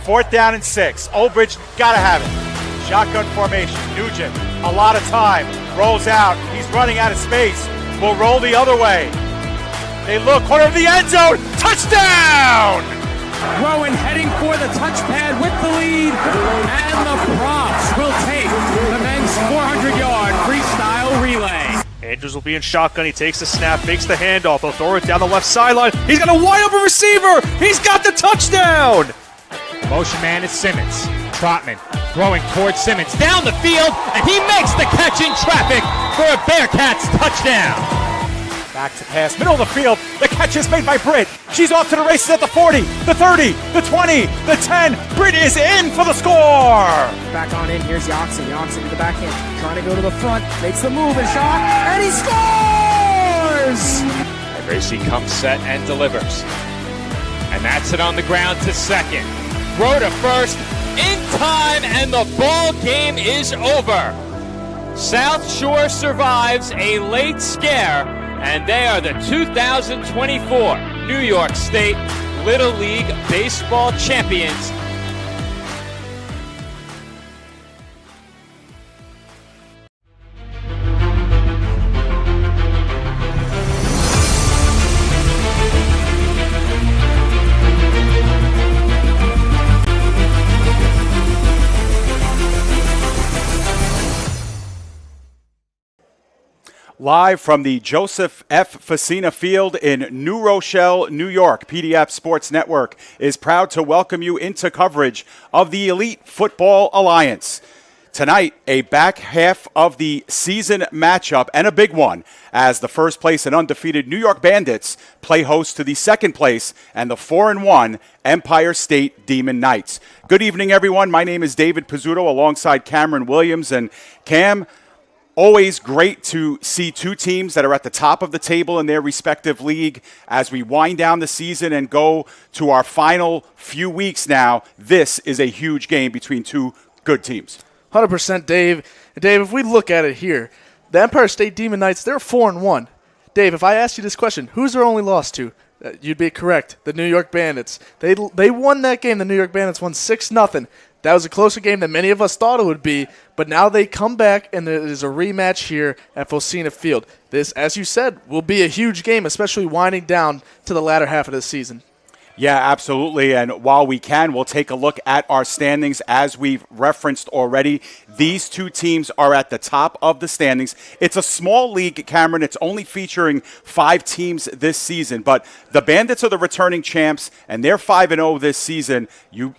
4th down and 6. Olbridge gotta have it. Shotgun formation. Nugent, a lot of time. Rolls out. He's running out of space. Will roll the other way. They look, corner of the end zone. Touchdown! Rowan heading for the touchpad with the lead, and the Profs will take the men's 400-yard freestyle relay. Andrews will be in shotgun. He takes the snap, fakes the handoff. He'll throw it down the left sideline. He's got a wide open receiver. He's got the touchdown. Motion man is Simmons. Trotman throwing towards Simmons down the field, and he makes the catch in traffic for a Bearcats touchdown. Back to pass, middle of the field. The catch is made by Britt. She's off to the races at the 40, the 30, the 20, the 10. Britt is in for the score. Back on in, here's Yoxon. Yoxon to the backhand, trying to go to the front, makes the move and shot, and he scores! And Gracie comes set and delivers. And that's it on the ground to second. Throw to first, in time, and the ball game is over. South Shore survives a late scare, and they are the 2024 New York State Little League Baseball champions. Live from the Joseph F. Facina Field in New Rochelle, New York, PDF Sports Network is proud to welcome you into coverage of the Elite Football Alliance. Tonight, a back half of the season matchup, and a big one, as the first place and undefeated New York Bandits play host to the second place and the 4-1 Empire State Demon Knights. Good evening, everyone. My name is David Pizzuto alongside Cameron Williams. And Cam, always great to see two teams that are at the top of the table in their respective league as we wind down the season and go to our final few weeks now. This is a huge game between two good teams. 100%, Dave. Dave, if we look at it here, the Empire State Demon Knights, they're 4-1. Dave, if I asked you this question, who's their only loss to? You'd be correct. The New York Bandits. They won that game. The New York Bandits won 6-0. That was a closer game than many of us thought it would be, but now they come back, and there is a rematch here at Facina Field. This, as you said, will be a huge game, especially winding down to the latter half of the season. Yeah, absolutely. And while we can, we'll take a look at our standings as we've referenced already. These two teams are at the top of the standings. It's a small league, Cameron. It's only featuring 5 teams this season. But the Bandits are the returning champs, and they're 5-0 this season.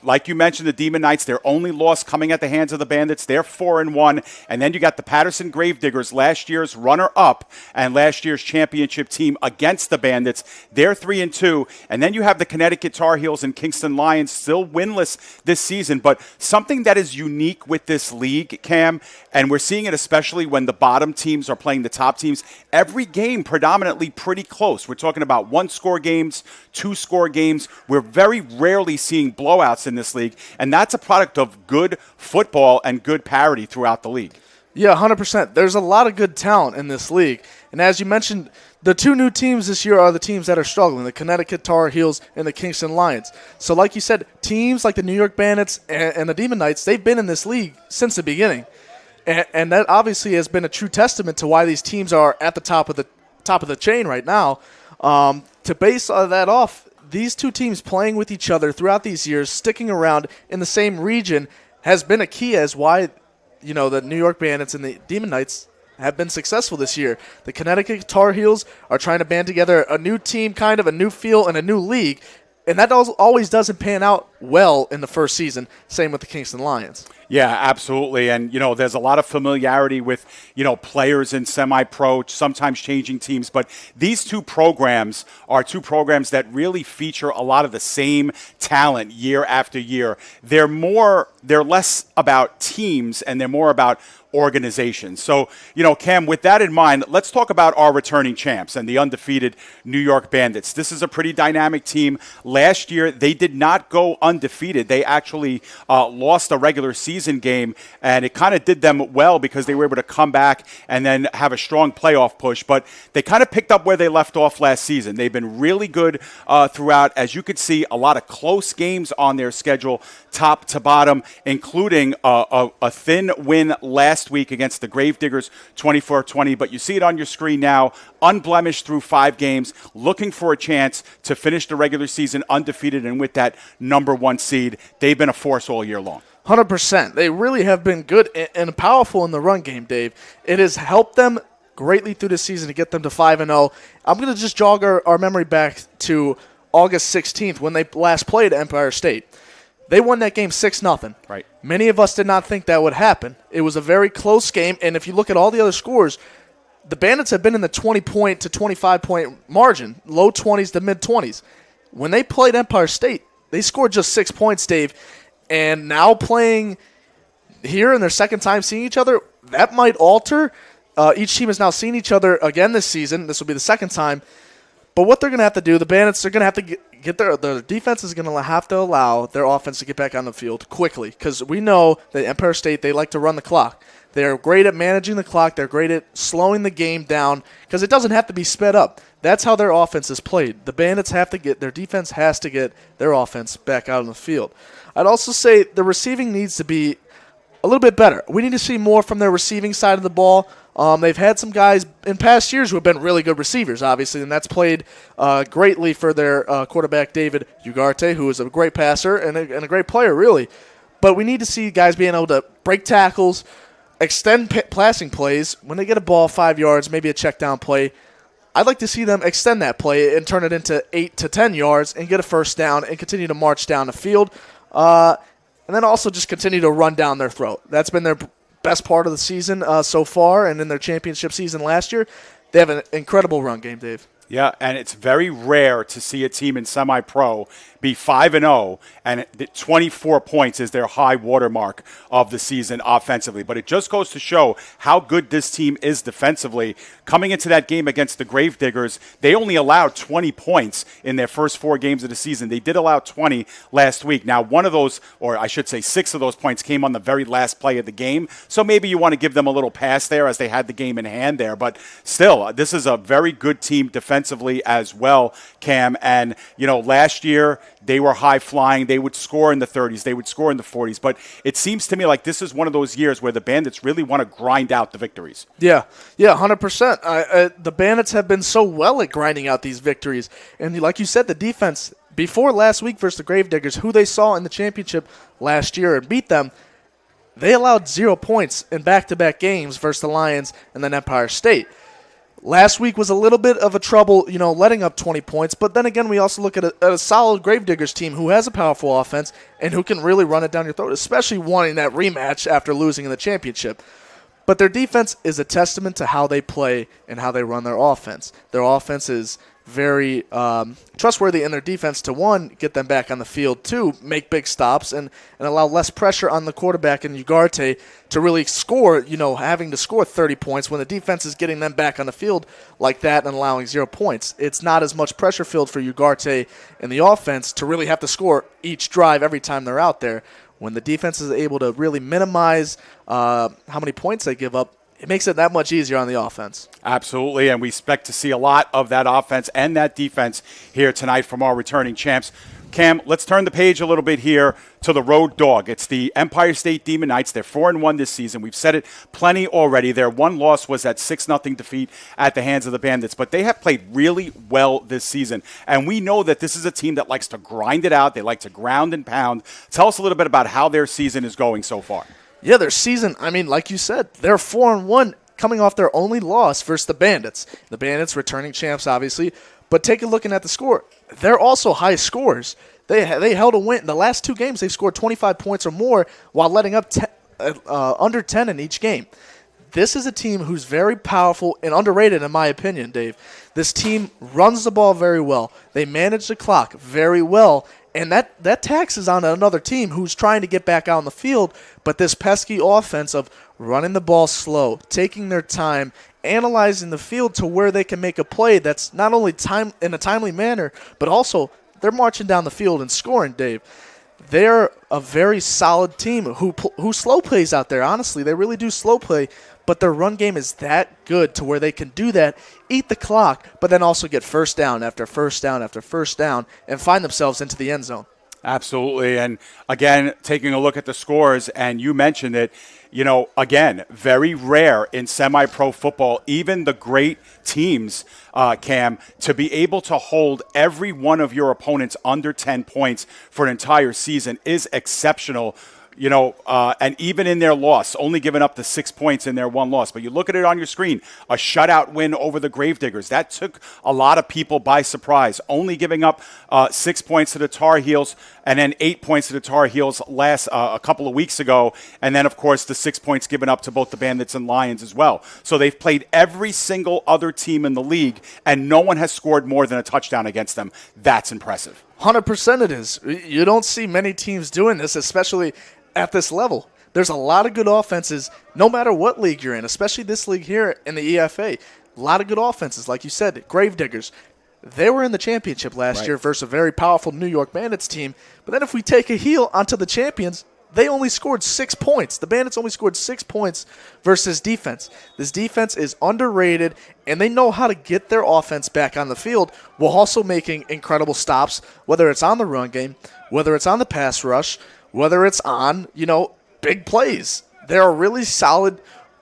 Like you mentioned, the Demon Knights, their only loss coming at the hands of the Bandits. They're 4-1. And then you got the Patterson Gravediggers, last year's runner-up and last year's championship team against the Bandits. They're 3-2. And then you have the Connecticut Tar Heels and Kingston Lions, still winless this season. But something that is unique with this league, Cam, and we're seeing it especially when the bottom teams are playing the top teams, every game predominantly pretty close. We're talking about 1-score games, 2-score games. We're very rarely seeing blowouts in this league, and that's a product of good football and good parity throughout the league. Yeah, 100%. There's a lot of good talent in this league. And as you mentioned, the two new teams this year are the teams that are struggling, the Connecticut Tar Heels and the Kingston Lions. So like you said, teams like the New York Bandits and the Demon Knights, they've been in this league since the beginning. And that obviously has been a true testament to why these teams are at the top of the chain right now. To base that off, these two teams playing with each other throughout these years, sticking around in the same region, has been a key as why the New York Bandits and the Demon Knights have been successful this year. The Connecticut Tar Heels are trying to band together a new team, kind of a new feel and a new league, and that always doesn't pan out well in the first season. Same with the Kingston Lions. Yeah, absolutely. And, there's a lot of familiarity with, players in semi-pro, sometimes changing teams. But these two programs are two programs that really feature a lot of the same talent year after year. They're less about teams, and they're more about organizations. So, Cam, with that in mind, let's talk about our returning champs and the undefeated New York Bandits. This is a pretty dynamic team. Last year, they did not go undefeated. They actually lost a regular season game, and it kind of did them well because they were able to come back and then have a strong playoff push. But they kind of picked up where they left off last season. They've been really good throughout. As you could see, a lot of close games on their schedule, top to bottom, including a thin win last week against the Gravediggers, 24-20. But you see it on your screen now, unblemished through 5 games, looking for a chance to finish the regular season undefeated and with that number 1 seed. They've been a force all year long. 100%. They really have been good and powerful in the run game, Dave. It has helped them greatly through the season to get them to 5-0. I'm going to just jog our memory back to August 16th when they last played Empire State. They won that game 6-0. Right. Many of us did not think that would happen. It was a very close game, and if you look at all the other scores, the Bandits have been in the 20-point to 25-point margin, low 20s to mid-20s. When they played Empire State, they scored just 6 points, Dave, and now playing here in their second time seeing each other, that might alter. Each team has now seen each other again this season. This will be the second time. But what they're going to have to do, the Bandits are going to have to get their defense is going to have to allow their offense to get back on the field quickly, because we know that Empire State, they like to run the clock. They're great at managing the clock. They're great at slowing the game down because it doesn't have to be sped up. That's how their offense is played. The Bandits have to get, their defense has to get their offense back out on the field. I'd also say the receiving needs to be a little bit better. We need to see more from their receiving side of the ball. They've had some guys in past years who have been really good receivers, obviously, and that's played greatly for their quarterback, David Ugarte, who is a great passer and a great player, really. But we need to see guys being able to break tackles, extend passing plays. When they get a ball 5 yards, maybe a check down play, I'd like to see them extend that play and turn it into 8 to 10 yards and get a first down and continue to march down the field. And then also just continue to run down their throat. That's been their best part of the season so far, and in their championship season last year, they have an incredible run game, Dave. Yeah, and it's very rare to see a team in semi-pro be 5-0, and 24 points is their high watermark of the season offensively. But it just goes to show how good this team is defensively. Coming into that game against the Gravediggers, they only allowed 20 points in their first 4 games of the season. They did allow 20 last week. Now, one of those, or I should say 6 of those points, came on the very last play of the game. So maybe you want to give them a little pass there as they had the game in hand there. But still, this is a very good team defensively as well, Cam. And, you know, last year, they were high-flying. They would score in the 30s. They would score in the 40s. But it seems to me like this is one of those years where the Bandits really want to grind out the victories. Yeah, 100%. The Bandits have been so well at grinding out these victories. And like you said, the defense, before last week versus the Gravediggers, who they saw in the championship last year and beat them, they allowed 0 points in back-to-back games versus the Lions and then Empire State. Last week was a little bit of a trouble, letting up 20 points. But then again, we also look at a solid Gravediggers team who has a powerful offense and who can really run it down your throat, especially wanting that rematch after losing in the championship. But their defense is a testament to how they play and how they run their offense. Their offense is very trustworthy in their defense to, 1, get them back on the field, 2, make big stops and allow less pressure on the quarterback and Ugarte to really score, having to score 30 points when the defense is getting them back on the field like that and allowing 0 points. It's not as much pressure filled for Ugarte and the offense to really have to score each drive every time they're out there. When the defense is able to really minimize how many points they give up, it makes it that much easier on the offense. Absolutely, and we expect to see a lot of that offense and that defense here tonight from our returning champs. Cam, let's turn the page a little bit here to the road dog. It's the Empire State Demon Knights. They're 4-1 this season. We've said it plenty already. Their one loss was that 6-0 defeat at the hands of the Bandits, but they have played really well this season, and we know that this is a team that likes to grind it out. They like to ground and pound. Tell us a little bit about how their season is going so far. Yeah, their season, like you said, they're 4-1 coming off their only loss versus the Bandits. The Bandits returning champs, obviously, but take a look at the score. They're also high scorers. They held a win. The last 2 games, they've scored 25 points or more while letting up under 10 in each game. This is a team who's very powerful and underrated, in my opinion, Dave. This team runs the ball very well. They manage the clock very well. And that taxes on another team who's trying to get back out on the field, but this pesky offense of running the ball slow, taking their time, analyzing the field to where they can make a play that's not only in a timely manner, but also they're marching down the field and scoring, Dave. they're a very solid team who slow plays out there. Honestly, they really do slow play, but their run game is that good to where they can do that, eat the clock, but then also get first down after first down after first down and find themselves into the end zone. Absolutely. And again, taking a look at the scores, and you mentioned it, again, very rare in semi-pro football, even the great teams, Cam, to be able to hold every one of your opponents under 10 points for an entire season is exceptional. And even in their loss, only giving up the 6 points in their one loss. But you look at it on your screen, a shutout win over the Gravediggers. That took a lot of people by surprise, only giving up 6 points to the Tar Heels and then 8 points to the Tar Heels a couple of weeks ago. And then, of course, the 6 points given up to both the Bandits and Lions as well. So they've played every single other team in the league, and no one has scored more than a touchdown against them. That's impressive. 100% it is. You don't see many teams doing this, especially at this level. There's a lot of good offenses, no matter what league you're in, especially this league here in the EFA. A lot of good offenses, like you said, Gravediggers. They were in the championship last year versus a very powerful New York Bandits team. But then if we take a heel onto the champions, they only scored 6 points. The Bandits only scored 6 points versus defense. This defense is underrated, and they know how to get their offense back on the field while also making incredible stops, whether it's on the run game, whether it's on the pass rush, whether it's on, big plays. They're a really solid,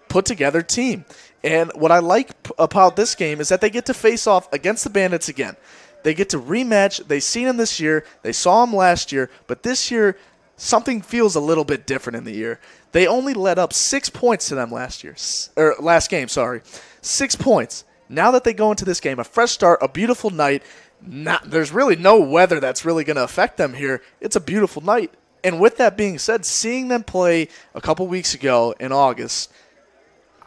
put-together team. And what I like about this game is that they get to face off against the Bandits again. They get to rematch. They've seen them this year. They saw them last year. But this year, something feels a little bit different in the year. They only let up 6 points to them last game. 6 points. Now that they go into this game, a fresh start, a beautiful night. There's really no weather that's really going to affect them here. It's a beautiful night. And with that being said, seeing them play a couple weeks ago in August,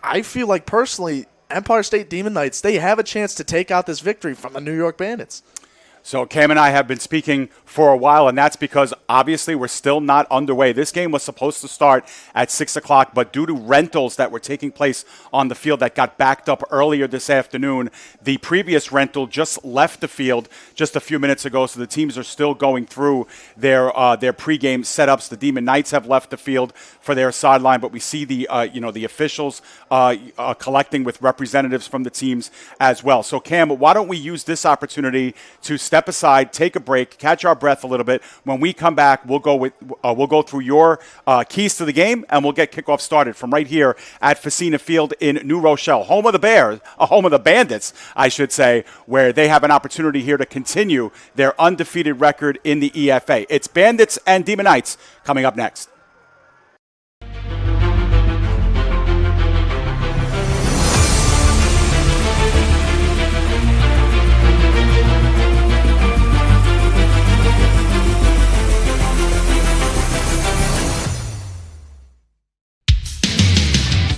I feel like personally, Empire State Demon Knights, they have a chance to take out this victory from the New York Bandits. So Cam and I have been speaking for a while, and that's because obviously we're still not underway. This game was supposed to start at 6 o'clock, but due to rentals that were taking place on the field that got backed up earlier this afternoon, the previous rental just left the field just a few minutes ago, so the teams are still going through their pregame setups. The Demon Knights have left the field for their sideline, but we see the officials collecting with representatives from the teams as well. So Cam, why don't we use this opportunity to step aside, take a break, catch our breath a little bit. When we come back, we'll go through your keys to the game, and we'll get kickoff started from right here at Facina Field in New Rochelle, home of the Bandits, I should say, where they have an opportunity here to continue their undefeated record in the EFA. It's Bandits and Demon Knights coming up next.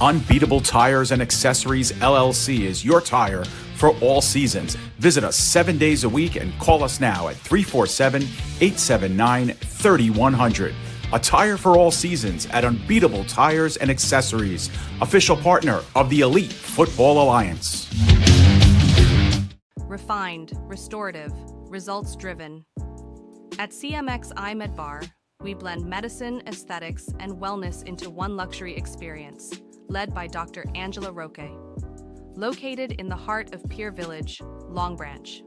Unbeatable Tires and Accessories LLC is your tire for all seasons. Visit us 7 days a week and call us now at 347-879-3100. A tire for all seasons at Unbeatable Tires and Accessories, official partner of the Elite Football Alliance. Refined, restorative, results-driven. At CMX iMed Bar, we blend medicine, aesthetics, and wellness into one luxury experience, led by Dr. Angela Roque. Located in the heart of Pier Village, Long Branch.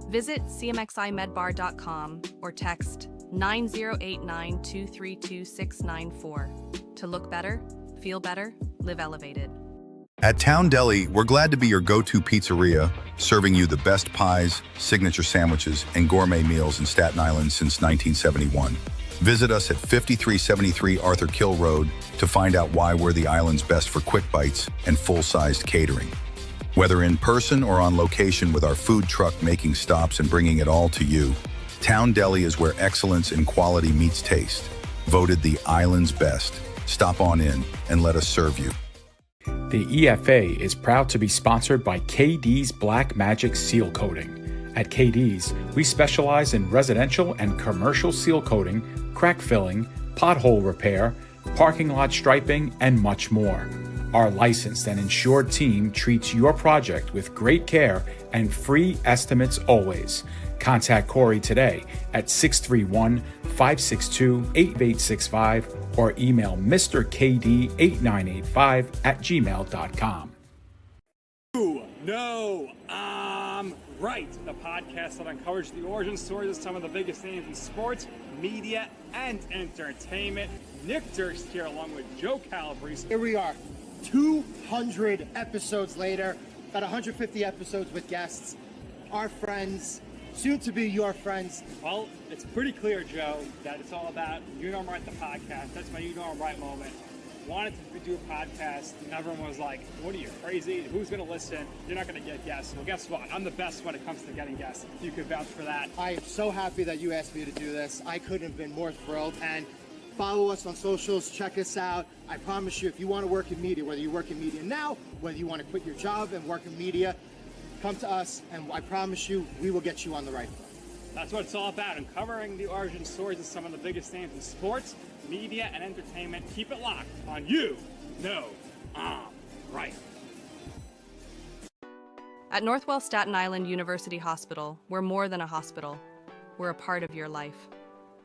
Visit cmximedbar.com or text 9089-232-694 to look better, feel better, live elevated. At Town Deli, we're glad to be your go-to pizzeria, serving you the best pies, signature sandwiches, and gourmet meals in Staten Island since 1971. Visit us at 5373 Arthur Kill Road to find out why we're the island's best for quick bites and full-sized catering. Whether in person or on location with our food truck making stops and bringing it all to you, Town Deli is where excellence in quality meets taste. Voted the island's best. Stop on in and let us serve you. The EFA is proud to be sponsored by KD's Black Magic Seal Coating. At KD's, we specialize in residential and commercial seal coating, crack filling, pothole repair, parking lot striping, and much more. Our licensed and insured team treats your project with great care and free estimates always. Contact Corey today at 631 562-8865 or email mrkd8985@gmail.com. No, I'm right. The podcast that uncovers the origin stories of some of the biggest names in sports, media, and entertainment. Nick Durst here along with Joe Calabrese. Here we are, 200 episodes later, about 150 episodes with guests, our friends, soon to be your friends. Well, it's pretty clear, Joe, that it's all about You Know I'm Right, the podcast. That's my You Know I'm Right moment. Wanted to do a podcast, and everyone was like, what are you, crazy? Who's going to listen? You're not going to get guests. Well, guess what? I'm the best when it comes to getting guests. You could vouch for that. I am so happy that you asked me to do this. I couldn't have been more thrilled. And follow us on socials. Check us out. I promise you, if you want to work in media, whether you work in media now, whether you want to quit your job and work in media, come to us, and I promise you, we will get you on the right foot. That's what it's all about, uncovering the origin stories of some of the biggest names in sports, media, and entertainment. Keep it locked on You Know I'm Right. At Northwell Staten Island University Hospital, we're more than a hospital. We're a part of your life.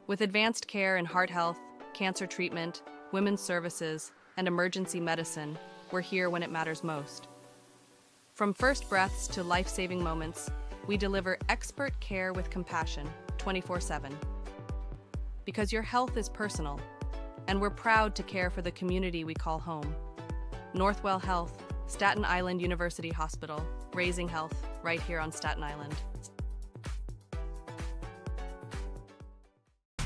With advanced care in heart health, cancer treatment, women's services, and emergency medicine, we're here when it matters most. From first breaths to life-saving moments, we deliver expert care with compassion 24/7. Because your health is personal, and we're proud to care for the community we call home. Northwell Health, Staten Island University Hospital, raising health right here on Staten Island.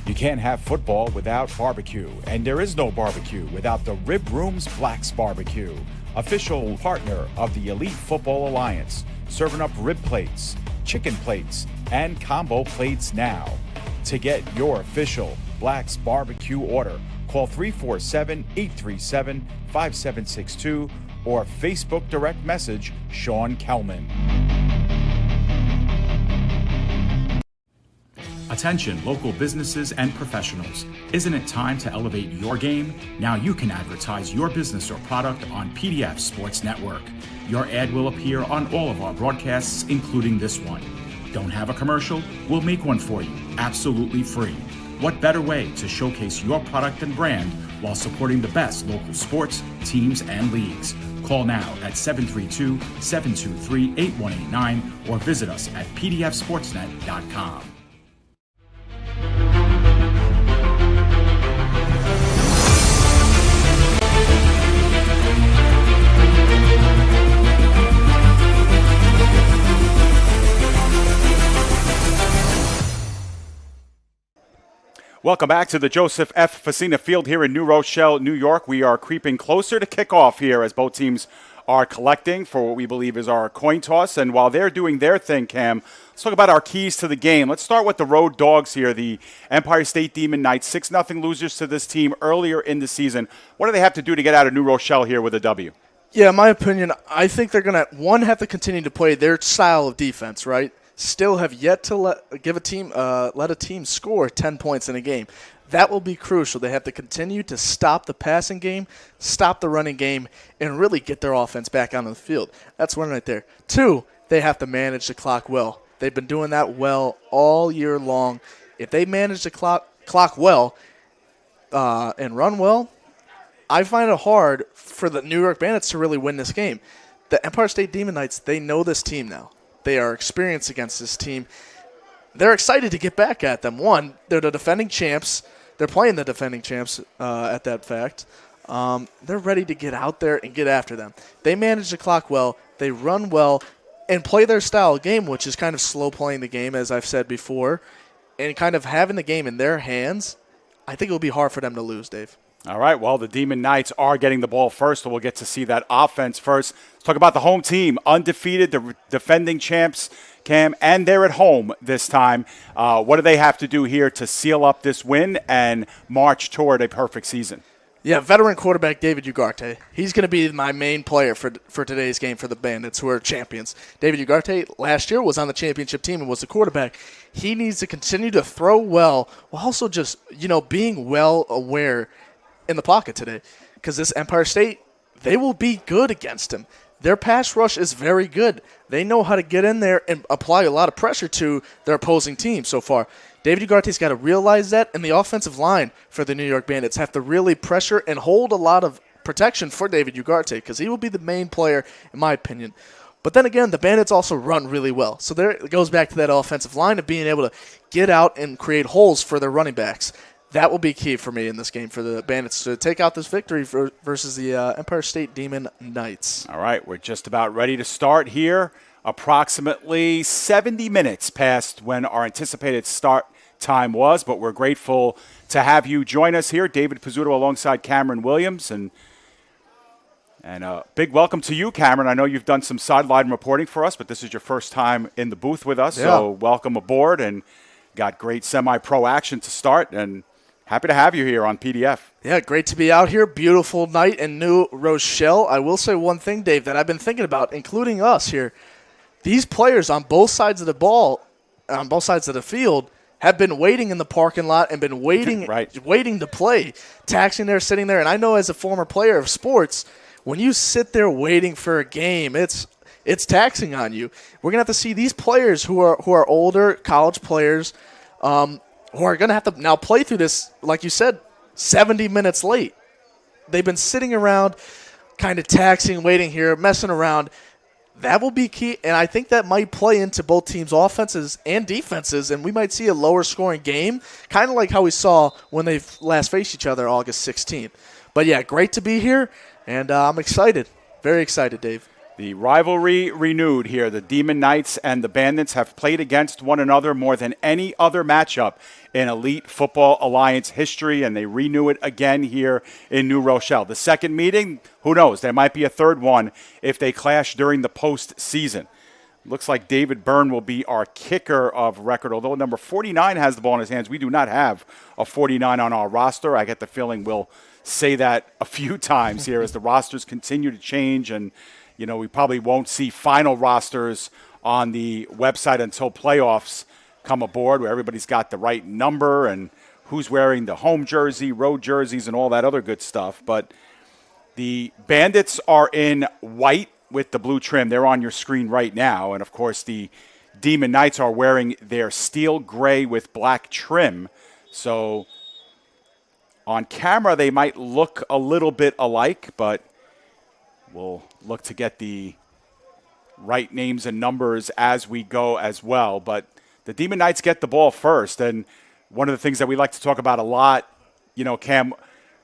You can't have football without barbecue, and there is no barbecue without the Rib Room's Black's Barbecue, official partner of the Elite Football Alliance, serving up rib plates, chicken plates, and combo plates now. To get your official Black's Barbecue order, call 347-837-5762 or Facebook direct message Sean Kelman. Attention local businesses and professionals. Isn't it time to elevate your game? Now you can advertise your business or product on PDF Sports Network. Your ad will appear on all of our broadcasts, including this one. Don't have a commercial? We'll make one for you, absolutely free. What better way to showcase your product and brand while supporting the best local sports, teams, and leagues? Call now at 732-723-8189 or visit us at pdfsportsnet.com. Welcome back to the Joseph F. Facina Field here in New Rochelle, New York. We are creeping closer to kickoff here as both teams are collecting for what we believe is our coin toss. And while they're doing their thing, Cam, let's talk about our keys to the game. Let's start with the road dogs here, the Empire State Demon Knights, 6-0 losers to this team earlier in the season. What do they have to do to get out of New Rochelle here with a W? Yeah, in my opinion, I think they're going to, one, have to continue to play their style of defense, right? Still have yet to let a team score 10 points in a game. That will be crucial. They have to continue to stop the passing game, stop the running game, and really get their offense back onto the field. That's one right there. Two, they have to manage the clock well. They've been doing that well all year long. If they manage the clock well and run well, I find it hard for the New York Bandits to really win this game. The Empire State Demon Knights, they know this team now. They are experienced against this team. They're excited to get back at them. One, they're the defending champs. They're playing the defending champs at that fact. They're ready to get out there and get after them. They manage the clock well. They run well and play their style of game, which is kind of slow playing the game, as I've said before, and kind of having the game in their hands. I think it will be hard for them to lose, Dave. All right, well, the Demon Knights are getting the ball first, so we'll get to see that offense first. Let's talk about the home team, undefeated, the defending champs, Cam, and they're at home this time. What do they have to do here to seal up this win and march toward a perfect season? Yeah, veteran quarterback David Ugarte. He's going to be my main player for today's game for the Bandits, who are champions. David Ugarte last year was on the championship team and was the quarterback. He needs to continue to throw well while also just, being well aware in the pocket today, because this Empire State, they will be good against him. their pass rush is very good. They know how to get in there and apply a lot of pressure to their opposing team so far. David Ugarte's got to realize that, and the offensive line for the New York Bandits have to really pressure and hold a lot of protection for David Ugarte because he will be the main player, in my opinion. But then again, the Bandits also run really well. So there it goes back to that offensive line of being able to get out and create holes for their running backs. That will be key for me in this game for the Bandits to take out this victory versus the Empire State Demon Knights. All right, we're just about ready to start here. Approximately 70 minutes past when our anticipated start time was, but we're grateful to have you join us here. David Pizzuto alongside Cameron Williams. And a big welcome to you, Cameron. I know you've done some sideline reporting for us, but this is your first time in the booth with us, so welcome aboard and got great semi-pro action to start, and happy to have you here on PDF. Yeah, great to be out here. Beautiful night in New Rochelle. I will say one thing, Dave, that I've been thinking about, including us here. These players on both sides of the ball, on both sides of the field, have been waiting in the parking lot and been waiting, waiting to play, taxing there, sitting there. And I know as a former player of sports, when you sit there waiting for a game, it's taxing on you. We're gonna have to see these players who are older college players, who are gonna have to now play through this, like you said, 70 minutes late. They've been sitting around, kind of taxing, waiting here, messing around. That will be key, and I think that might play into both teams' offenses and defenses, and we might see a lower-scoring game, kind of like how we saw when they last faced each other August 16th. But, yeah, great to be here, and I'm excited. Very excited, Dave. The rivalry renewed here. The Demon Knights and the Bandits have played against one another more than any other matchup in Elite Football Alliance history, and they renew it again here in New Rochelle. The second meeting, who knows? There might be a third one if they clash during the postseason. Looks like David Byrne will be our kicker of record, although number 49 has the ball in his hands. We do not have a 49 on our roster. I get the feeling we'll say that a few times here as the rosters continue to change, and we probably won't see final rosters on the website until playoffs come aboard, where everybody's got the right number and who's wearing the home jersey, road jerseys, and all that other good stuff. But the Bandits are in white with the blue trim. They're on your screen right now. And, of course, the Demon Knights are wearing their steel gray with black trim. So on camera, they might look a little bit alike, but we'll look to get the right names and numbers as we go as well. But the Demon Knights get the ball first. And one of the things that we like to talk about a lot, Cam,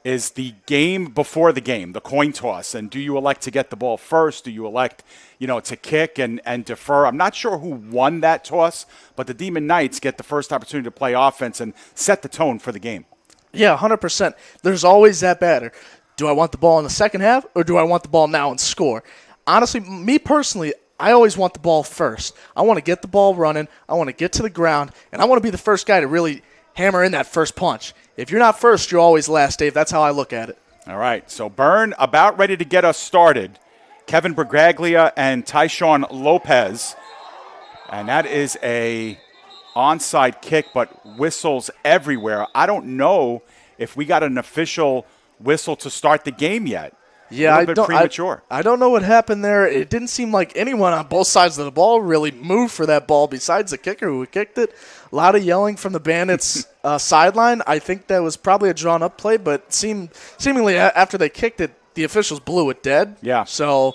is the game before the game, the coin toss. And do you elect to get the ball first? Do you elect, to kick and defer? I'm not sure who won that toss, but the Demon Knights get the first opportunity to play offense and set the tone for the game. Yeah, 100%. There's always that batter. Do I want the ball in the second half, or do I want the ball now and score? Honestly, me personally, I always want the ball first. I want to get the ball running. I want to get to the ground, and I want to be the first guy to really hammer in that first punch. If you're not first, you're always last, Dave. That's how I look at it. All right, so Byrne about ready to get us started. Kevin Bragaglia and Tyshawn Lopez, and that is a onside kick, but whistles everywhere. I don't know if we got an official whistle to start the game yet. Yeah, a little bit premature. I don't know what happened there. It didn't seem like anyone on both sides of the ball really moved for that ball besides the kicker who kicked it. A lot of yelling from the Bandits' sideline. I think that was probably a drawn-up play, but seemingly after they kicked it, the officials blew it dead. Yeah. So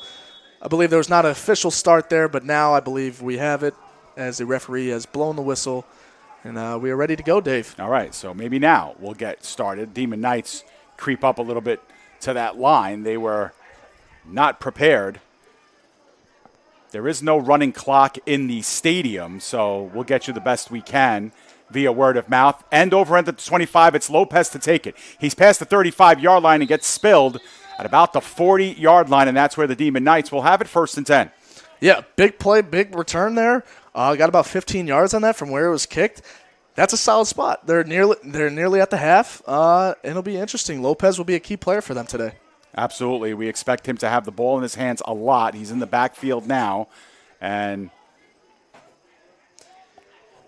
I believe there was not an official start there, but now I believe we have it as the referee has blown the whistle, and we are ready to go, Dave. All right, so maybe now we'll get started. Demon Knights creep up a little bit to that line. They were not prepared. There is no running clock in the stadium, so we'll get you the best we can via word of mouth. And over at the 25, it's Lopez to take it. He's past the 35-yard line and gets spilled at about the 40-yard line, and that's where the Demon Knights will have it 1st and 10. Yeah, big play, big return there. Got about 15 yards on that from where it was kicked. That's a solid spot. They're nearly at the half, and it'll be interesting. Lopez will be a key player for them today. Absolutely. We expect him to have the ball in his hands a lot. He's in the backfield now, and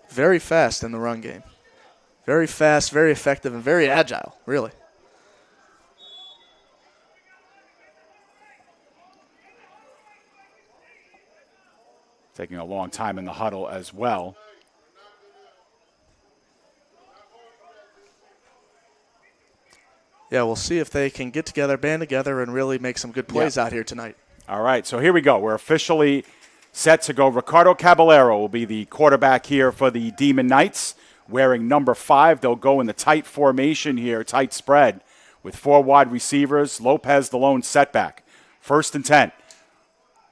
very fast in the run game. Very fast, very effective, and very agile, really. taking a long time in the huddle as well. Yeah, we'll see if they can get together, band together, and really make some good plays out here tonight. All right, so here we go. We're officially set to go. Ricardo Caballero will be the quarterback here for the Demon Knights, wearing number 5. They'll go in the tight formation here, tight spread, with 4 wide receivers. Lopez the lone setback. 1st and 10.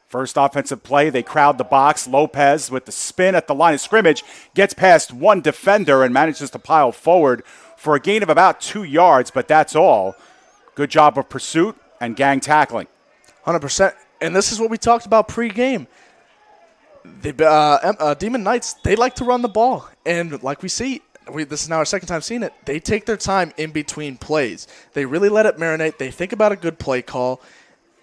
First offensive play, they crowd the box. Lopez with the spin at the line of scrimmage gets past one defender and manages to pile forward for a gain of about 2 yards, but that's all. Good job of pursuit and gang tackling. 100%. And this is what we talked about pregame. The Demon Knights, they like to run the ball. And like we see, this is now our second time seeing it, they take their time in between plays. They really let it marinate. They think about a good play call,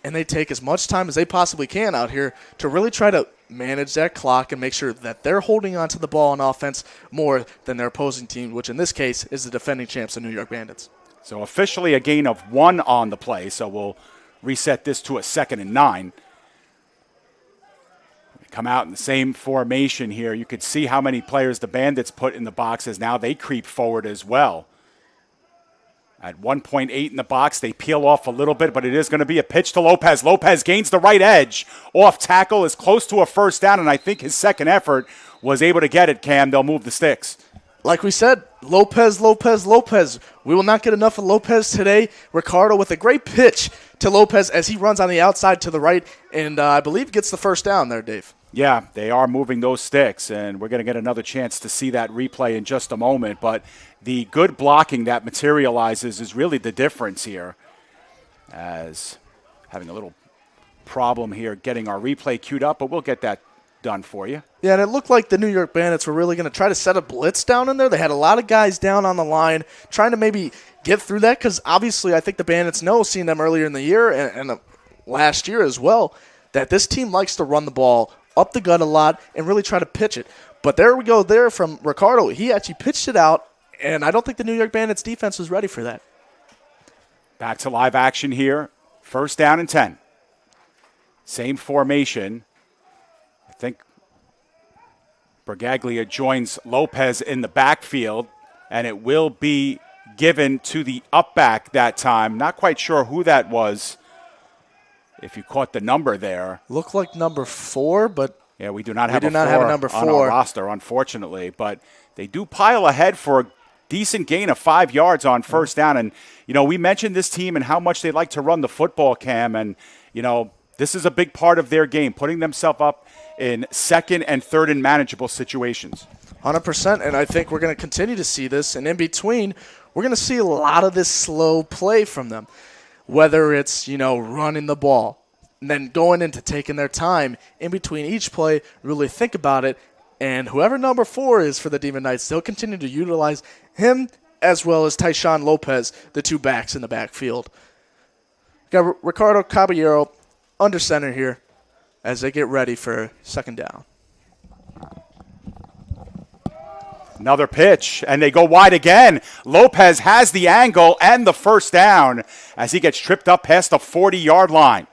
and they take as much time as they possibly can out here to really try to manage that clock and make sure that they're holding on to the ball on offense more than their opposing team, which in this case is the defending champs, the New York Bandits. So officially a gain of 1 on the play, so we'll reset this to a 2nd and 9. Come out in the same formation here. You could see how many players the Bandits put in the boxes. Now they creep forward as well. At 1.8 in the box, they peel off a little bit, but it is going to be a pitch to Lopez. Lopez gains the right edge. Off tackle is close to a first down, and I think his second effort was able to get it, Cam. They'll move the sticks. Like we said, Lopez, Lopez, Lopez. We will not get enough of Lopez today. Ricardo with a great pitch to Lopez as he runs on the outside to the right, and I believe gets the first down there, Dave. Yeah, they are moving those sticks, and we're going to get another chance to see that replay in just a moment. But the good blocking that materializes is really the difference here. As having a little problem here getting our replay queued up, but we'll get that done for you. Yeah, and it looked like the New York Bandits were really going to try to set a blitz down in there. They had a lot of guys down on the line trying to maybe get through that because obviously I think the Bandits know, seeing them earlier in the year and last year as well, that this team likes to run the ball up the gut a lot and really try to pitch it. But there we go there from Ricardo. He actually pitched it out, and I don't think the New York Bandits defense was ready for that. Back to live action here. 1st down and 10. Same formation. I think Bragaglia joins Lopez in the backfield, and it will be given to the up back that time. Not quite sure who that was, if you caught the number there. Looked like number 4, but yeah, we do not have a number 4 on our roster, unfortunately. But they do pile ahead for a decent gain of 5 yards on 1st down. And, we mentioned this team and how much they like to run the football, Cam. And, this is a big part of their game, putting themselves up in 2nd and 3rd and manageable situations. 100%, and I think we're going to continue to see this. And in between, we're going to see a lot of this slow play from them, whether it's, running the ball and then going into taking their time in between each play, really think about it. And whoever number 4 is for the Demon Knights, they'll continue to utilize him as well as Tyshawn Lopez, the 2 backs in the backfield. Got Ricardo Caballero under center here as they get ready for 2nd down. Another pitch, and they go wide again. Lopez has the angle and the 1st down as he gets tripped up past the 40-yard line.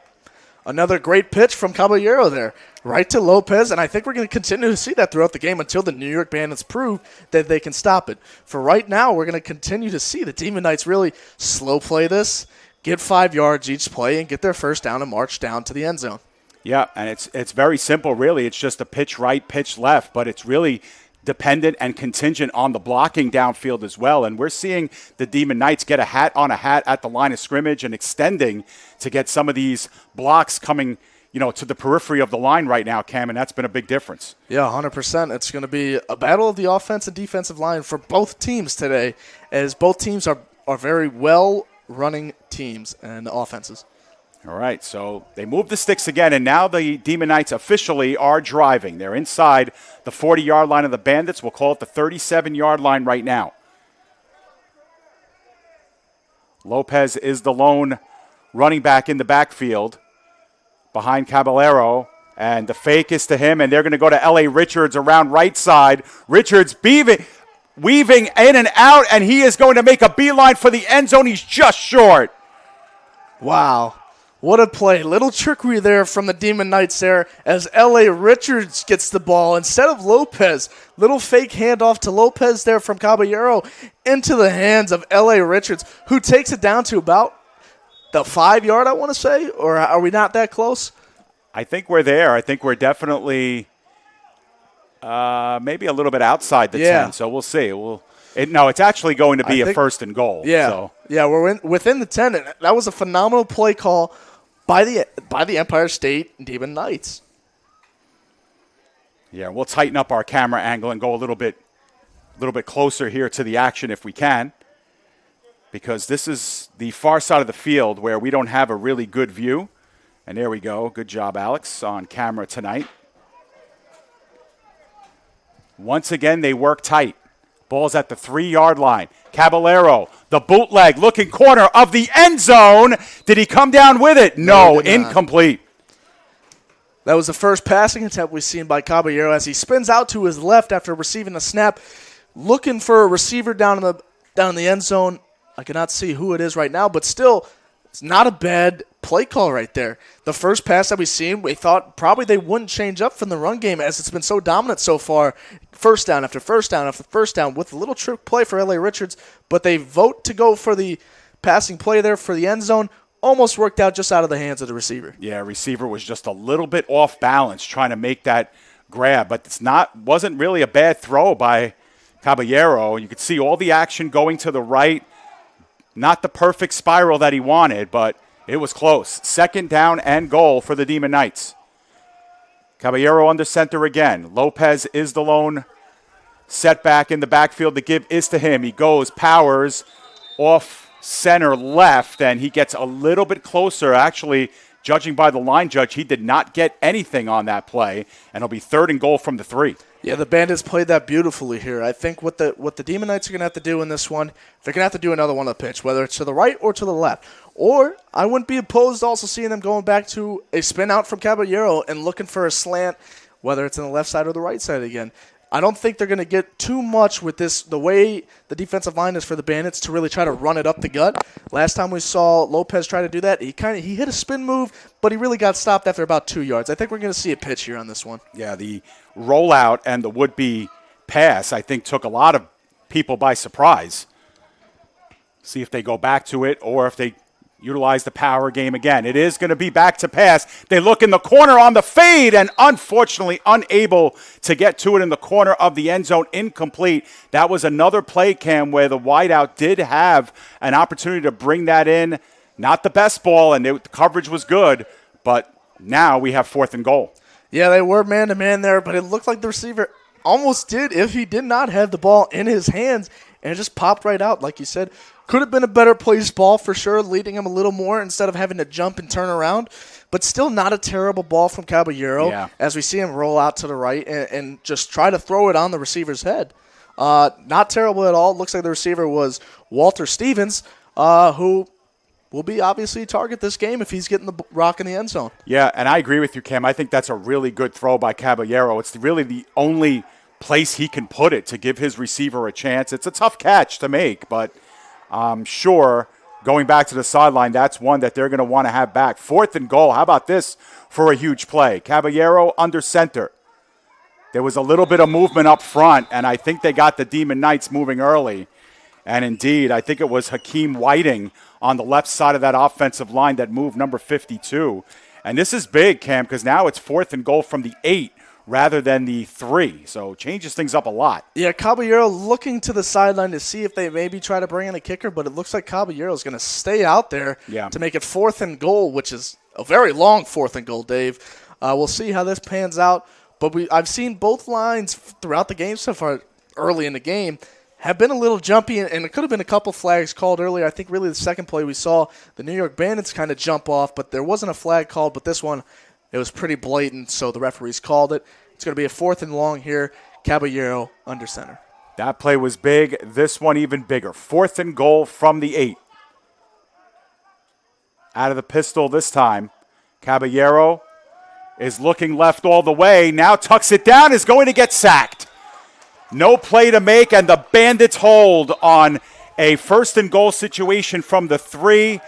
Another great pitch from Caballero there, right to Lopez, and I think we're going to continue to see that throughout the game until the New York Bandits prove that they can stop it. For right now, we're going to continue to see the Demon Knights really slow play this, get 5 yards each play, and get their 1st down and march down to the end zone. Yeah, and it's very simple, really. It's just a pitch right, pitch left, but it's really dependent and contingent on the blocking downfield as well. And we're seeing the Demon Knights get a hat on a hat at the line of scrimmage and extending to get some of these blocks coming, to the periphery of the line right now, Cam, and that's been a big difference. Yeah, 100%. It's going to be a battle of the offense and defensive line for both teams today, as both teams are very well-running teams and offenses. All right, so they move the sticks again, and now the Demon Knights officially are driving. They're inside the 40-yard line of the Bandits. We'll call it the 37-yard line right now. Lopez is the lone running back in the backfield behind Caballero, and the fake is to him, and they're going to go to L.A. Richards around right side. Richards weaving in and out, and he is going to make a beeline for the end zone. He's just short. Wow. What a play. Little trickery there from the Demon Knights there as L.A. Richards gets the ball instead of Lopez. Little fake handoff to Lopez there from Caballero into the hands of L.A. Richards, who takes it down to about the 5 yard, I want to say, or are we not that close? I think we're there. I think we're definitely maybe a little bit outside the 10, so we'll see. It's actually going to be a first and goal. Yeah, so. Yeah, we're within the 10, and that was a phenomenal play call by the Empire State Demon Knights. Yeah, we'll tighten up our camera angle and go a little bit closer here to the action if we can, because this is the far side of the field where we don't have a really good view. And there we go. Good job, Alex, on camera tonight. Once again, they work tight. Ball's at the 3 yard line. Caballero, the bootleg, looking corner of the end zone. Did he come down with it? No, incomplete. That was the first passing attempt we've seen by Caballero as he spins out to his left after receiving a snap, looking for a receiver down in the end zone. I cannot see who it is right now, but still, it's not a bad play call right there. The first pass that we've seen, we thought probably they wouldn't change up from the run game as it's been so dominant so far. First down after first down after first down with a little trick play for L.A. Richards, but they vote to go for the passing play there for the end zone. Almost worked out just out of the hands of the receiver. Yeah, receiver was just a little bit off balance trying to make that grab, but wasn't really a bad throw by Caballero. You could see all the action going to the right. Not the perfect spiral that he wanted, but it was close. Second down and goal for the Demon Knights. Caballero under center again. Lopez is the lone setback in the backfield. The give is to him. He goes, powers off center left, and he gets a little bit closer. Actually, judging by the line judge, he did not get anything on that play, and it'll be third and goal from the 3. Yeah, the Bandits played that beautifully here. I think what the Demon Knights are going to have to do in this one, they're going to have to do another one on the pitch, whether it's to the right or to the left. Or I wouldn't be opposed to also seeing them going back to a spin out from Caballero and looking for a slant, whether it's on the left side or the right side again. I don't think they're going to get too much with this, the way the defensive line is for the Bandits to really try to run it up the gut. Last time we saw Lopez try to do that, he hit a spin move, but he really got stopped after about 2 yards. I think we're going to see a pitch here on this one. Yeah, the rollout and the would-be pass, I think, took a lot of people by surprise. See if they go back to it or if they utilize the power game again. It is going to be back to pass. They look in the corner on the fade and unfortunately unable to get to it in the corner of the end zone. Incomplete. That was another play, Cam, where the wideout did have an opportunity to bring that in. Not the best ball, and the coverage was good, but now we have fourth and goal. Yeah, they were man-to-man there, but it looked like the receiver almost did if he did not have the ball in his hands, and it just popped right out, like you said. Could have been a better placed ball for sure, leading him a little more instead of having to jump and turn around. But still not a terrible ball from Caballero as we see him roll out to the right and just try to throw it on the receiver's head. Not terrible at all. Looks like the receiver was Walter Stevens, who will be obviously a target this game if he's getting the rock in the end zone. Yeah, and I agree with you, Cam. I think that's a really good throw by Caballero. It's really the only place he can put it to give his receiver a chance. It's a tough catch to make, but I'm sure going back to the sideline, that's one that they're going to want to have back. Fourth and goal. How about this for a huge play? Caballero under center. There was a little bit of movement up front, and I think they got the Demon Knights moving early. And indeed, I think it was Hakeem Whiting on the left side of that offensive line that moved number 52. And this is big, Cam, because now it's fourth and goal from the 8 rather than the 3. So changes things up a lot. Yeah, Caballero looking to the sideline to see if they maybe try to bring in a kicker, but it looks like Caballero is going to stay out there to make it fourth and goal, which is a very long fourth and goal, Dave. We'll see how this pans out. But I've seen both lines throughout the game so far early in the game have been a little jumpy, and it could have been a couple flags called earlier. I think really the second play we saw the New York Bandits kind of jump off, but there wasn't a flag called. But this one, it was pretty blatant, so the referees called it. It's going to be a fourth and long here. Caballero under center. That play was big. This one even bigger. Fourth and goal from the 8. Out of the pistol this time. Caballero is looking left all the way. Now tucks it down, is going to get sacked. No play to make, and the Bandits hold on a first and goal situation from the 3.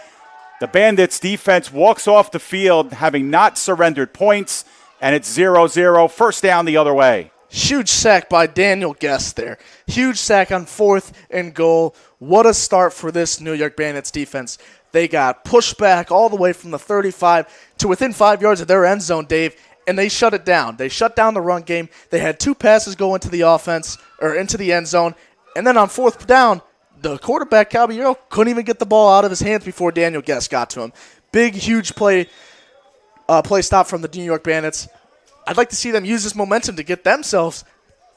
The Bandits defense walks off the field having not surrendered points, and it's 0-0. First down the other way. Huge sack by Daniel Guest there. Huge sack on 4th and goal. What a start for this New York Bandits defense. They got pushed back all the way from the 35 to within 5 yards of their end zone, Dave, and they shut it down. They shut down the run game. They had 2 passes go into the offense, or into the end zone, and then on 4th down, the quarterback, Caballero, couldn't even get the ball out of his hands before Daniel Guest got to him. Big, huge play stop from the New York Bandits. I'd like to see them use this momentum to get themselves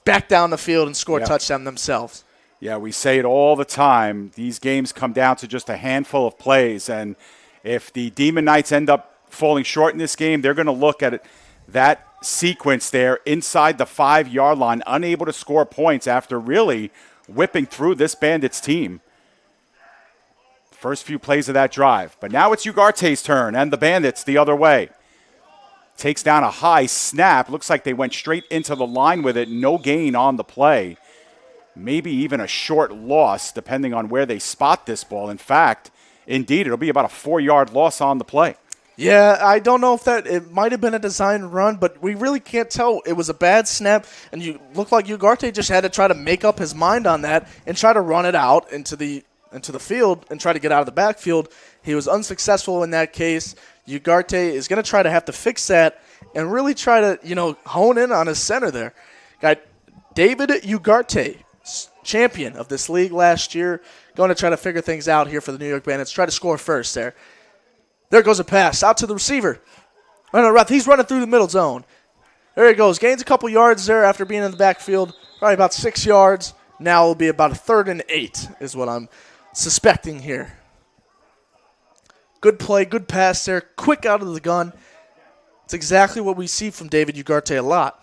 back down the field and score a touchdown themselves. Yeah, we say it all the time. These games come down to just a handful of plays, and if the Demon Knights end up falling short in this game, they're going to look at that sequence there inside the 5-yard line, unable to score points after really whipping through this Bandits team. First few plays of that drive. But now it's Ugarte's turn, and the Bandits the other way. Takes down a high snap. Looks like they went straight into the line with it. No gain on the play. Maybe even a short loss, depending on where they spot this ball. In fact, indeed, it'll be about a 4-yard loss on the play. Yeah, I don't know if it might have been a designed run, but we really can't tell. It was a bad snap, and you looked like Ugarte just had to try to make up his mind on that and try to run it out into the field and try to get out of the backfield. He was unsuccessful in that case. Ugarte is going to try to have to fix that and really try to, hone in on his center there. Got David Ugarte, champion of this league last year, going to try to figure things out here for the New York Bandits. Try to score first there. There goes a pass out to the receiver. He's running through the middle zone. There he goes. Gains a couple yards there after being in the backfield. Probably about 6 yards. Now it'll be about a 3rd and 8 is what I'm suspecting here. Good play, good pass there. Quick out of the gun. It's exactly what we see from David Ugarte a lot.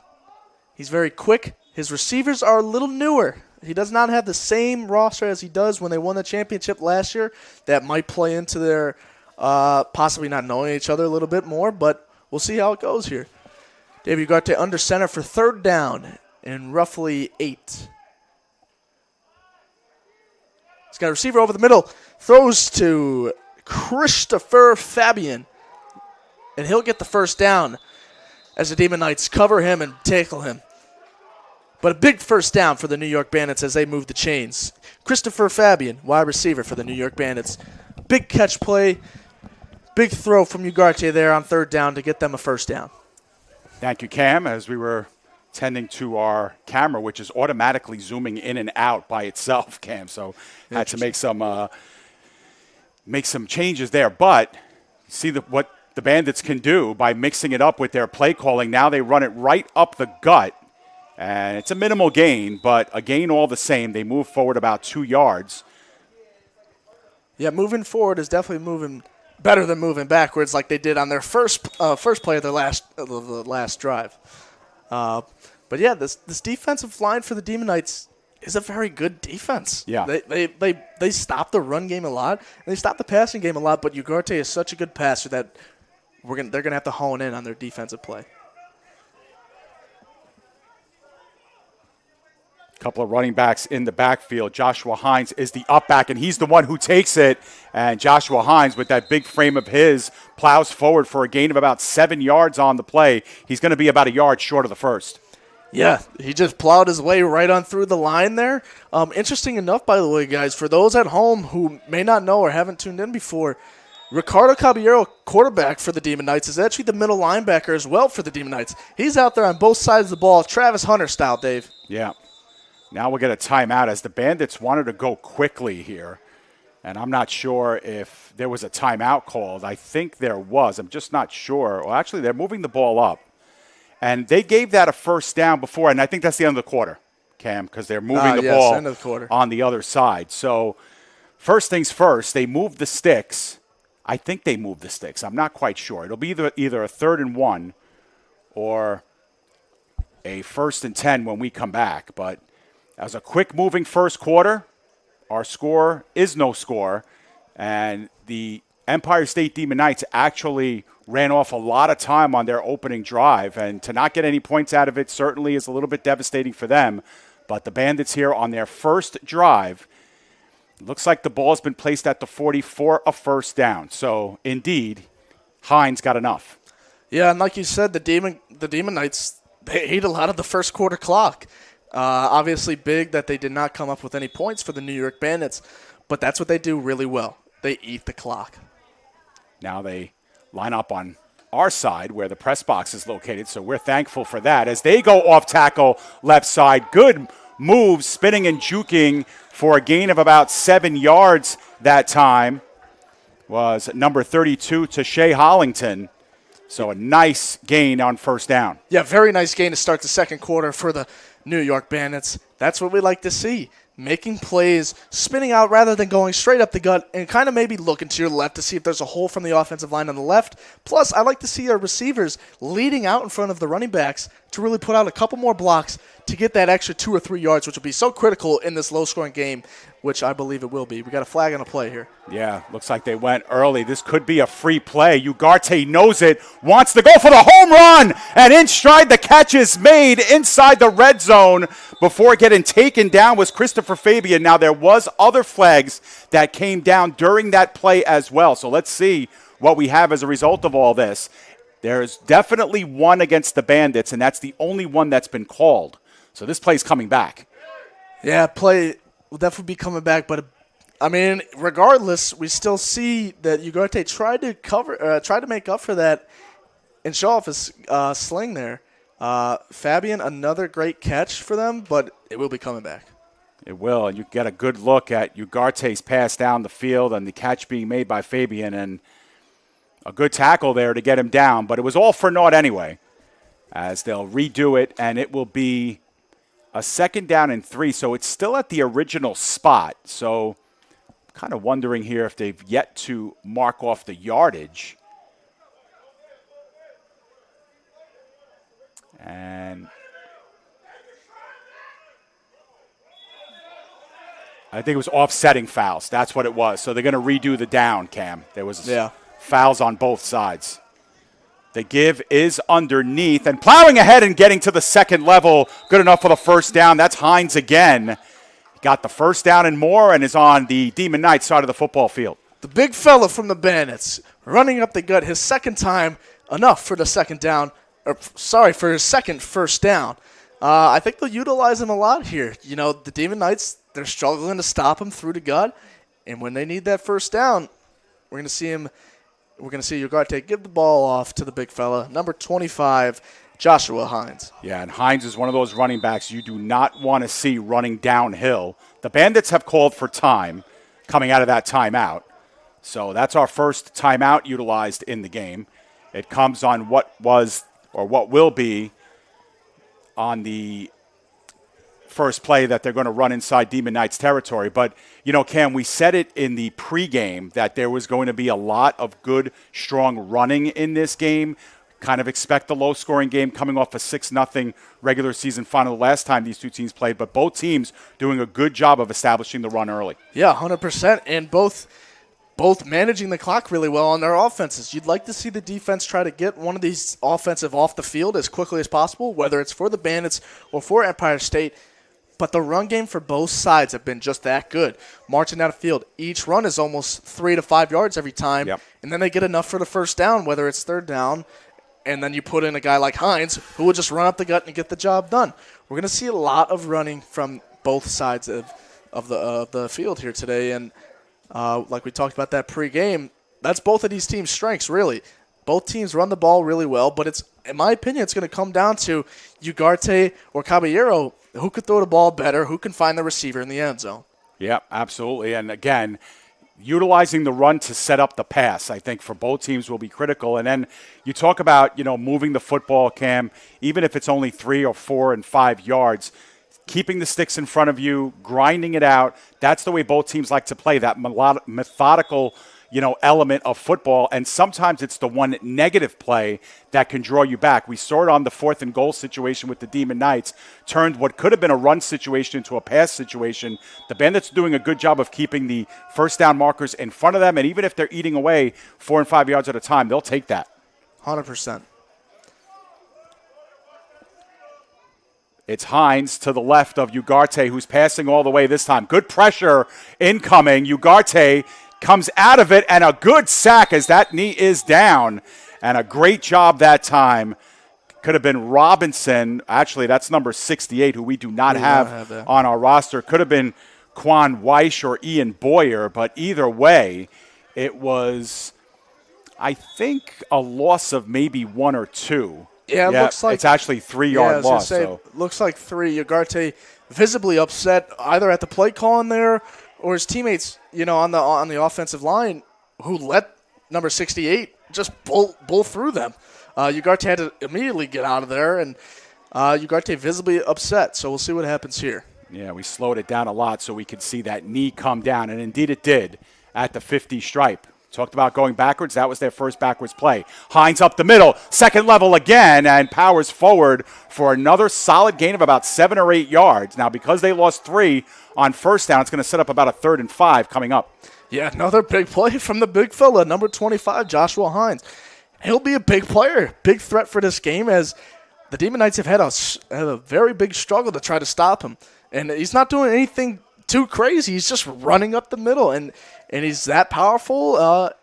He's very quick. His receivers are a little newer. He does not have the same roster as he does when they won the championship last year. That might play into their possibly not knowing each other a little bit more, but we'll see how it goes here. David Ugarte under center for 3rd down and roughly 8. He's got a receiver over the middle. Throws to Christopher Fabian, and he'll get the first down as the Demon Knights cover him and tackle him. But a big first down for the New York Bandits as they move the chains. Christopher Fabian, wide receiver for the New York Bandits. Big catch play, big throw from Ugarte there on 3rd down to get them a first down. Thank you, Cam. As we were tending to our camera, which is automatically zooming in and out by itself, Cam, so had to make some changes there. But see what the Bandits can do by mixing it up with their play calling. Now they run it right up the gut, and it's a minimal gain, but a gain all the same. They move forward about 2 yards. Yeah, moving forward is definitely moving better than moving backwards like they did on their first play of their last drive. But yeah, this defensive line for the Demon Knights is a very good defense. Yeah. They stop the run game a lot, and they stop the passing game a lot, but Ugarte is such a good passer that they're gonna have to hone in on their defensive play. Couple of running backs in the backfield. Joshua Hines is the up back, and he's the one who takes it. And Joshua Hines, with that big frame of his, plows forward for a gain of about 7 yards on the play. He's going to be about a yard short of the first. Yeah, he just plowed his way right on through the line there. Interesting enough, by the way, guys, for those at home who may not know or haven't tuned in before, Ricardo Caballero, quarterback for the Demon Knights, is actually the middle linebacker as well for the Demon Knights. He's out there on both sides of the ball, Travis Hunter style, Dave. Yeah. Now we'll get a timeout as the Bandits wanted to go quickly here. And I'm not sure if there was a timeout called. I think there was. I'm just not sure. Well, actually, they're moving the ball up. And they gave that a first down before, and I think that's the end of the quarter, Cam, because they're moving the ball end of the quarter. On the other side. So first things first, they moved the sticks. I think they moved the sticks. I'm not quite sure. It'll be either a 3rd and 1 or a 1st and 10 when we come back. But as a quick-moving first quarter, our score is no score, and the Empire State Demon Knights actually ran off a lot of time on their opening drive, and to not get any points out of it certainly is a little bit devastating for them. But the Bandits here on their first drive Looks like the ball's been placed at the 40 for a first down. So, indeed, Hines got enough. Yeah, and like you said, the Demon Knights, they ate a lot of the first quarter clock. Obviously big that they did not come up with any points for the New York Bandits, but that's what they do really well. They eat the clock. Now they line up on our side where the press box is located, so we're thankful for that. As they go off tackle left side, good move, spinning and juking for a gain of about 7 yards that time was number 32, Tashay Hollington. So a nice gain on first down. Yeah, very nice gain to start the second quarter for the New York Bandits. That's what we like to see. Making plays, spinning out rather than going straight up the gut, and kind of maybe looking to your left to see if there's a hole from the offensive line on the left. Plus, I like to see our receivers leading out in front of the running backs to really put out a couple more blocks to get that extra 2 or 3 yards, which will be so critical in this low-scoring game, which I believe it will be. We got a flag on a play here. Yeah, looks like they went early. This could be a free play. Ugarte knows it, wants to go for the home run, and in stride the catch is made inside the red zone. Before getting taken down was Christopher Fabian. Now, there was other flags that came down during that play as well. So let's see what we have as a result of all this. There's definitely one against the Bandits, and that's the only one that's been called. So this play's coming back. Yeah, play will definitely be coming back, but I mean, regardless, we still see that Ugarte tried to make up for that and show off his sling there. Fabian, another great catch for them, but it will be coming back. It will, and you get a good look at Ugarte's pass down the field and the catch being made by Fabian, and a good tackle there to get him down, but it was all for naught anyway, as they'll redo it, and it will be a 2nd down and 3, so it's still at the original spot. So kind of wondering here if they've yet to mark off the yardage. And I think it was offsetting fouls. That's what it was. So they're going to redo the down, Cam. There was fouls on both sides. The give is underneath, and plowing ahead and getting to the second level. Good enough for the first down. That's Hines again. Got the first down and more and is on the Demon Knights side of the football field. The big fella from the Bandits running up the gut his second time, enough for the second down. For his second first down. I think they'll utilize him a lot here. You know, the Demon Knights, they're struggling to stop him through the gut, and when they need that first down, we're going to see Ugarte give the ball off to the big fella, number 25, Joshua Hines. Yeah, and Hines is one of those running backs you do not want to see running downhill. The Bandits have called for time coming out of that timeout. So that's our first timeout utilized in the game. It comes on what will be on the first play that they're going to run inside Demon Knights territory. But, you know, Cam, we said it in the pregame that there was going to be a lot of good, strong running in this game. Kind of expect the low-scoring game coming off a 6-0 regular season final the last time these two teams played. But both teams doing a good job of establishing the run early. Yeah, 100%. And both managing the clock really well on their offenses. You'd like to see the defense try to get one of these offensive off the field as quickly as possible, whether it's for the Bandits or for Empire State. But the run game for both sides have been just that good. Marching down the field, each run is almost 3 to 5 yards every time, and then they get enough for the first down, whether it's third down, and then you put in a guy like Hines who will just run up the gut and get the job done. We're going to see a lot of running from both sides of the field here today, and like we talked about that pregame, that's both of these teams' strengths, really. Both teams run the ball really well, but it's, in my opinion, it's going to come down to Ugarte or Caballero, who could throw the ball better, who can find the receiver in the end zone. Yeah, absolutely. And again, utilizing the run to set up the pass, I think, for both teams will be critical. And then you talk about, moving the football, Cam, even if it's only 3 or 4 and 5 yards, keeping the sticks in front of you, grinding it out. That's the way both teams like to play, that methodical element of football, and sometimes it's the one negative play that can draw you back. We saw it on the 4th and goal situation with the Demon Knights, turned what could have been a run situation into a pass situation. The Bandits are doing a good job of keeping the first down markers in front of them, and even if they're eating away 4 and 5 yards at a time, they'll take that. 100%. It's Hines to the left of Ugarte, who's passing all the way this time. Good pressure incoming. Ugarte comes out of it, and a good sack as that knee is down. And a great job that time. Could have been Robinson. Actually, that's number 68, who we do not have on our roster. Could have been Quan Weish or Ian Boyer, but either way, it was, I think, a loss of maybe 1 or 2. Yeah, it looks like it's actually 3-yard loss. Looks like 3. Ugarte visibly upset either at the play calling there or his teammates, on the offensive line, who let number 68 just bull through them. Ugarte had to immediately get out of there, and Ugarte visibly upset. So we'll see what happens here. Yeah, we slowed it down a lot so we could see that knee come down, and indeed it did at the 50 stripe. Talked about going backwards. That was their first backwards play. Hines up the middle, second level again, and powers forward for another solid gain of about 7 or 8 yards. Now, because they lost 3 on first down, it's going to set up about a 3rd and 5 coming up. Yeah, another big play from the big fella, number 25, Joshua Hines. He'll be a big player, big threat for this game, as the Demon Knights have had a very big struggle to try to stop him. And he's not doing anything too crazy. He's just running up the middle, and he's that powerful,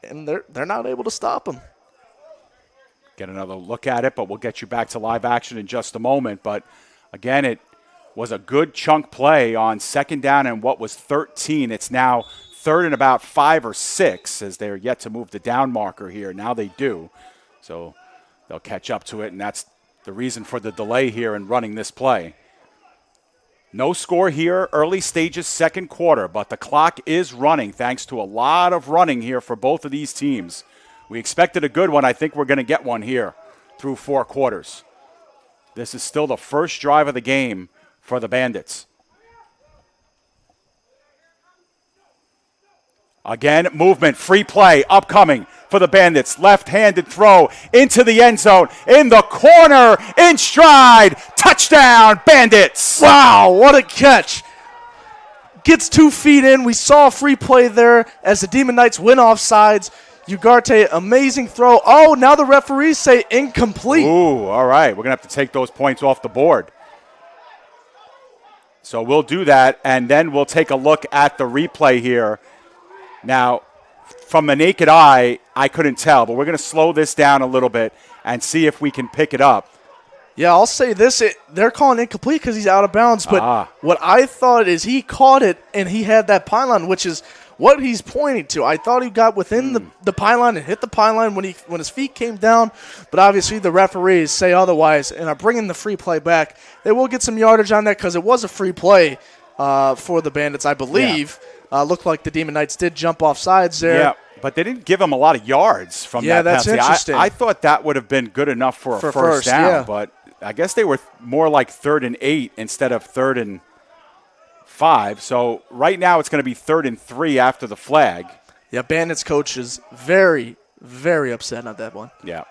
and they're not able to stop him. Get another look at it, but we'll get you back to live action in just a moment. But, again, it was a good chunk play on second down and what was 13. It's now 3rd and about 5 or 6, as they're yet to move the down marker here. Now they do. So they'll catch up to it, and that's the reason for the delay here in running this play. No score here, early stages, second quarter, but the clock is running thanks to a lot of running here for both of these teams. We expected a good one. I think we're going to get one here through 4 quarters. This is still the first drive of the game for the Bandits. Again, movement, free play, upcoming for the Bandits. Left-handed throw into the end zone, in the corner, in stride. Touchdown, Bandits. Wow, what a catch. Gets 2 feet in. We saw a free play there as the Demon Knights win off sides. Ugarte, amazing throw. Oh, now the referees say incomplete. Ooh, all right. We're going to have to take those points off the board. So we'll do that, and then we'll take a look at the replay here. Now, from the naked eye, I couldn't tell, but we're going to slow this down a little bit and see if we can pick it up. Yeah, I'll say this. They're calling incomplete because he's out of bounds, but what I thought is he caught it and he had that pylon, which is what he's pointing to. I thought he got within the pylon and hit the pylon when his feet came down, but obviously the referees say otherwise and are bringing the free play back. They will get some yardage on that because it was a free play for the Bandits, I believe. Yeah. Looked like the Demon Knights did jump off sides there. Yeah, but they didn't give him a lot of yards from that penalty. Yeah, that's interesting. I thought that would have been good enough for a first down, but I guess they were more like 3rd and 8 instead of 3rd and 5. So right now it's going to be 3rd and 3 after the flag. Yeah, Bandits coach is very, very upset at that one. Yeah.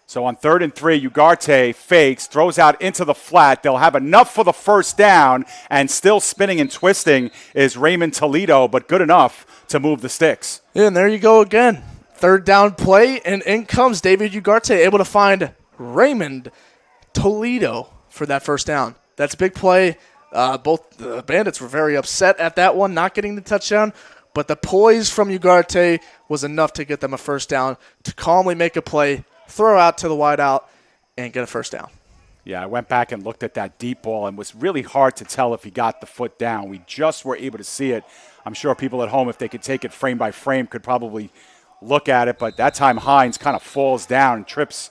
So on 3rd and 3, Ugarte fakes, throws out into the flat. They'll have enough for the first down, and still spinning and twisting is Raymond Toledo, but good enough to move the sticks. Yeah, and there you go again. 3rd down play, and in comes David Ugarte, able to find Raymond Toledo for that first down. That's a big play. Both the Bandits were very upset at that one, not getting the touchdown, but the poise from Ugarte was enough to get them a first down to calmly make a play, throw out to the wide out, and get a first down. Yeah, I went back and looked at that deep ball, and it was really hard to tell if he got the foot down. We just were able to see it. I'm sure people at home, if they could take it frame by frame, could probably look at it. But that time Hines kind of falls down and trips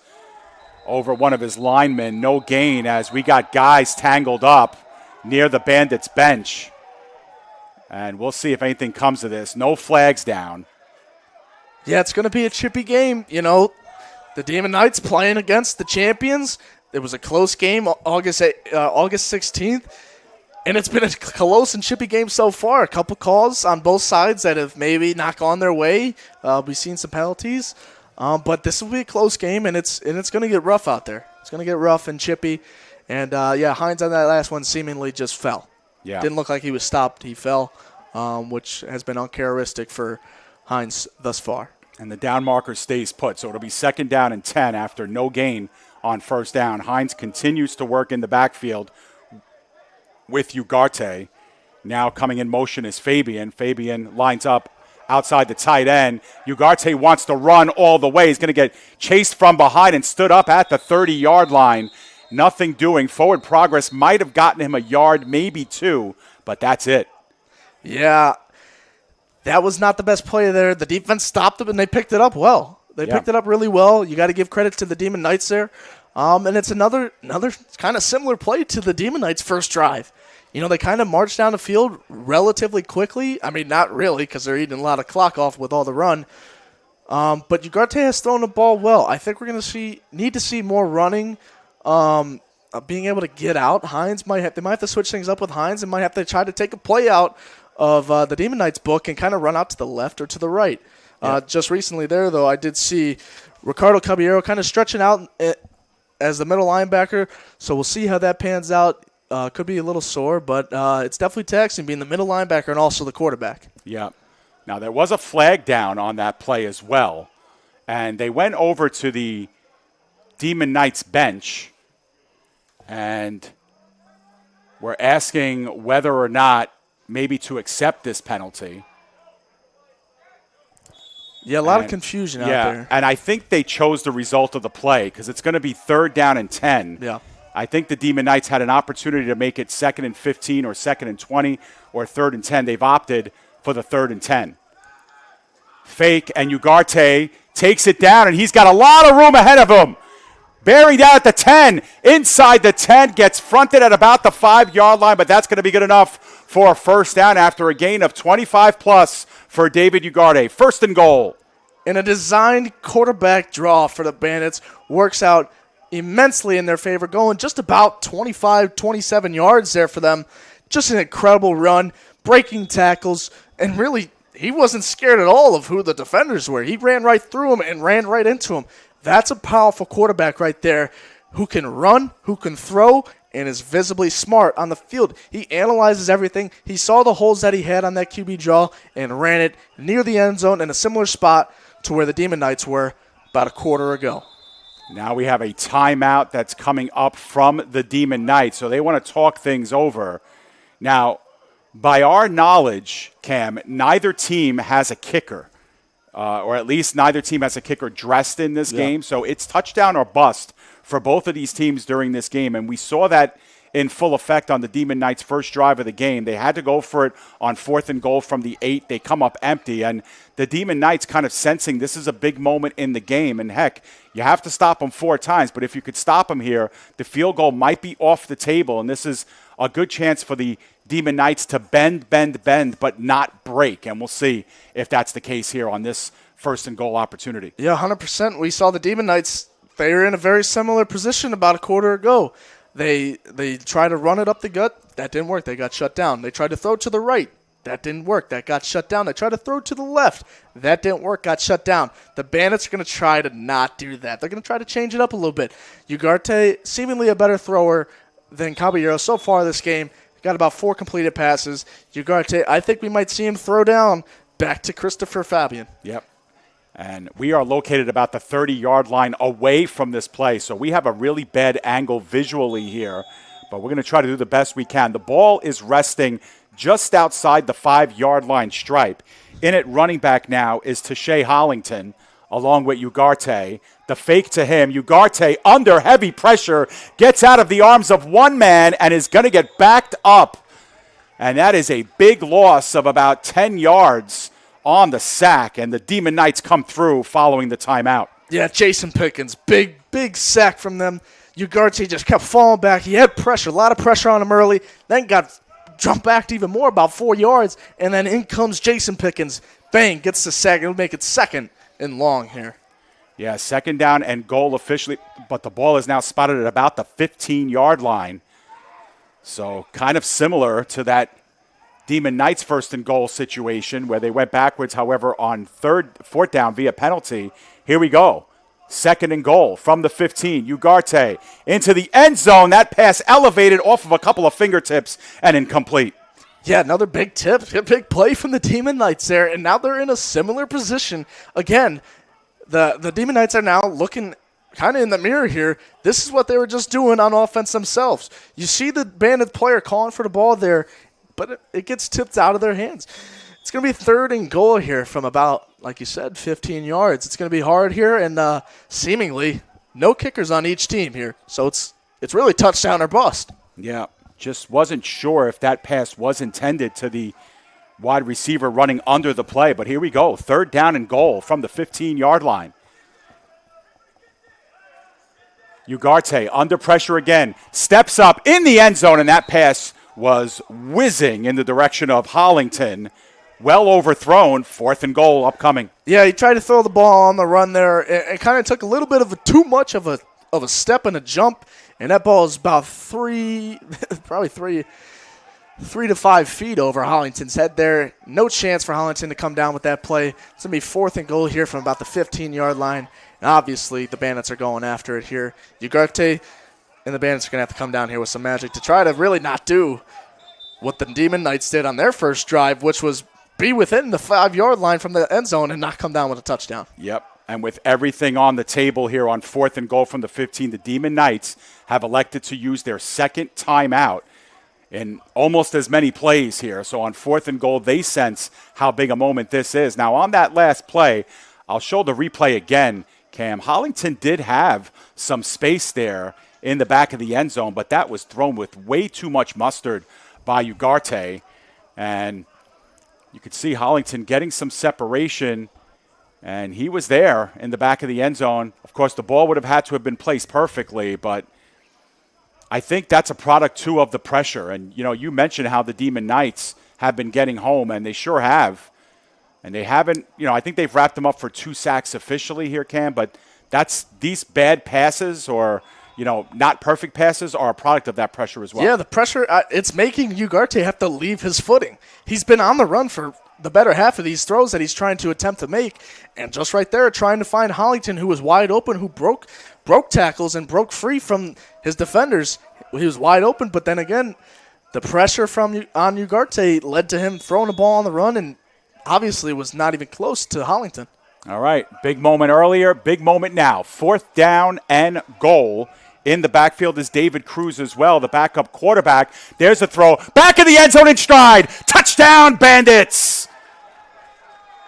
over one of his linemen. No gain, as we got guys tangled up near the Bandits bench. And we'll see if anything comes of this. No flags down. Yeah, it's going to be a chippy game, The Demon Knights playing against the champions. It was a close game August 16th, and it's been a close and chippy game so far. A couple calls on both sides that have maybe not gone their way. We've seen some penalties, but this will be a close game, and it's going to get rough out there. It's going to get rough and chippy, and Hines on that last one seemingly just fell. Yeah, didn't look like he was stopped. He fell, which has been uncharacteristic for Hines thus far. And the down marker stays put, so it'll be 2nd down and 10 after no gain on first down. Hines continues to work in the backfield with Ugarte. Now coming in motion is Fabian. Fabian lines up outside the tight end. Ugarte wants to run all the way. He's going to get chased from behind and stood up at the 30-yard line. Nothing doing. Forward progress might have gotten him a yard, maybe two, but that's it. Yeah, that was not the best play there. The defense stopped them, and they picked it up well. They picked it up really well. You got to give credit to the Demon Knights there. And it's another kind of similar play to the Demon Knights' first drive. You know, they kind of marched down the field relatively quickly. I mean, not really, because they're eating a lot of clock off with all the run. But Ugarte has thrown the ball well. I think we're going to need to see more running, being able to get out. Hines might have to switch things up with Hines and might have to try to take a play out of the Demon Knights book and kind of run out to the left or to the right. Just recently there, though, I did see Ricardo Caballero kind of stretching out as the middle linebacker, so we'll see how that pans out. Could be a little sore, but it's definitely taxing being the middle linebacker and also the quarterback. Yeah. Now, there was a flag down on that play as well, and they went over to the Demon Knights bench, and we're asking whether or not maybe to accept this penalty. Yeah, a lot of confusion out there. And I think they chose the result of the play because it's going to be 3rd down and 10. Yeah. I think the Demon Knights had an opportunity to make it 2nd and 15 or 2nd and 20 or 3rd and 10. They've opted for the 3rd and 10. Fake, and Ugarte takes it down, and he's got a lot of room ahead of him. Bearing down at the 10, inside the 10, gets fronted at about the 5-yard line, but that's going to be good enough for a first down after a gain of 25+ for David Ugarte. 1st and goal. And a designed quarterback draw for the Bandits works out immensely in their favor, going just about 25, 27 yards there for them. Just an incredible run, breaking tackles, and really he wasn't scared at all of who the defenders were. He ran right through him and ran right into him. That's a powerful quarterback right there who can run, who can throw, and is visibly smart on the field. He analyzes everything. He saw the holes that he had on that QB draw and ran it near the end zone in a similar spot to where the Demon Knights were about a quarter ago. Now we have a timeout that's coming up from the Demon Knights, so they want to talk things over. Now, by our knowledge, Cam, neither team has a kicker. Or at least neither team has a kicker dressed in this game. So it's touchdown or bust for both of these teams during this game. And we saw that in full effect on the Demon Knights' first drive of the game. They had to go for it on 4th and goal from the 8. They come up empty. And the Demon Knights kind of sensing this is a big moment in the game. And, heck, you have to stop them 4 times. But if you could stop them here, the field goal might be off the table. And this is a good chance for the Demon Knights to bend, but not break. And we'll see if that's the case here on this 1st and goal opportunity. Yeah, 100%. We saw the Demon Knights, they were in a very similar position about a quarter ago. They tried to run it up the gut. That didn't work. They got shut down. They tried to throw to the right. That didn't work. That got shut down. They tried to throw to the left. That didn't work. Got shut down. The Bandits are going to try to not do that. They're going to try to change it up a little bit. Ugarte, seemingly a better thrower than Caballero so far this game. Got about 4 completed passes. Ugarte, I think we might see him throw down back to Christopher Fabian. Yep. And we are located about the 30-yard line away from this play, so we have a really bad angle visually here, but we're going to try to do the best we can. The ball is resting just outside the 5-yard line stripe. In it, running back now is Tashay Hollington, along with Ugarte. The fake to him. Ugarte, under heavy pressure, gets out of the arms of one man and is going to get backed up. And that is a big loss of about 10 yards on the sack, and the Demon Knights come through following the timeout. Yeah, Jason Pickens, big sack from them. Ugarte just kept falling back. He had pressure, a lot of pressure on him early, then got jumped back even more, about 4 yards, and then in comes Jason Pickens. Bang, gets the sack. It'll make it 2nd and long here. Yeah, 2nd down and goal officially, but the ball is now spotted at about the 15-yard line. So kind of similar to that Demon Knights 1st and goal situation where they went backwards, however, on 4th down via penalty. Here we go. 2nd and goal from the 15. Ugarte into the end zone. That pass elevated off of a couple of fingertips and incomplete. Yeah, another big tip, big play from the Demon Knights there, and now they're in a similar position. Again, the Demon Knights are now looking kind of in the mirror here. This is what they were just doing on offense themselves. You see the Bandit player calling for the ball there, but it gets tipped out of their hands. It's going to be 3rd and goal here from about, like you said, 15 yards. It's going to be hard here, and seemingly no kickers on each team here. So it's really touchdown or bust. Yeah, just wasn't sure if that pass was intended to the wide receiver running under the play. But here we go, 3rd down and goal from the 15-yard line. Ugarte under pressure again, steps up in the end zone, and that pass was whizzing in the direction of Hollington. Well overthrown, 4th and goal upcoming. Yeah, he tried to throw the ball on the run there. It kind of took a little bit of too much of a step and a jump, and that ball is about probably 3 to 5 feet over Hollington's head there. No chance for Hollington to come down with that play. It's going to be 4th and goal here from about the 15-yard line. And obviously, the Bandits are going after it here. Ugarte and the Bandits are going to have to come down here with some magic to try to really not do what the Demon Knights did on their first drive, which was be within the 5-yard line from the end zone and not come down with a touchdown. Yep, and with everything on the table here on 4th and goal from the 15, the Demon Knights have elected to use their 2nd timeout in almost as many plays here. So on 4th and goal, they sense how big a moment this is. Now, on that last play, I'll show the replay again, Cam. Hollington did have some space there in the back of the end zone, but that was thrown with way too much mustard by Ugarte. And you could see Hollington getting some separation, and he was there in the back of the end zone. Of course, the ball would have had to have been placed perfectly, but I think that's a product, too, of the pressure. And, you mentioned how the Demon Knights have been getting home, and they sure have. And they haven't, I think they've wrapped them up for 2 sacks officially here, Cam, but these bad passes or, not perfect passes are a product of that pressure as well. Yeah, the pressure, it's making Ugarte have to leave his footing. He's been on the run for the better half of these throws that he's trying to attempt to make, and just right there trying to find Hollington, who was wide open, who broke tackles and broke free from his defenders. He was wide open, but then again, the pressure on Ugarte led to him throwing the ball on the run, and obviously was not even close to Hollington. All right, big moment earlier, big moment now. 4th down and goal. In the backfield is David Cruz as well, the backup quarterback. There's a throw. Back in the end zone in stride. Touchdown, Bandits.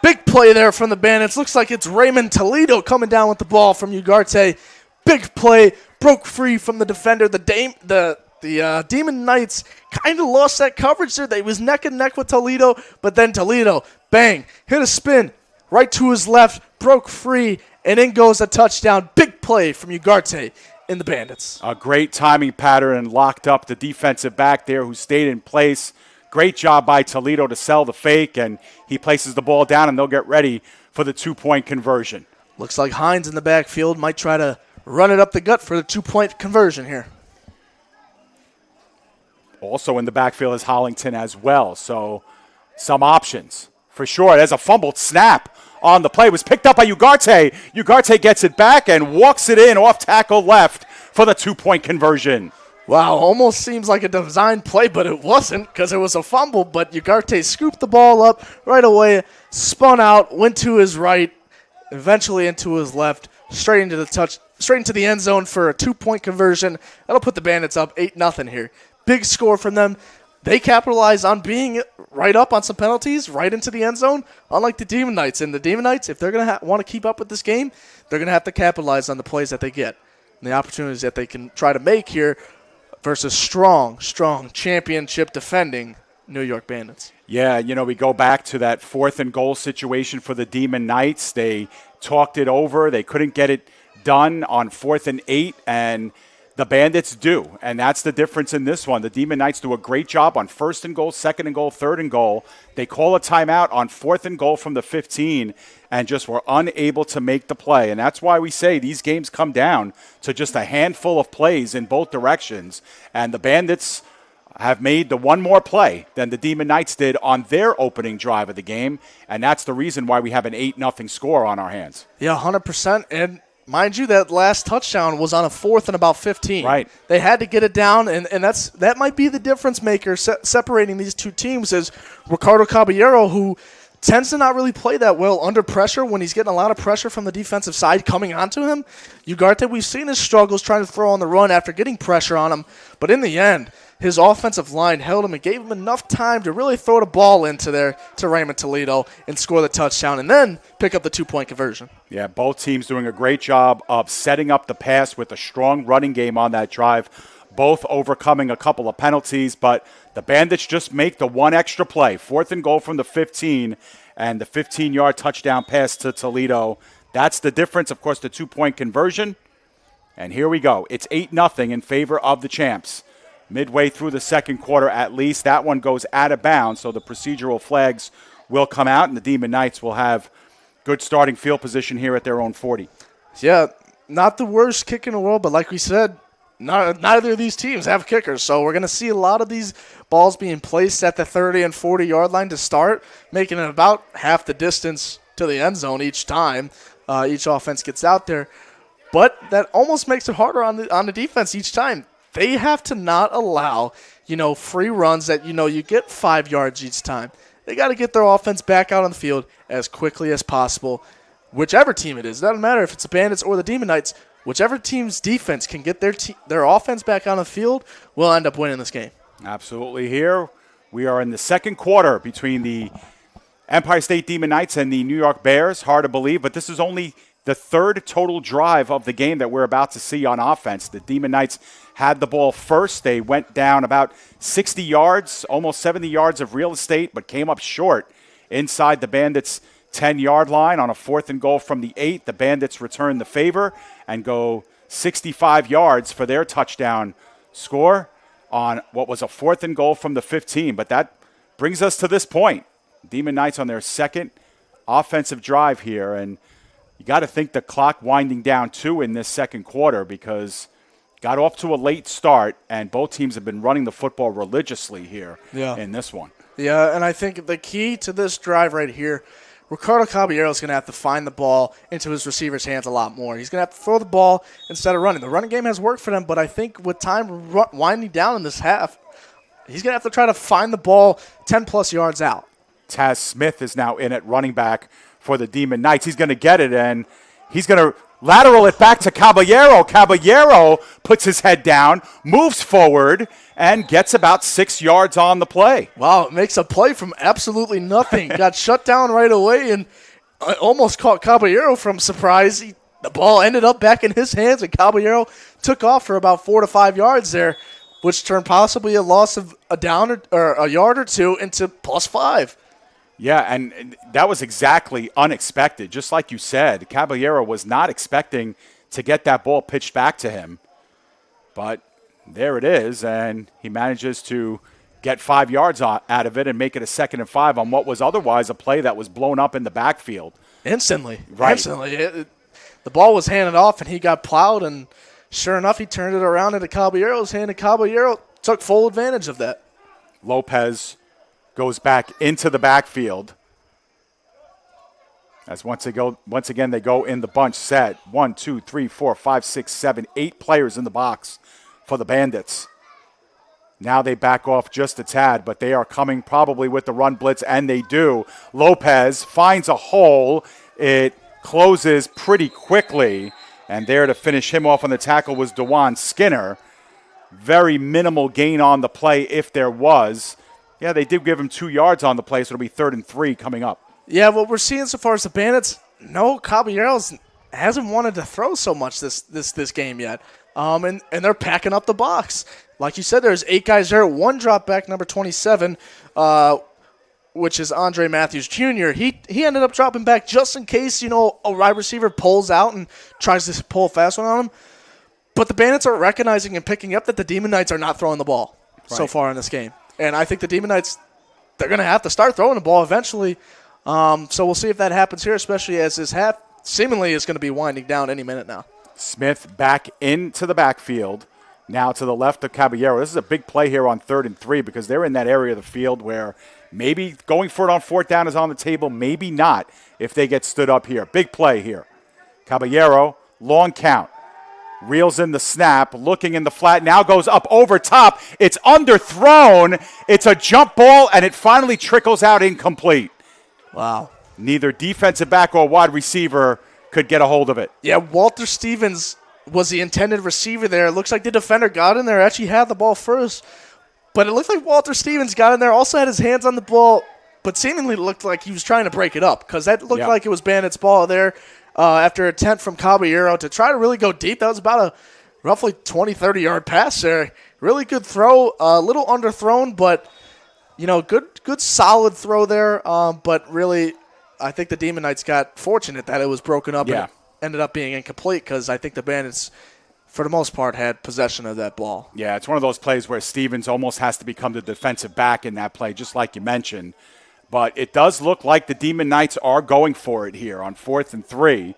Big play there from the Bandits. Looks like it's Raymond Toledo coming down with the ball from Ugarte. Big play. Broke free from the defender. The Demon Knights kind of lost that coverage there. They was neck and neck with Toledo, but then Toledo, bang, hit a spin right to his left, broke free, and in goes a touchdown. Big play from Ugarte in the Bandits. A great timing pattern and locked up the defensive back there who stayed in place. Great job by Toledo to sell the fake, and he places the ball down, and they'll get ready for the 2-point conversion. Looks like Hines in the backfield might try to run it up the gut for the 2-point conversion here. Also in the backfield is Hollington as well, so some options for sure. There's a fumbled snap on the play. It was picked up by Ugarte. Ugarte gets it back and walks it in off tackle left for the 2-point conversion. Wow, almost seems like a designed play, but it wasn't because it was a fumble. But Ugarte scooped the ball up right away, spun out, went to his right, eventually into his left, straight into the end zone for a 2-point conversion. That'll put the Bandits up 8-0 here. Big score from them. They capitalize on being right up on some penalties, right into the end zone, unlike the Demon Knights. And the Demon Knights, if they're going to want to keep up with this game, they're going to have to capitalize on the plays that they get and the opportunities that they can try to make here versus strong championship defending New York Bandits. Yeah, we go back to that 4th and goal situation for the Demon Knights. They talked it over. They couldn't get it done on 4th and 8, and the Bandits do, and that's the difference in this one. The Demon Knights do a great job on 1st and goal, 2nd and goal, 3rd and goal. They call a timeout on 4th and goal from the 15 and just were unable to make the play. And that's why we say these games come down to just a handful of plays in both directions. And the Bandits have made the one more play than the Demon Knights did on their opening drive of the game, and that's the reason why we have an 8-0 score on our hands. Yeah, 100%. And mind you, that last touchdown was on a 4th and about 15. Right. They had to get it down, and that might be the difference maker separating these two teams is Ricardo Caballero, who tends to not really play that well under pressure when he's getting a lot of pressure from the defensive side coming onto him. Ugarte, we've seen his struggles trying to throw on the run after getting pressure on him, but in the end, his offensive line held him and gave him enough time to really throw the ball into there to Raymond Toledo and score the touchdown and then pick up the 2-point conversion. Yeah, both teams doing a great job of setting up the pass with a strong running game on that drive, both overcoming a couple of penalties, but the Bandits just make the one extra play, 4th and goal from the 15, and the 15-yard touchdown pass to Toledo. That's the difference, of course, the 2-point conversion. And here we go. It's 8-0 in favor of the champs. Midway through the second quarter at least, that one goes out of bounds, so the procedural flags will come out, and the Demon Knights will have good starting field position here at their own 40. Yeah, not the worst kick in the world, but like we said, neither of these teams have kickers, so we're going to see a lot of these balls being placed at the 30 and 40-yard line to start, making it about half the distance to the end zone each time each offense gets out there. But that almost makes it harder on the defense each time. They have to not allow, free runs that, you get 5 yards each time. They got to get their offense back out on the field as quickly as possible. Whichever team it is, it doesn't matter if it's the Bandits or the Demon Knights, whichever team's defense can get their offense back on the field will end up winning this game. Absolutely. Here we are in the second quarter between the Empire State Demon Knights and the New York Bears. Hard to believe, but this is only the third total drive of the game that we're about to see on offense. The Demon Knights had the ball first. They went down about 60 yards, almost 70 yards of real estate, but came up short inside the Bandits' 10-yard line on a 4th and goal from the 8. The Bandits return the favor and go 65 yards for their touchdown score on what was a 4th and goal from the 15. But that brings us to this point. Demon Knights on their second offensive drive here, and you got to think the clock winding down too in this second quarter because got off to a late start, and both teams have been running the football religiously here in this one. Yeah, and I think the key to this drive right here, Ricardo Caballero is going to have to find the ball into his receiver's hands a lot more. He's going to have to throw the ball instead of running. The running game has worked for them, but I think with time winding down in this half, he's going to have to try to find the ball 10-plus yards out. Taz Smith is now in at running back for the Demon Knights. He's going to get it, and he's going to lateral it back to Caballero. Caballero puts his head down, moves forward, and gets about 6 yards on the play. Wow, it makes a play from absolutely nothing. Got shut down right away and almost caught Caballero from surprise. The ball ended up back in his hands, and Caballero took off for about 4 to 5 yards there, which turned possibly a loss of a down or a yard or two into +5. Yeah, and that was exactly unexpected. Just like you said, Caballero was not expecting to get that ball pitched back to him. But there it is, and he manages to get 5 yards out of it and make it a 2nd and 5 on what was otherwise a play that was blown up in the backfield. Instantly. Right. Instantly. The ball was handed off, and he got plowed, and sure enough, he turned it around into Caballero's hand, and Caballero took full advantage of that. Lopez goes back into the backfield. As once again they go in the bunch set. 1, 2, 3, 4, 5, 6, 7, 8 players in the box for the Bandits. Now they back off just a tad, but they are coming probably with the run blitz, and they do. Lopez finds a hole. It closes pretty quickly, and there to finish him off on the tackle was DeJuan Skinner. Very minimal gain on the play if there was. Yeah, they did give him 2 yards on the play, so it'll be 3rd and 3 coming up. Yeah, what we're seeing so far is the Bandits, Caballero hasn't wanted to throw so much this game yet. And they're packing up the box. Like you said, there's 8 guys there. One drop back, number 27, which is Andre Matthews Jr. He ended up dropping back just in case, a wide receiver pulls out and tries to pull a fast one on him. But the Bandits are recognizing and picking up that the Demon Knights are not throwing the ball so far in this game. And I think the Demon Knights, they're going to have to start throwing the ball eventually. So we'll see if that happens here, especially as this half seemingly is going to be winding down any minute now. Smith back into the backfield, now to the left of Caballero. This is a big play here on 3rd and 3 because they're in that area of the field where maybe going for it on 4th down is on the table, maybe not if they get stood up here. Big play here. Caballero, long count. Reels in the snap, looking in the flat, now goes up over top. It's underthrown. It's a jump ball, and it finally trickles out incomplete. Wow. Neither defensive back or wide receiver could get a hold of it. Yeah, Walter Stevens was the intended receiver there. It looks like the defender got in there, actually had the ball first. But it looked like Walter Stevens got in there, also had his hands on the ball, but seemingly looked like he was trying to break it up because that looked like it was Bandits' ball there after an attempt from Caballero to try to really go deep. That was about a roughly 20, 30-yard pass there. Really good throw, a little underthrown, but, good solid throw there. But really, I think the Demon Knights got fortunate that it was broken up and it ended up being incomplete because I think the Bandits, for the most part, had possession of that ball. Yeah, it's one of those plays where Stevens almost has to become the defensive back in that play, just like you mentioned. But it does look like the Demon Knights are going for it here on 4th and 3.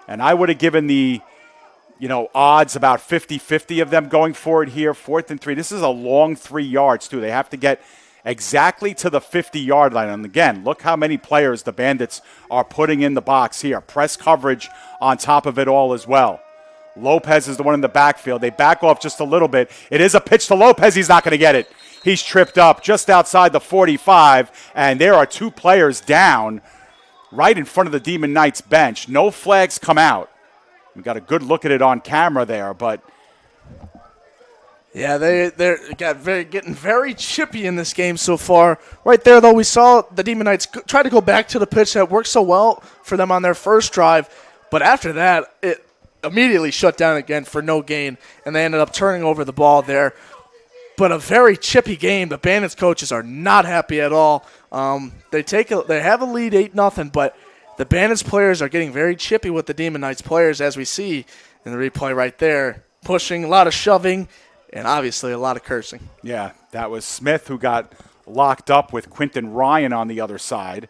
And I would have given the, odds about 50-50 of them going for it here, 4th and 3. This is a long 3 yards, too. They have to get exactly to the 50-yard line. And again, look how many players the Bandits are putting in the box here. Press coverage on top of it all as well. Lopez is the one in the backfield. They back off just a little bit. It is a pitch to Lopez. He's not going to get it. He's tripped up just outside the 45, and there are 2 players down right in front of the Demon Knights bench. No flags come out. We got a good look at it on camera there, but yeah, they're getting very chippy in this game so far. Right there, though, we saw the Demon Knights try to go back to the pitch that worked so well for them on their first drive, but after that, it immediately shut down again for no gain, and they ended up turning over the ball there. But a very chippy game. The Bandits coaches are not happy at all. They have a lead 8-0, but the Bandits players are getting very chippy with the Demon Knights players, as we see in the replay right there. Pushing, a lot of shoving, and obviously a lot of cursing. Yeah, that was Smith who got locked up with Quinton Ryan on the other side.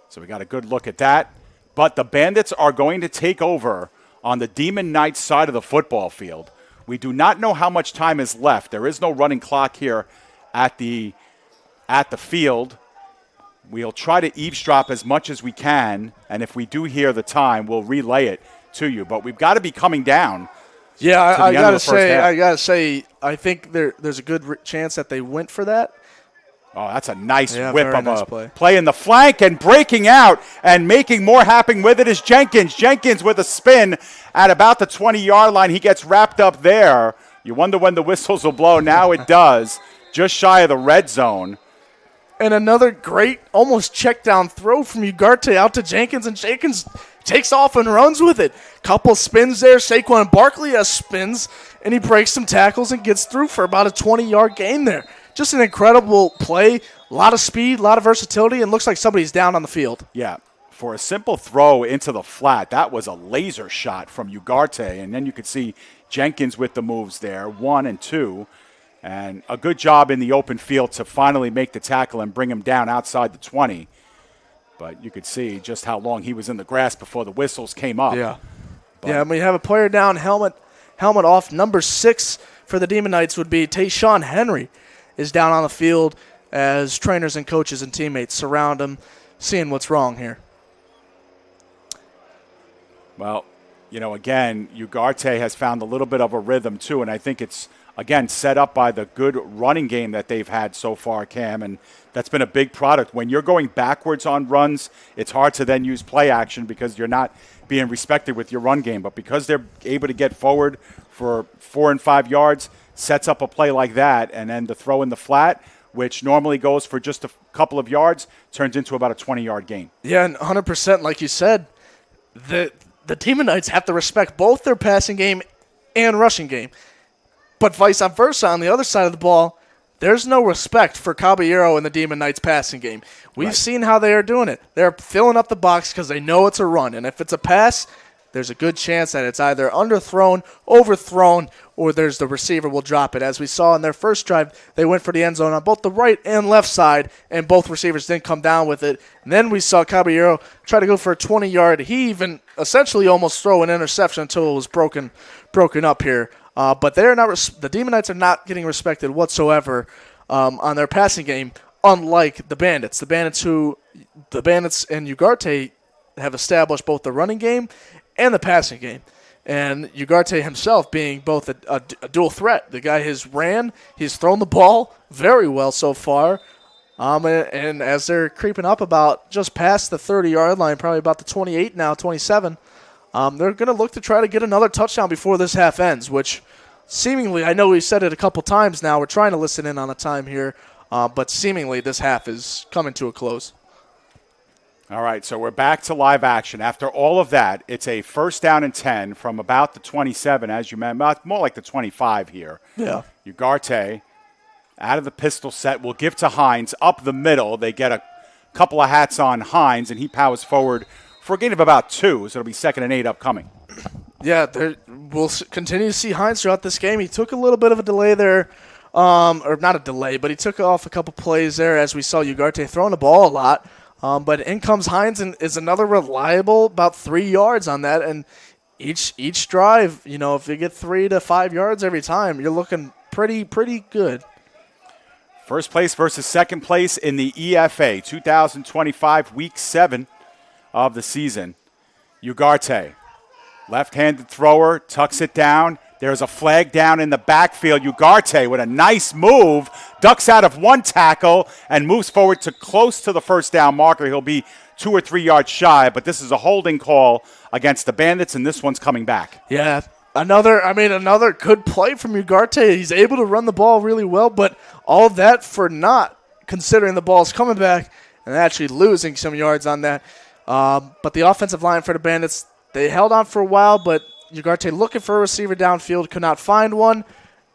So we got a good look at that. But the Bandits are going to take over on the Demon Knights side of the football field. We do not know how much time is left. There is no running clock here at the field. We'll try to eavesdrop as much as we can, and if we do hear the time, we'll relay it to you. But we've got to be coming down. Yeah, I gotta say, I think there's a good chance that they went for that. Oh, that's a nice whip of nice a play in the flank, and breaking out and making more happen with it is Jenkins. Jenkins with a spin at about the 20-yard line. He gets wrapped up there. You wonder when the whistles will blow. Now it does, just shy of the red zone. And another great, almost check down throw from Ugarte out to Jenkins, and Jenkins takes off and runs with it. Couple spins there. Saquon Barkley has spins, and he breaks some tackles and gets through for about a 20-yard gain there. Just an incredible play, a lot of speed, a lot of versatility, and looks like somebody's down on the field. Yeah, for a simple throw into the flat, that was a laser shot from Ugarte, and then you could see Jenkins with the moves there, 1 and 2, and a good job in the open field to finally make the tackle and bring him down outside the 20. But you could see just how long he was in the grass before the whistles came up. Yeah, and we have a player down, helmet off. Number 6 for the Demon Knights would be Tayshawn Henry. Is down on the field as trainers and coaches and teammates surround him, seeing what's wrong here. Well, again, Ugarte has found a little bit of a rhythm too, and I think it's, again, set up by the good running game that they've had so far, Cam, and that's been a big product. When you're going backwards on runs, it's hard to then use play action because you're not being respected with your run game, but because they're able to get forward for 4 and 5 yards, sets up a play like that, and then the throw in the flat, which normally goes for just a couple of yards, turns into about a 20-yard gain. Yeah, and 100%, like you said, the Demon Knights have to respect both their passing game and rushing game. But vice versa, on the other side of the ball, there's no respect for Caballero and the Demon Knights passing game. We've seen how they are doing it. They're filling up the box because they know it's a run, and if it's a pass, there's a good chance that it's either underthrown, overthrown, or there's the receiver will drop it. As we saw in their first drive, they went for the end zone on both the right and left side, and both receivers didn't come down with it. And then we saw Caballero try to go for a 20-yard. He even essentially almost threw an interception until it was broken up here. But they're not. The Demon Knights are not getting respected whatsoever on their passing game, unlike the Bandits. The Bandits and Ugarte have established both the running game and the passing game. And Ugarte himself being both a dual threat. The guy has ran, he's thrown the ball very well so far. And as they're creeping up about just past the 30-yard line, probably about the 28 now, 27, they're going to look to try to get another touchdown before this half ends, which seemingly, I know we've said it a couple times now, we're trying to listen in on the time here, but seemingly this half is coming to a close. All right, so we're back to live action. After all of that, it's a 1st down and 10 from about the 27, as you mentioned, more like the 25 here. Yeah. Ugarte, out of the pistol set, will give to Hines up the middle. They get a couple of hats on Hines, and he powers forward for a gain of about 2, so it'll be 2nd and 8 upcoming. Yeah, we'll continue to see Hines throughout this game. He took a little bit of a delay there, or not a delay, but he took off a couple plays there as we saw Ugarte throwing the ball a lot. But in comes Hines and is another reliable, about 3 yards on that. And each drive, if you get 3 to 5 yards every time, you're looking pretty good. First place versus second place in the EFA 2025 Week 7 of the season. Ugarte, left-handed thrower, tucks it down. There's a flag down in the backfield. Ugarte with a nice move, ducks out of one tackle and moves forward to close to the first down marker. He'll be 2 or 3 yards shy, but this is a holding call against the Bandits, and this one's coming back. Yeah, another good play from Ugarte. He's able to run the ball really well, but all that for not considering the ball's coming back and actually losing some yards on that. But the offensive line for the Bandits, they held on for a while, but Ugarte looking for a receiver downfield, could not find one,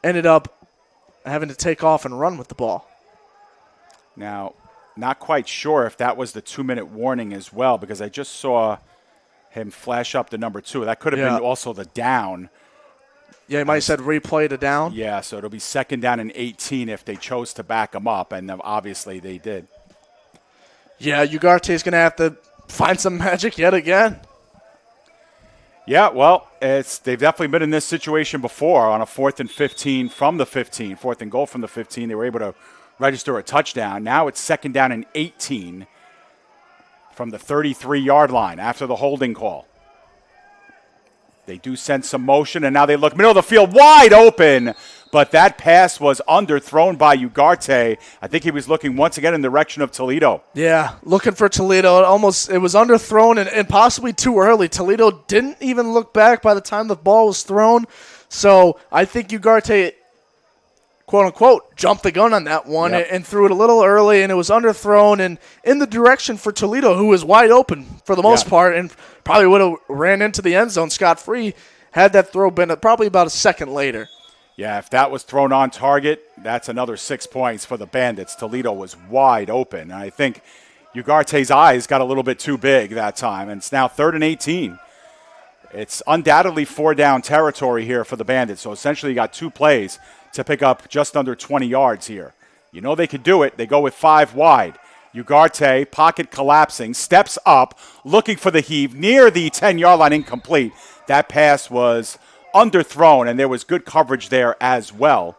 ended up having to take off and run with the ball. Now, not quite sure if that was the 2-minute warning as well, because I just saw him flash up the number 2. That could have been also the down. Yeah, he might have said replay to down. Yeah, so it'll be 2nd down and 18 if they chose to back him up, and obviously they did. Yeah, Ugarte's going to have to find some magic yet again. Yeah, well, they've definitely been in this situation before on a 4th and 15 from the 15, 4th and goal from the 15. They were able to register a touchdown. Now it's 2nd down and 18 from the 33-yard line after the holding call. They do send some motion, and now they look middle of the field wide open, but that pass was underthrown by Ugarte. I think he was looking once again in the direction of Toledo. Yeah, looking for Toledo. It was underthrown and possibly too early. Toledo didn't even look back by the time the ball was thrown. So I think Ugarte, quote-unquote, jumped the gun on that one and threw it a little early, and it was underthrown and in the direction for Toledo, who was wide open for the most part and probably would have ran into the end zone scot-free had that throw been probably about a second later. Yeah, if that was thrown on target, that's another 6 points for the Bandits. Toledo was wide open. And I think Ugarte's eyes got a little bit too big that time, and it's now 3rd and 18. It's undoubtedly 4-down territory here for the Bandits, so essentially you got 2 plays to pick up just under 20 yards here. You know they could do it. They go with 5 wide. Ugarte, pocket collapsing, steps up, looking for the heave, near the 10-yard line, incomplete. That pass was underthrown, and there was good coverage there as well.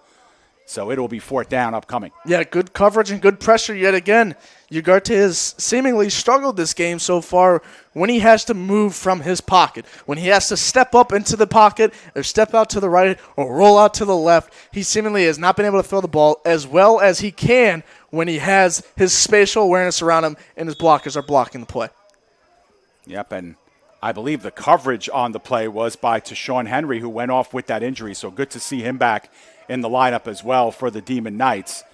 So it will be 4th down upcoming. Yeah, good coverage and good pressure yet again. Ugarte has seemingly struggled this game so far when he has to move from his pocket. When he has to step up into the pocket or step out to the right or roll out to the left, he seemingly has not been able to throw the ball as well as he can when he has his spatial awareness around him and his blockers are blocking the play. Yep, and I believe the coverage on the play was by Tashawn Henry, who went off with that injury, so good to see him back in the lineup as well for the Demon Knights.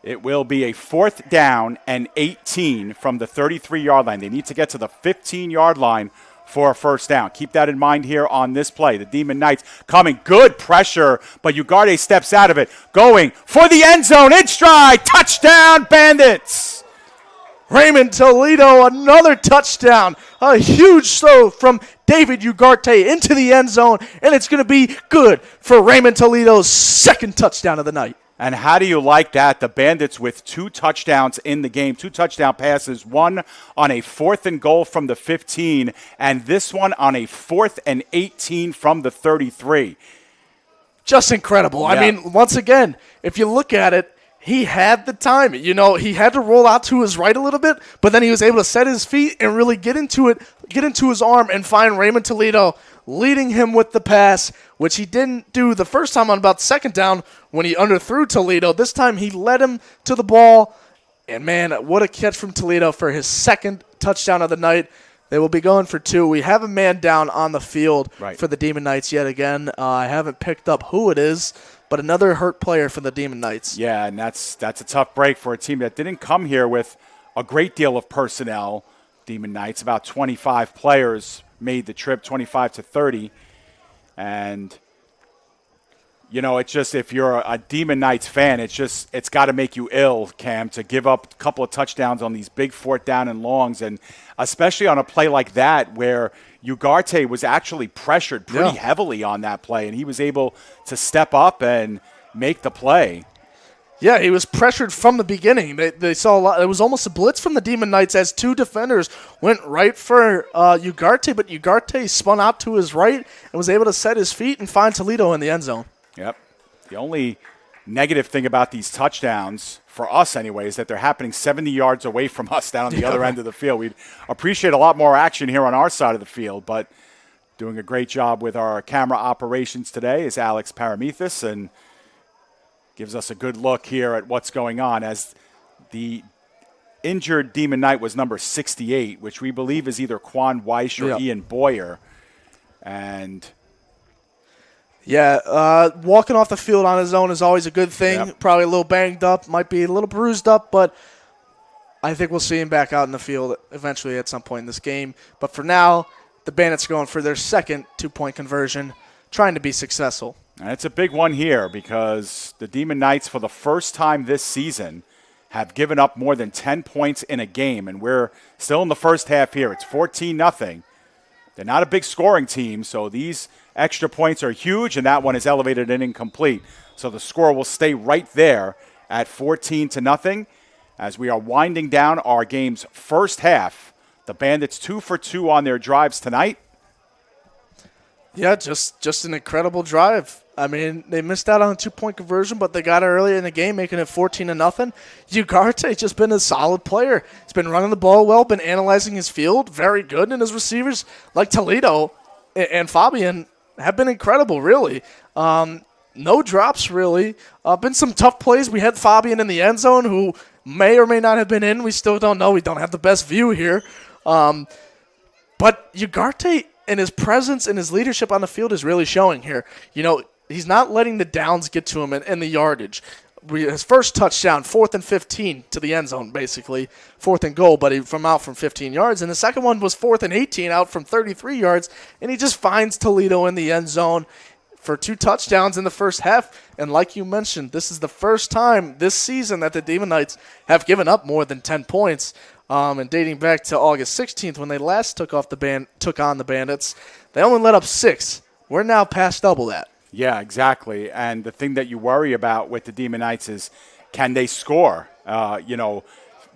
It will be a 4th down and 18 from the 33-yard line. They need to get to the 15-yard line for a 1st down. Keep that in mind here on this play. The Demon Knights coming, good pressure, but Ugarte steps out of it, going for the end zone, in stride, touchdown Bandits! Raymond Toledo, another touchdown. A huge throw from David Ugarte into the end zone, and it's going to be good for Raymond Toledo's 2nd touchdown of the night. And how do you like that? The Bandits with 2 touchdowns in the game, 2 touchdown passes, one on a 4th and goal from the 15, and this one on a 4th and 18 from the 33. Just incredible. Yeah. I mean, once again, if you look at it, he had the time. You know, he had to roll out to his right a little bit, but then he was able to set his feet and really get into his arm and find Raymond Toledo leading him with the pass, which he didn't do the first time on about 2nd down when he underthrew Toledo. This time he led him to the ball And, man, what a catch from Toledo for his second touchdown of the night. They will be going for 2. We have a man down on the field for the Demon Knights yet again. I haven't picked up who it is, but another hurt player for the Demon Knights. Yeah, and that's a tough break for a team that didn't come here with a great deal of personnel. Demon Knights, about 25 players made the trip, 25 to 30. And, you know, it's just if you're a Demon Knights fan, it's got to make you ill, Cam, to give up a couple of touchdowns on these big 4th down and longs, and especially on a play like that where Ugarte was actually pressured pretty heavily on that play, and he was able to step up and make the play. Yeah, he was pressured from the beginning. They saw a lot. It was almost a blitz from the Demon Knights as 2 defenders went right for Ugarte, but Ugarte spun out to his right and was able to set his feet and find Toledo in the end zone. Yep. The only negative thing about these touchdowns, for us anyway, is that they're happening 70 yards away from us down on the other end of the field. We'd appreciate a lot more action here on our side of the field, but doing a great job with our camera operations today is Alex Paramethis, and gives us a good look here at what's going on as the injured Demon Knight was number 68, which we believe is either Quan Weiss or Ian Boyer. And walking off the field on his own is always a good thing. Yep. Probably a little banged up, might be a little bruised up, but I think we'll see him back out in the field eventually at some point in this game. But for now, the Bandits are going for their second 2-point conversion, trying to be successful. And it's a big one here because the Demon Knights, for the first time this season, have given up more than 10 points in a game, and we're still in the first half here. It's 14-0. They're not a big scoring team, so these extra points are huge, and that one is elevated and incomplete. So the score will stay right there at 14-0 as we are winding down our game's first half. The Bandits 2 for 2 on their drives tonight. Yeah, just an incredible drive. I mean, they missed out on a 2-point conversion, but they got it earlier in the game, making it 14-0. Ugarte just been a solid player. He's been running the ball well, been analyzing his field, very good, and his receivers like Toledo and Fabian have been incredible, really. No drops, really. Been some tough plays. We had Fabian in the end zone, who may or may not have been in. We still don't know. We don't have the best view here. But Ugarte and his presence and his leadership on the field is really showing here. You know, he's not letting the downs get to him in the yardage. His first touchdown, 4th and 15 to the end zone, basically. 4th and goal, but from out from 15 yards. And the second one was 4th and 18 out from 33 yards. And he just finds Toledo in the end zone for 2 touchdowns in the first half. And like you mentioned, this is the first time this season that the Demon Knights have given up more than 10 points. And dating back to August 16th when they last took on the Bandits, they only let up 6. We're now past double that. Yeah, exactly. And the thing that you worry about with the Demon Knights is, can they score,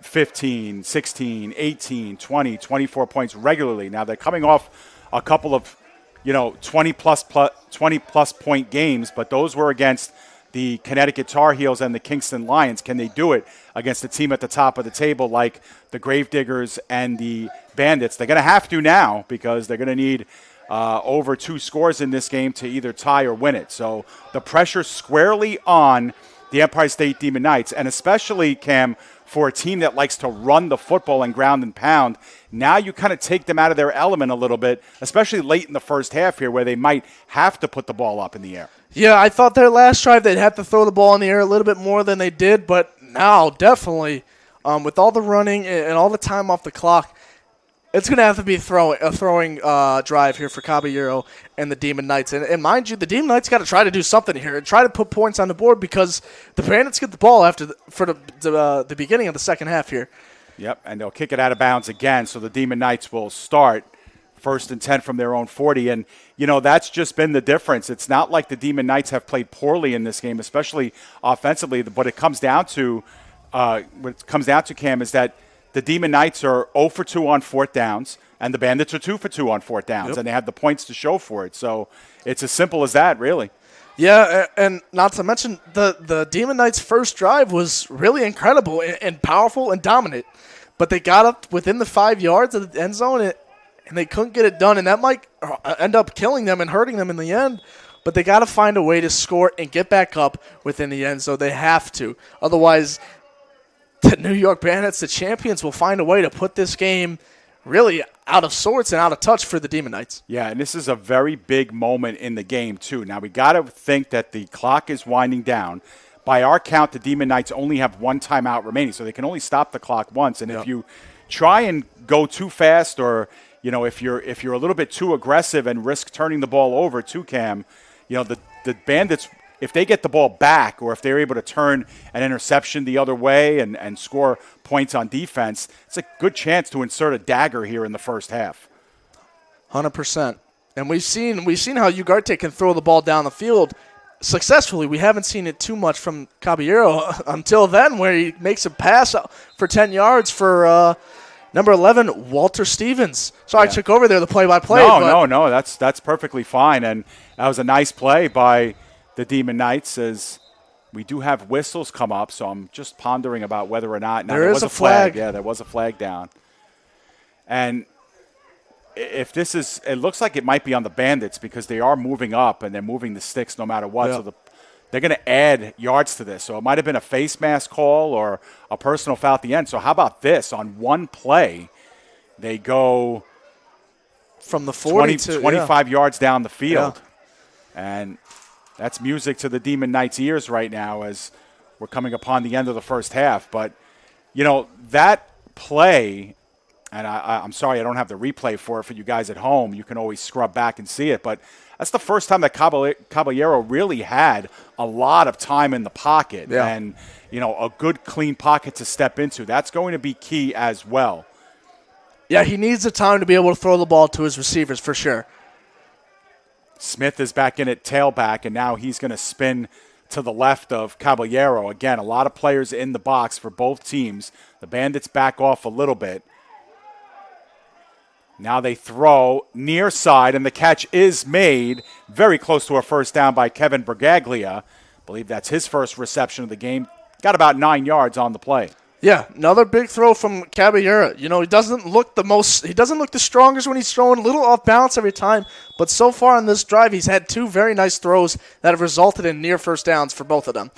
15, 16, 18, 20, 24 points regularly? Now, they're coming off a couple of, 20-plus point games, but those were against the Connecticut Tar Heels and the Kingston Lions. Can they do it against a team at the top of the table like the Gravediggers and the Bandits? They're going to have to now because they're going to need over 2 scores in this game to either tie or win it. So the pressure squarely on the Empire State Demon Knights, and especially, Cam, for a team that likes to run the football and ground and pound, now you kind of take them out of their element a little bit, especially late in the first half here where they might have to put the ball up in the air. Yeah, I thought their last drive they'd have to throw the ball in the air a little bit more than they did, but now definitely with all the running and all the time off the clock, it's going to have to be a throwing drive here for Caballero and the Demon Knights. And mind you, the Demon Knights got to try to do something here and try to put points on the board because the Bandits get the ball for the beginning of the second half here. Yep, and they'll kick it out of bounds again, so the Demon Knights will start 1st and 10 from their own 40. And, that's just been the difference. It's not like the Demon Knights have played poorly in this game, especially offensively. What it comes down to, Cam, is that the Demon Knights are 0 for 2 on 4th downs, and the Bandits are 2 for 2 on 4th downs, and they have the points to show for it. So it's as simple as that, really. Yeah, and not to mention the Demon Knights' first drive was really incredible and powerful and dominant. But they got up within the 5 yards of the end zone, and they couldn't get it done, and that might end up killing them and hurting them in the end. But they got to find a way to score and get back up within the end zone. They have to. Otherwise, the New York Bandits, the champions, will find a way to put this game really out of sorts and out of touch for the Demon Knights. Yeah, and this is a very big moment in the game, too. Now, we got to think that the clock is winding down. By our count, the Demon Knights only have one timeout remaining, so they can only stop the clock once. And if you try and go too fast, or if you're a little bit too aggressive and risk turning the ball over to Cam, the Bandits, if they get the ball back, or if they're able to turn an interception the other way and score points on defense, it's a good chance to insert a dagger here in the first half. 100%. And we've seen how Ugarte can throw the ball down the field successfully. We haven't seen it too much from Caballero until then, where he makes a pass for 10 yards for number 11, Walter Stevens. Sorry, I took over there the play-by-play. No, that's perfectly fine. And that was a nice play by the Demon Knights, as we do have whistles come up, so I'm just pondering about whether or not. Now, there was a flag. Yeah, there was a flag down. And if this is, it looks like it might be on the Bandits, because they are moving up and they're moving the sticks no matter what. Yeah. So they're going to add yards to this. So it might have been a face mask call or a personal foul at the end. So how about this? On one play, they go from the 40 to 25 yards down the field. Yeah. And that's music to the Demon Knights' ears right now as we're coming upon the end of the first half. But, that play, and I'm sorry I don't have the replay for it for you guys at home. You can always scrub back and see it. But that's the first time that Caballero really had a lot of time in the pocket. Yeah. And, a good, clean pocket to step into. That's going to be key as well. Yeah, he needs the time to be able to throw the ball to his receivers for sure. Smith is back in at tailback, and now he's going to spin to the left of Caballero. Again, a lot of players in the box for both teams. The Bandits back off a little bit. Now they throw near side, and the catch is made very close to a first down by Kevin Bragaglia. I believe that's his first reception of the game. Got about 9 yards on the play. Yeah, another big throw from Caballero. He doesn't look the strongest when he's throwing, a little off balance every time. But so far on this drive, he's had two very nice throws that have resulted in near first downs for both of them.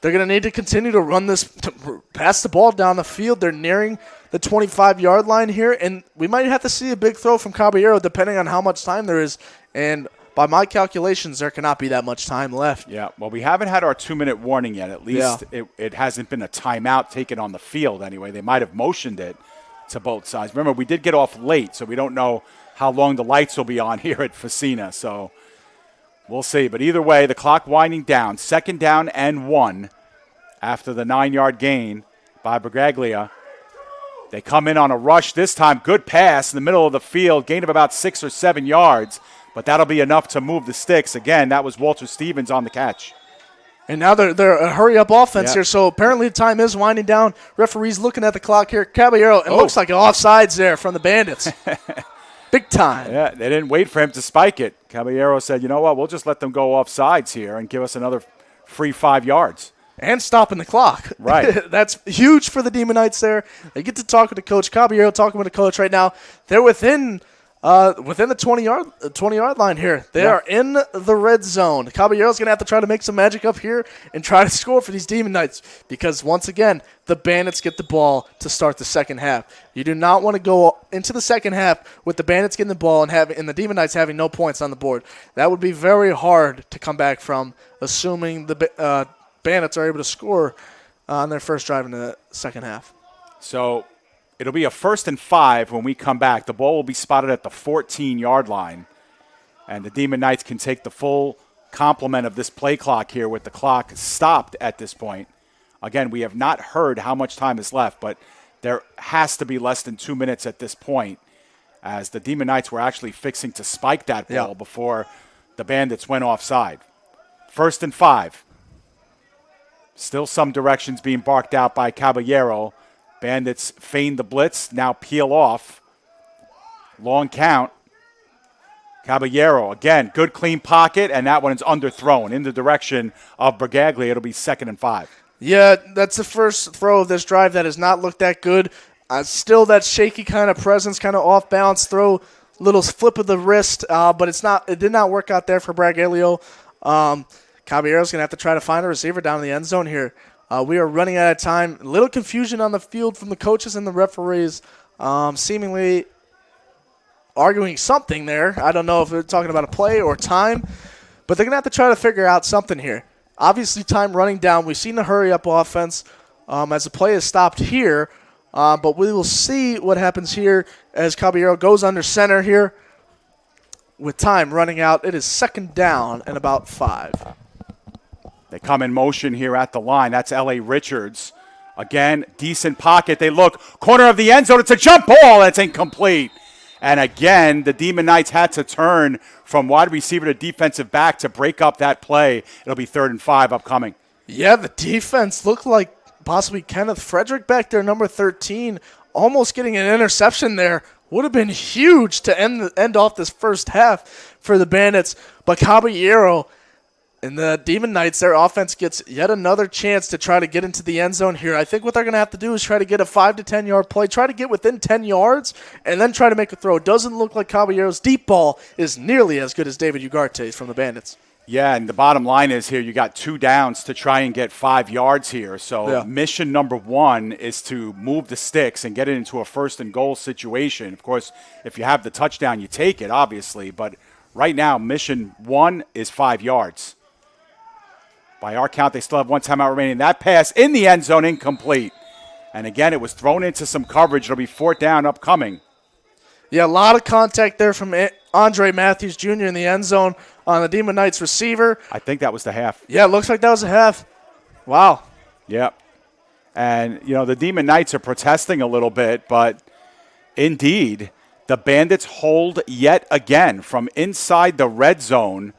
They're going to need to continue to run this, to pass the ball down the field. They're nearing the 25-yard line here, and we might have to see a big throw from Caballero depending on how much time there is. And by my calculations, there cannot be that much time left. Yeah, well, we haven't had our 2-minute warning yet. At least it hasn't been a timeout taken on the field anyway. They might have motioned it to both sides. Remember, we did get off late, so we don't know how long the lights will be on here at Facina. So we'll see. But either way, the clock winding down. 2nd down and 1 after the 9-yard gain by Bragaglia. They come in on a rush this time. Good pass in the middle of the field. Gain of about 6 or 7 yards. But that'll be enough to move the sticks. Again, that was Walter Stevens on the catch. And now they're a hurry-up offense here, so apparently the time is winding down. Referee's looking at the clock here. Caballero, it looks like offsides there from the Bandits. Big time. Yeah, they didn't wait for him to spike it. Caballero said, you know what, we'll just let them go offsides here and give us another free 5 yards. And stopping the clock. Right. That's huge for the Demon Knights there. They get to talk with the coach. Caballero talking with the coach right now. They're within the 20-yard line here. They are in the red zone. Caballero's going to have to try to make some magic up here and try to score for these Demon Knights because, once again, the Bandits get the ball to start the second half. You do not want to go into the second half with the Bandits getting the ball and the Demon Knights having no points on the board. That would be very hard to come back from, assuming the Bandits are able to score on their first drive in the second half. So it'll be a 1st and 5 when we come back. The ball will be spotted at the 14-yard line. And the Demon Knights can take the full complement of this play clock here with the clock stopped at this point. Again, we have not heard how much time is left, but there has to be less than 2 minutes at this point, as the Demon Knights were actually fixing to spike that ball before the Bandits went offside. 1st and 5. Still some directions being barked out by Caballero. Bandits feign the blitz, now peel off. Long count. Caballero, again, good clean pocket, and that one is underthrown in the direction of Bragaglia. It'll be 2nd and 5. Yeah, that's the first throw of this drive that has not looked that good. Still that shaky kind of presence, kind of off-balance throw, little flip of the wrist, but it did not work out there for Bragaglia. Caballero's going to have to try to find a receiver down in the end zone here. We are running out of time. A little confusion on the field from the coaches and the referees, seemingly arguing something there. I don't know if they're talking about a play or time, but they're going to have to try to figure out something here. Obviously, time running down. We've seen the hurry-up offense as the play is stopped here, but we will see what happens here as Caballero goes under center here. With time running out, it is 2nd down and about 5. They come in motion here at the line. That's L.A. Richards. Again, decent pocket. They look. Corner of the end zone. It's a jump ball. That's incomplete. And again, the Demon Knights had to turn from wide receiver to defensive back to break up that play. It'll be 3rd and 5 upcoming. Yeah, the defense looked like possibly Kenneth Frederick back there, number 13, almost getting an interception there. Would have been huge to end off this first half for the Bandits. But Caballero and the Demon Knights, their offense gets yet another chance to try to get into the end zone here. I think what they're going to have to do is try to get a 5 to 10 yard play, try to get within 10 yards, and then try to make a throw. It doesn't look like Caballero's deep ball is nearly as good as David Ugarte's from the Bandits. Yeah, and the bottom line is here you got 2 downs to try and get 5 yards here. So mission number 1 is to move the sticks and get it into a 1st and goal situation. Of course, if you have the touchdown, you take it, obviously. But right now, mission 1 is 5 yards. By our count, they still have 1 timeout remaining. That pass in the end zone, incomplete. And again, it was thrown into some coverage. It'll be 4th down upcoming. Yeah, a lot of contact there from Andre Matthews Jr. in the end zone on the Demon Knights receiver. I think that was the half. Yeah, it looks like that was a half. Wow. Yep. And, the Demon Knights are protesting a little bit, but indeed, the Bandits hold yet again from inside the red zone.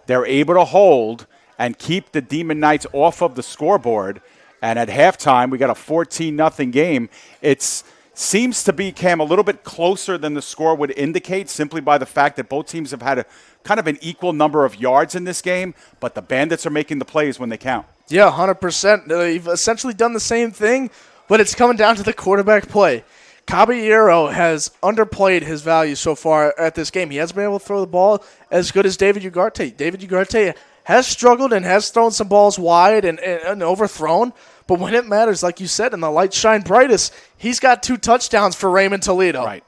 They're able to hold and keep the Demon Knights off of the scoreboard. And at halftime, we got a 14-0 game. It seems to be, Cam, a little bit closer than the score would indicate, simply by the fact that both teams have had a kind of an equal number of yards in this game, but the Bandits are making the plays when they count. Yeah, 100%. They've essentially done the same thing, but it's coming down to the quarterback play. Caballero has underplayed his value so far at this game. He hasn't been able to throw the ball as good as David Ugarte. David Ugarte has struggled and has thrown some balls wide and overthrown, but when it matters, like you said, and the lights shine brightest, he's got 2 touchdowns for Raymond Toledo.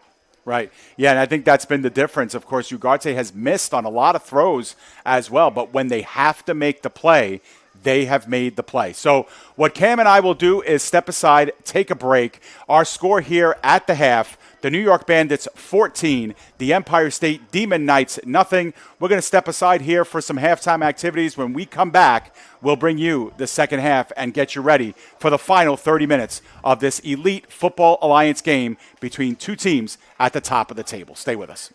Right. Yeah, and I think that's been the difference. Of course, Ugarte has missed on a lot of throws as well, but when they have to make the play, they have made the play. So what Cam and I will do is step aside, take a break. Our score here at the half, the New York Bandits 14, the Empire State Demon Knights nothing. We're going to step aside here for some halftime activities. When we come back, we'll bring you the second half and get you ready for the final 30 minutes of this Elite Football Alliance game between 2 teams at the top of the table. Stay with us.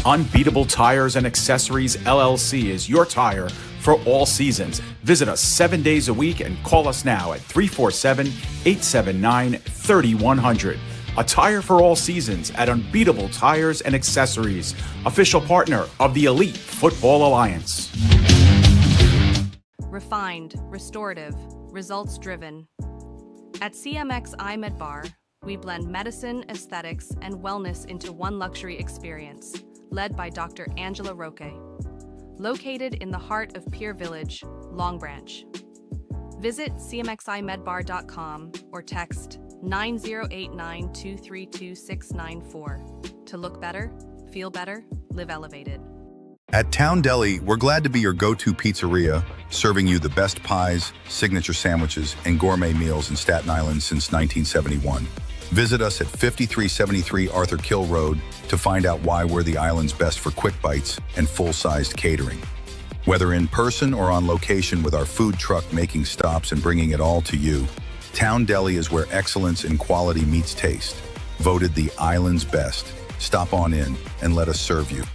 Unbeatable Tires and Accessories LLC is your tire for all seasons. Visit us 7 days a week and call us now at 347-879-3100. A tire for all seasons at Unbeatable Tires and Accessories, official partner of the Elite Football Alliance. Refined, restorative, results-driven. At CMX iMed Bar, we blend medicine, aesthetics, and wellness into one luxury experience. Led by Dr. Angela Roque. Located in the heart of Pier Village, Long Branch. Visit cmximedbar.com or text 9089-232-694 to look better, feel better, live elevated. At Town Deli, we're glad to be your go-to pizzeria, serving you the best pies, signature sandwiches, and gourmet meals in Staten Island since 1971. Visit us at 5373 Arthur Kill Road to find out why we're the island's best for quick bites and full-sized catering. Whether in person or on location with our food truck making stops and bringing it all to you, Town Deli is where excellence in quality meets taste. Voted the island's best. Stop on in and let us serve you.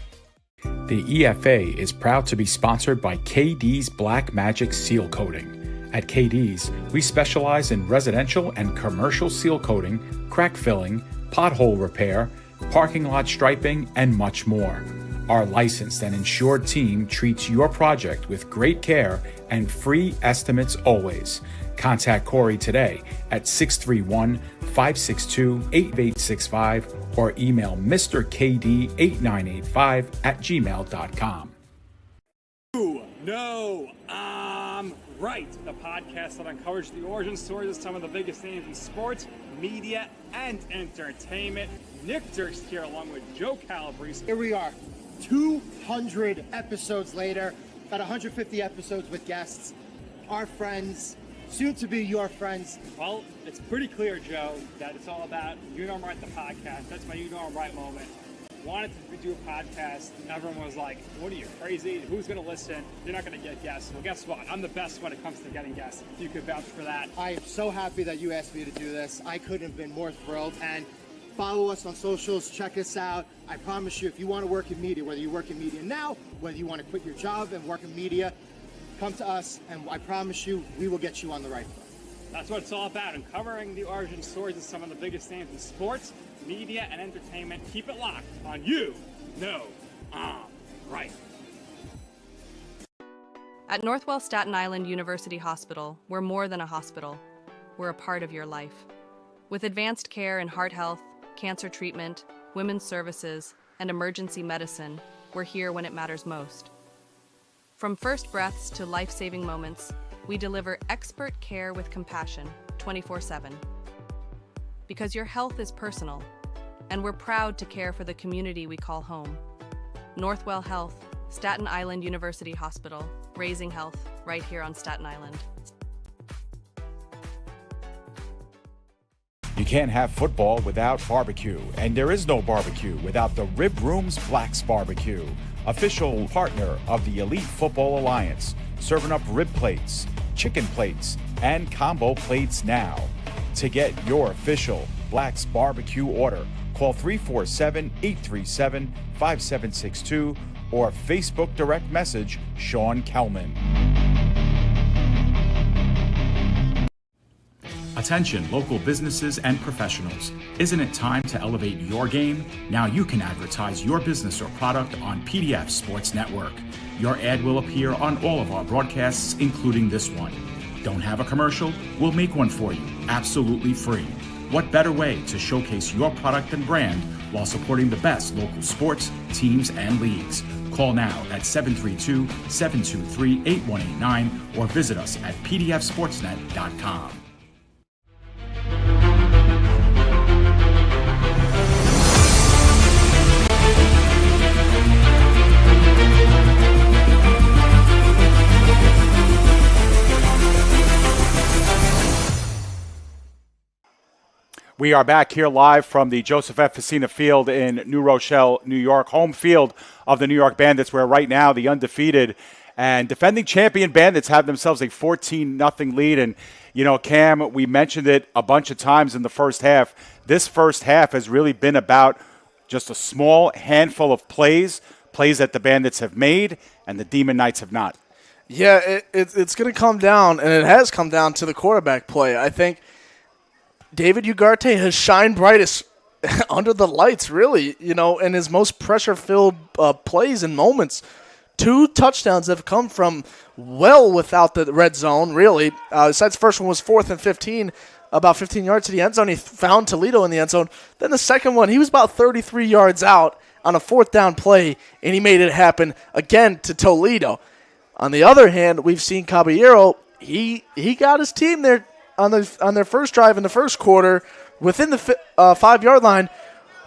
The EFA is proud to be sponsored by KD's Black Magic Seal Coating. At KD's, we specialize in residential and commercial seal coating, crack filling, pothole repair, parking lot striping, and much more. Our licensed and insured team treats your project with great care and free estimates always. Contact Corey today at 631-562-8865 or email mrkd8985@gmail.com. No, I'm right. The podcast that uncovers the origin stories of some of the biggest names in sports, media, and entertainment. Nick Dirks here along with Joe Calabrese. Here we are, 200 episodes later, about 150 episodes with guests, our friends, soon to be your friends. Well, it's pretty clear, Joe, that it's all about You Know I'm Right, the podcast. That's my You Know I'm Right moment. Wanted to do a podcast, and everyone was like, what are you, crazy? Who's going to listen? You're not going to get guests. Well, guess what? I'm the best when it comes to getting guests. You could vouch for that. I am so happy that you asked me to do this. I couldn't have been more thrilled. And follow us on socials. Check us out. I promise you, if you want to work in media, whether you work in media now, whether you want to quit your job and work in media, come to us, and I promise you, we will get you on the right foot. That's what it's all about, uncovering the origin stories of some of the biggest names in sports, media, and entertainment. Keep it locked on You Know I'm Right. At Northwell Staten Island University Hospital, we're more than a hospital. We're a part of your life. With advanced care in heart health, cancer treatment, women's services, and emergency medicine, we're here when it matters most. From first breaths to life-saving moments, we deliver expert care with compassion 24/7. Because your health is personal, and we're proud to care for the community we call home. Northwell Health, Staten Island University Hospital, raising health right here on Staten Island. You can't have football without barbecue, and there is no barbecue without the Rib Room's Black's Barbecue, official partner of the Elite Football Alliance, serving up rib plates, chicken plates, and combo plates now. To get your official Black's Barbecue order, call 347-837-5762 or Facebook direct message Sean Kelman. Attention local businesses and professionals. Isn't it time to elevate your game? Now you can advertise your business or product on PDF Sports Network. Your ad will appear on all of our broadcasts, including this one. Don't have a commercial? We'll make one for you, absolutely free. What better way to showcase your product and brand while supporting the best local sports, teams, and leagues? Call now at 732-723-8189 or visit us at pdfsportsnet.com. We are back here live from the Joseph F. Facina Field in New Rochelle, New York, home field of the New York Bandits, where right now the undefeated and defending champion Bandits have themselves a 14-0 lead. And, you know, Cam, we mentioned it a bunch of times in the first half. This first half has really been about just a small handful of plays that the Bandits have made and the Demon Knights have not. Yeah, it's going to come down, and it has come down to the quarterback play. I think David Ugarte has shined brightest under the lights, really, you know, in his most pressure-filled plays and moments. 2 touchdowns have come from well without the red zone, really. Besides the first one was 4th and 15, about 15 yards to the end zone. He found Toledo in the end zone. Then the second one, he was about 33 yards out on a 4th down play, and he made it happen again to Toledo. On the other hand, we've seen Caballero. He got his team there on their first drive in the first quarter within the 5-yard line,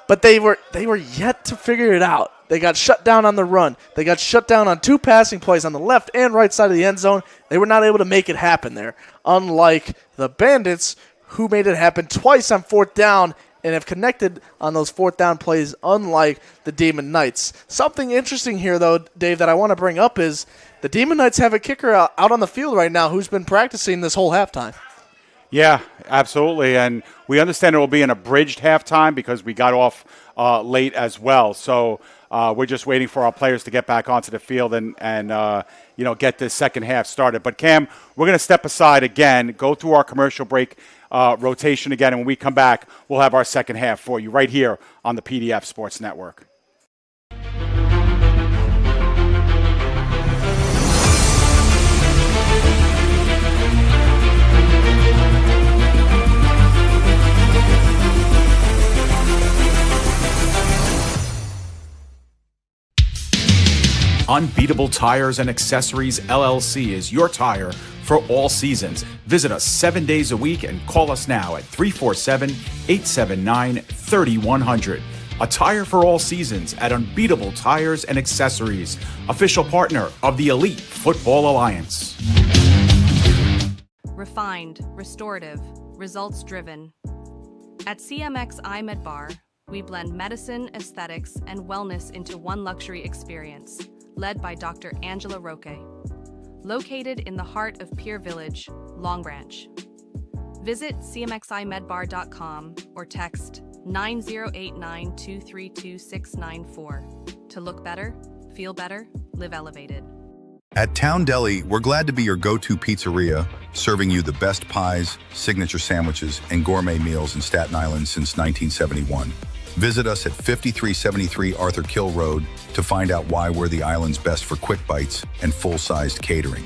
but they were yet to figure it out. They got shut down on the run. They got shut down on 2 passing plays on the left and right side of the end zone. They were not able to make it happen there, unlike the Bandits, who made it happen twice on 4th down and have connected on those 4th down plays, unlike the Demon Knights. Something interesting here, though, Dave, that I want to bring up is the Demon Knights have a kicker out on the field right now who's been practicing this whole halftime. Yeah, absolutely. And we understand it will be an abridged halftime because we got off late as well. So we're just waiting for our players to get back onto the field and get this second half started. But, Cam, we're going to step aside again, go through our commercial break rotation again, and when we come back, we'll have our second half for you right here on the PDF Sports Network. Unbeatable Tires and Accessories LLC is your tire for all seasons. Visit us 7 days a week and call us now at 347-879-3100. A tire for all seasons at Unbeatable Tires and Accessories, official partner of the Elite Football Alliance. Refined, restorative, results-driven. At CMX iMed Bar, we blend medicine, aesthetics, and wellness into one luxury experience, led by Dr. Angela Roque. Located in the heart of Pier Village, Long Branch. Visit cmximedbar.com or text 9089-232-694 to look better, feel better, live elevated. At Town Deli, we're glad to be your go-to pizzeria, serving you the best pies, signature sandwiches, and gourmet meals in Staten Island since 1971. Visit us at 5373 Arthur Kill Road to find out why we're the island's best for quick bites and full-sized catering.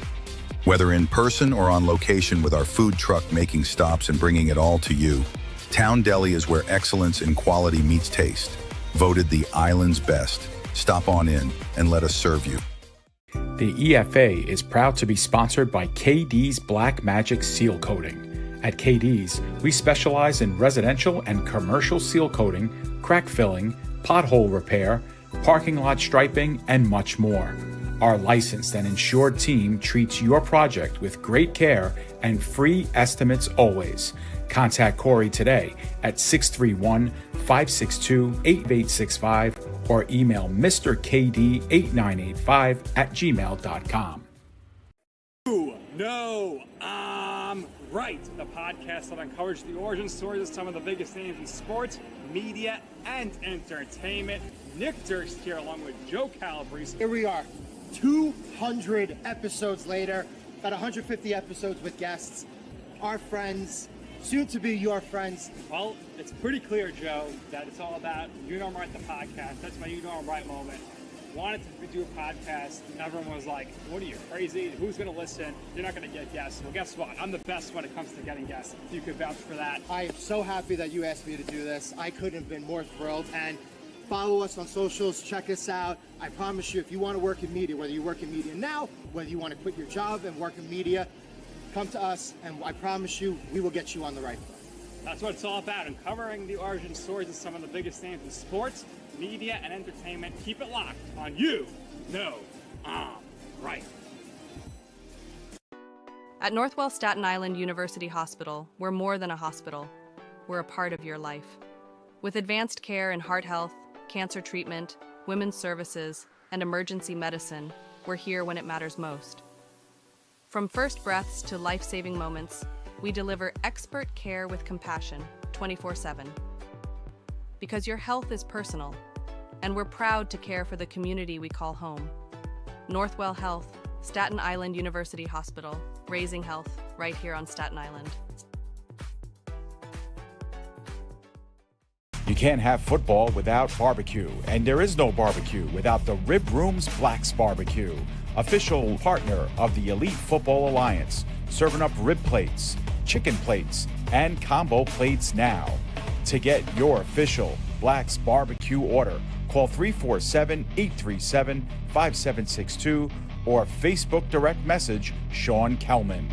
Whether in person or on location with our food truck making stops and bringing it all to you, Town Deli is where excellence in quality meets taste. Voted the island's best. Stop on in and let us serve you. The EFA is proud to be sponsored by KD's Black Magic Seal Coating. At KD's, we specialize in residential and commercial seal coating, crack filling, pothole repair, parking lot striping, and much more. Our licensed and insured team treats your project with great care and free estimates always. Contact Corey today at 631-562-8865 or email mrkd8985@gmail.com. No, I'm right. The podcast that uncovers the origin stories of some of the biggest names in sports, media, and entertainment. Nick Durst here along with Joe Calabrese. Here we are, 200 episodes later, about 150 episodes with guests, our friends, soon to be your friends. Well, it's pretty clear, Joe, that it's all about You Know I'm Right, the podcast. That's my You Know I'm Right moment. Wanted to do a podcast, and everyone was like, what are you, crazy? Who's going to listen? You're not going to get guests. Well, guess what? I'm the best when it comes to getting guests. You could vouch for that. I am so happy that you asked me to do this. I couldn't have been more thrilled. And follow us on socials. Check us out. I promise you, if you want to work in media, whether you work in media now, whether you want to quit your job and work in media, come to us, and I promise you, we will get you on the right foot. That's what it's all about, uncovering the origin stories of some of the biggest names in sports, media, and entertainment. Keep it locked on You Know I'm Right. At Northwell Staten Island University Hospital, we're more than a hospital. We're a part of your life. With advanced care in heart health, cancer treatment, women's services, and emergency medicine, we're here when it matters most. From first breaths to life-saving moments, we deliver expert care with compassion 24/7. Because your health is personal, and we're proud to care for the community we call home. Northwell Health, Staten Island University Hospital, raising health right here on Staten Island. You can't have football without barbecue, and there is no barbecue without the Rib Room's Black's Barbecue, official partner of the Elite Football Alliance, serving up rib plates, chicken plates, and combo plates now. To get your official Black's Barbecue order, call 347-837-5762 or Facebook direct message Sean Kelman.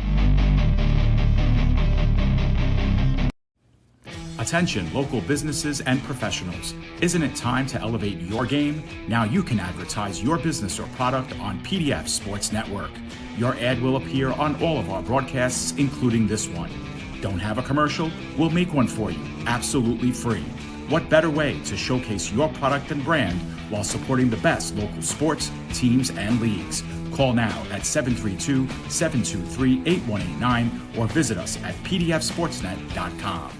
Attention local businesses and professionals. Isn't it time to elevate your game? Now you can advertise your business or product on PDF Sports Network. Your ad will appear on all of our broadcasts, including this one. Don't have a commercial? We'll make one for you, absolutely free. What better way to showcase your product and brand while supporting the best local sports, teams, and leagues? Call now at 732-723-8189 or visit us at pdfsportsnet.com.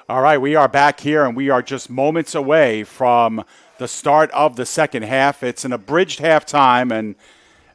All right, we are back here, and we are just moments away from the start of the second half. It's an abridged halftime, and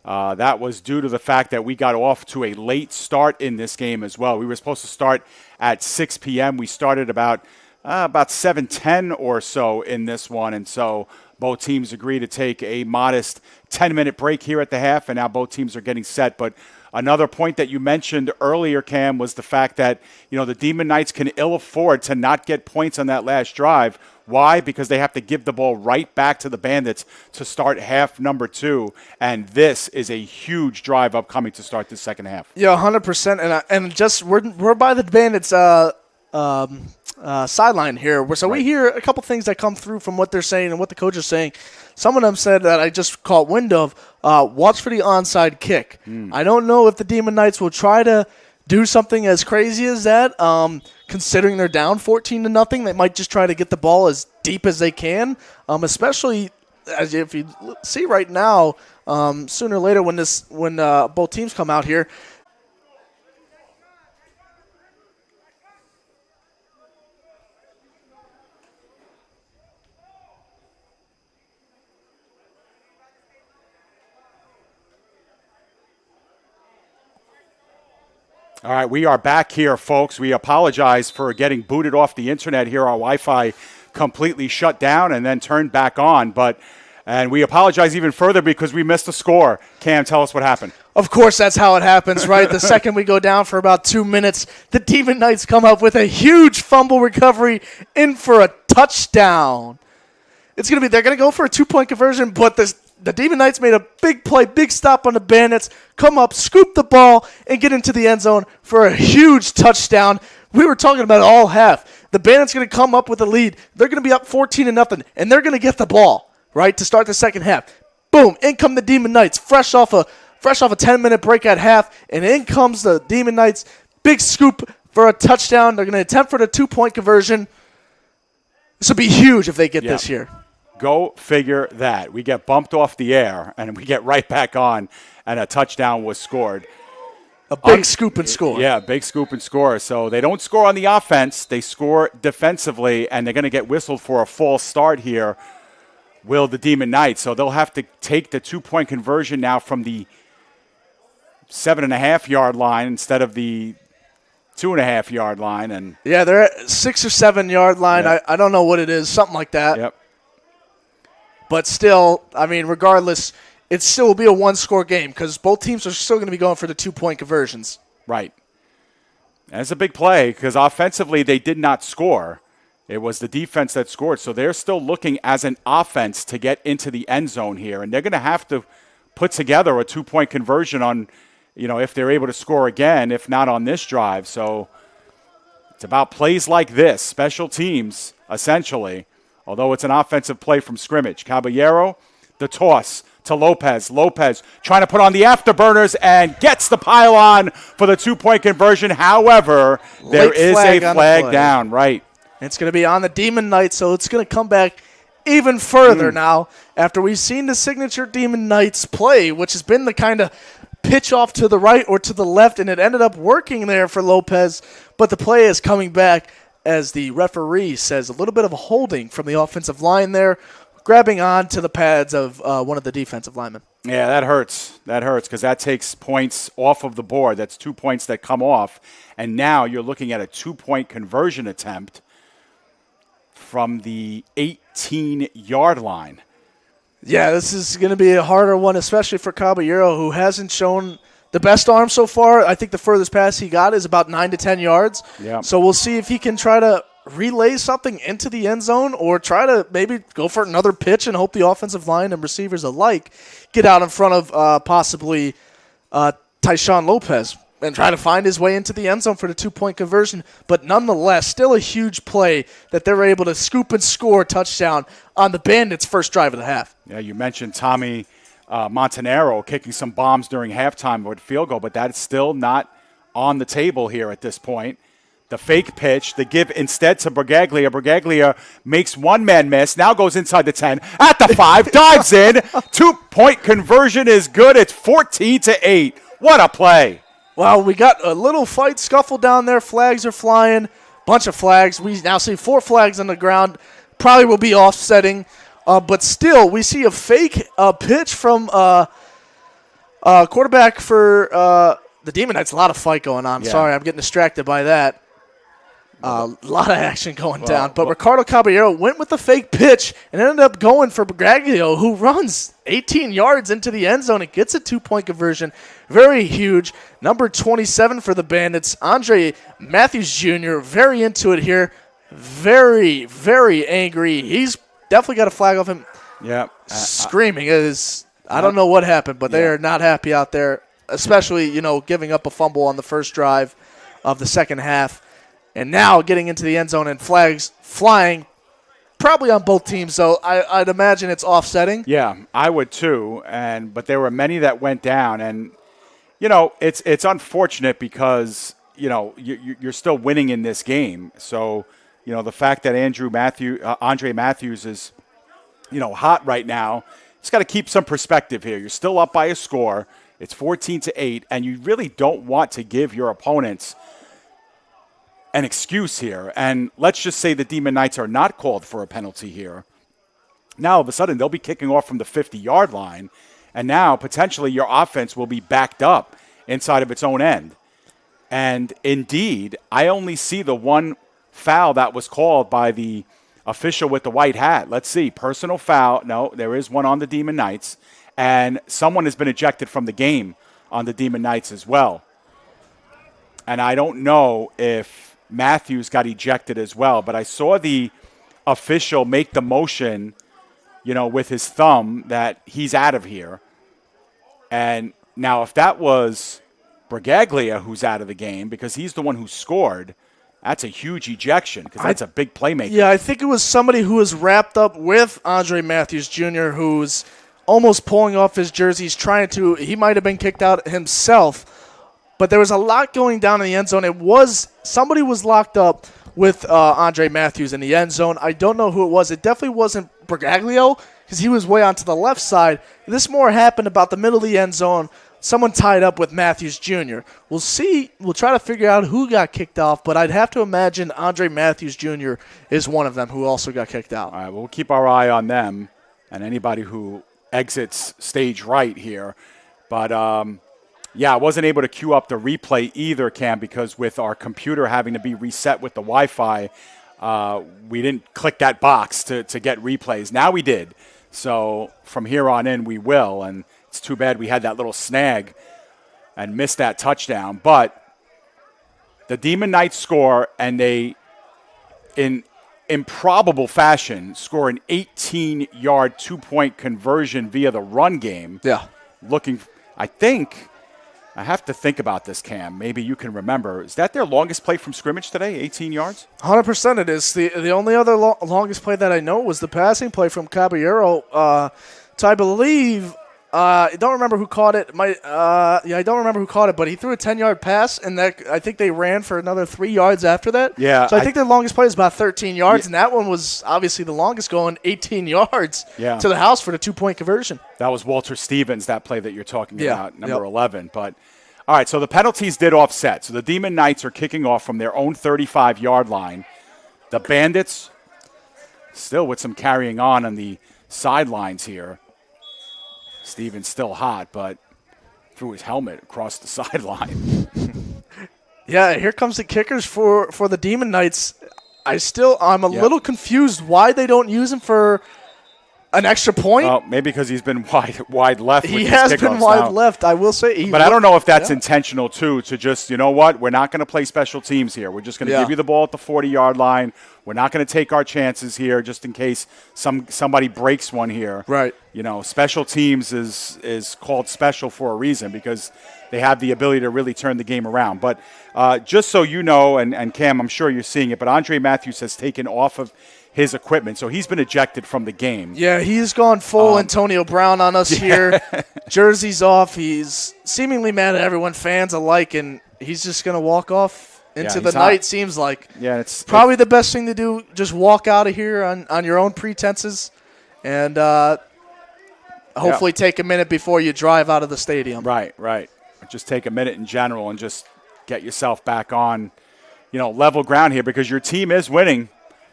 that was due to the fact that we got off to a late start in this game as well. We were supposed to start at 6 p.m. We started about 7:10 or so in this one, and so both teams agree to take a modest 10-minute break here at the half, and now both teams are getting set. But another point that you mentioned earlier, Cam, was the fact that, the Demon Knights can ill afford to not get points on that last drive. Why? Because they have to give the ball right back to the Bandits to start half number 2, and this is a huge drive upcoming to start the second half. Yeah, 100%. And just we're by the Bandits sideline here, so we hear a couple things that come through from what they're saying and what the coach is saying. Some of them said that I just caught wind of. Watch for the onside kick. I don't know if the Demon Knights will try to do something as crazy as that. Considering they're down 14-0, they might just try to get the ball as deep as they can. Especially as if you see right now, sooner or later when both teams come out here. All right, we are back here, folks. We apologize for getting booted off the internet here. Our Wi-Fi completely shut down and then turned back on. And we apologize even further because we missed a score. Cam, tell us what happened. Of course, that's how it happens, right? The second we go down for about 2 minutes, the Demon Knights come up with a huge fumble recovery in for a touchdown. They're going to go for a 2-point conversion, but the Demon Knights made a big play, big stop on the Bandits, come up, scoop the ball, and get into the end zone for a huge touchdown. We were talking about it all half. The Bandits going to come up with a lead. They're going to be up 14-0, and they're going to get the ball, right, to start the second half. Boom, in come the Demon Knights, fresh off a 10-minute break at half, and in comes the Demon Knights, big scoop for a touchdown. They're going to attempt for the 2-point conversion. This will be huge if they get this here. Go figure that. We get bumped off the air, and we get right back on, and a touchdown was scored. A big scoop and score. Yeah, big scoop and score. So they don't score on the offense. They score defensively, and they're going to get whistled for a false start here, will the Demon Knights. So they'll have to take the 2-point conversion now from the 7.5-yard line instead of the 2.5-yard line. And yeah, they're at 6 or 7 yard line. Yep. I don't know what it is, something like that. Yep. But still, I mean, regardless, it still will be a 1-score game because both teams are still going to be going for the 2-point conversions. Right. And it's a big play because offensively they did not score. It was the defense that scored. So they're still looking as an offense to get into the end zone here. And they're going to have to put together a 2-point conversion on, if they're able to score again, if not on this drive. So it's about plays like this, special teams, essentially. Although it's an offensive play from scrimmage. Caballero, the toss to Lopez. Lopez trying to put on the afterburners and gets the pylon for the 2-point conversion. However, there is a flag down, right. It's going to be on the Demon Knights, so it's going to come back even further now after we've seen the signature Demon Knights play, which has been the kind of pitch off to the right or to the left, and it ended up working there for Lopez, but the play is coming back as the referee says a little bit of a holding from the offensive line there, grabbing on to the pads of one of the defensive linemen. Yeah, that hurts. That hurts because that takes points off of the board. That's 2 points that come off. And now you're looking at a 2-point conversion attempt from the 18-yard line. Yeah, this is going to be a harder one, especially for Caballero, who hasn't shown the best arm so far. I think the furthest pass he got is about 9 to 10 yards. Yeah. So we'll see if he can try to relay something into the end zone or try to maybe go for another pitch and hope the offensive line and receivers alike get out in front of possibly Tyshawn Lopez and try to find his way into the end zone for the 2-point conversion. But nonetheless, still a huge play that they were able to scoop and score a touchdown on the Bandits' first drive of the half. Yeah, you mentioned Tommy Montanaro kicking some bombs during halftime with field goal, but that's still not on the table here at this point. The fake pitch, the give instead to Bragaglia. Bragaglia makes one man miss, now goes inside the 10, at the 5, dives in. 2-point conversion is good. It's 14-8. What a play. Well, we got a little fight scuffle down there. Flags are flying. Bunch of flags. We now see 4 flags on the ground. Probably will be offsetting. But still, we see a fake pitch from quarterback for the Demon Knights. A lot of fight going on. Yeah. Sorry, I'm getting distracted by that. A lot of action going down. But Ricardo Caballero went with the fake pitch and ended up going for Braglio, who runs 18 yards into the end zone and gets a 2-point conversion. Very huge. Number 27 for the Bandits, Andre Matthews Jr., very into it here. Very, very angry. He's definitely got a flag off him. Yeah. Screaming. I don't know what happened, but they are not happy out there, especially, giving up a fumble on the first drive of the second half. And now getting into the end zone and flags flying, probably on both teams. So I'd imagine it's offsetting. Yeah, I would too. But there were many that went down, and it's unfortunate because you're still winning in this game. So the fact that Andre Matthews is hot right now, it's got to keep some perspective here. You're still up by a score. It's 14-8, and you really don't want to give your opponents an excuse here. And let's just say the Demon Knights are not called for a penalty here. Now, all of a sudden, they'll be kicking off from the 50-yard line, and now potentially your offense will be backed up inside of its own end. And indeed, I only see the one foul that was called by the official with the white hat. Let's see. Personal foul. No, there is one on the Demon Knights. And someone has been ejected from the game on the Demon Knights as well. And I don't know if Matthews got ejected as well, but I saw the official make the motion, with his thumb that he's out of here. And now if that was Bragaglia who's out of the game because he's the one who scored, that's a huge ejection because that's a big playmaker. Yeah, I think it was somebody who was wrapped up with Andre Matthews Jr. who's almost pulling off his jersey. He might have been kicked out himself. But there was a lot going down in the end zone. Somebody was locked up with Andre Matthews in the end zone. I don't know who it was. It definitely wasn't Bragaglio because he was way onto the left side. This more happened about the middle of the end zone. Someone tied up with Matthews Jr. We'll see. We'll try to figure out who got kicked off, but I'd have to imagine Andre Matthews Jr. is one of them who also got kicked out. All right, we'll keep our eye on them and anybody who exits stage right here. But, I wasn't able to queue up the replay either, Cam, because with our computer having to be reset with the Wi-Fi, we didn't click that box to get replays. Now we did. So from here on in, we will. And it's too bad we had that little snag and missed that touchdown. But the Demon Knights score, and they, in improbable fashion, score an 18-yard 2-point conversion via the run game. Yeah. I have to think about this, Cam. Maybe you can remember. Is that their longest play from scrimmage today, 18 yards? 100% it is. The only other longest play that I know was the passing play from Caballero. So I believe I don't remember who caught it. I don't remember who caught it, but he threw a 10-yard pass, and I think they ran for another 3 yards after that. Yeah. So I think their longest play is about 13 yards, and that one was obviously the longest, going 18 yards to the house for the 2-point conversion. That was Walter Stevens, that play that you're talking about, number 11. But all right, so the penalties did offset. So the Demon Knights are kicking off from their own 35-yard line. The Bandits still with some carrying on the sidelines here. Stevens still hot, but threw his helmet across the sideline. Yeah, here comes the kickers for the Demon Knights. I'm a little confused why they don't use him for an extra point. Well, maybe because he's been wide left. He has been wide left, I will say. But I don't know if that's intentional, too, to just, you know what, we're not going to play special teams here. We're just going to give you the ball at the 40-yard line. We're not going to take our chances here just in case somebody breaks one here. Right. Special teams is called special for a reason because they have the ability to really turn the game around. But just so you know, and Cam, I'm sure you're seeing it, but Andre Matthews has taken off of his equipment, so he's been ejected from the game. Yeah, he's gone full Antonio Brown on us here. Jersey's off. He's seemingly mad at everyone, fans alike, and he's just going to walk off into the night, seems like. Yeah, it's probably the best thing to do, just walk out of here on your own pretenses and hopefully take a minute before you drive out of the stadium. Right. Just take a minute in general and just get yourself back on, level ground here because your team is winning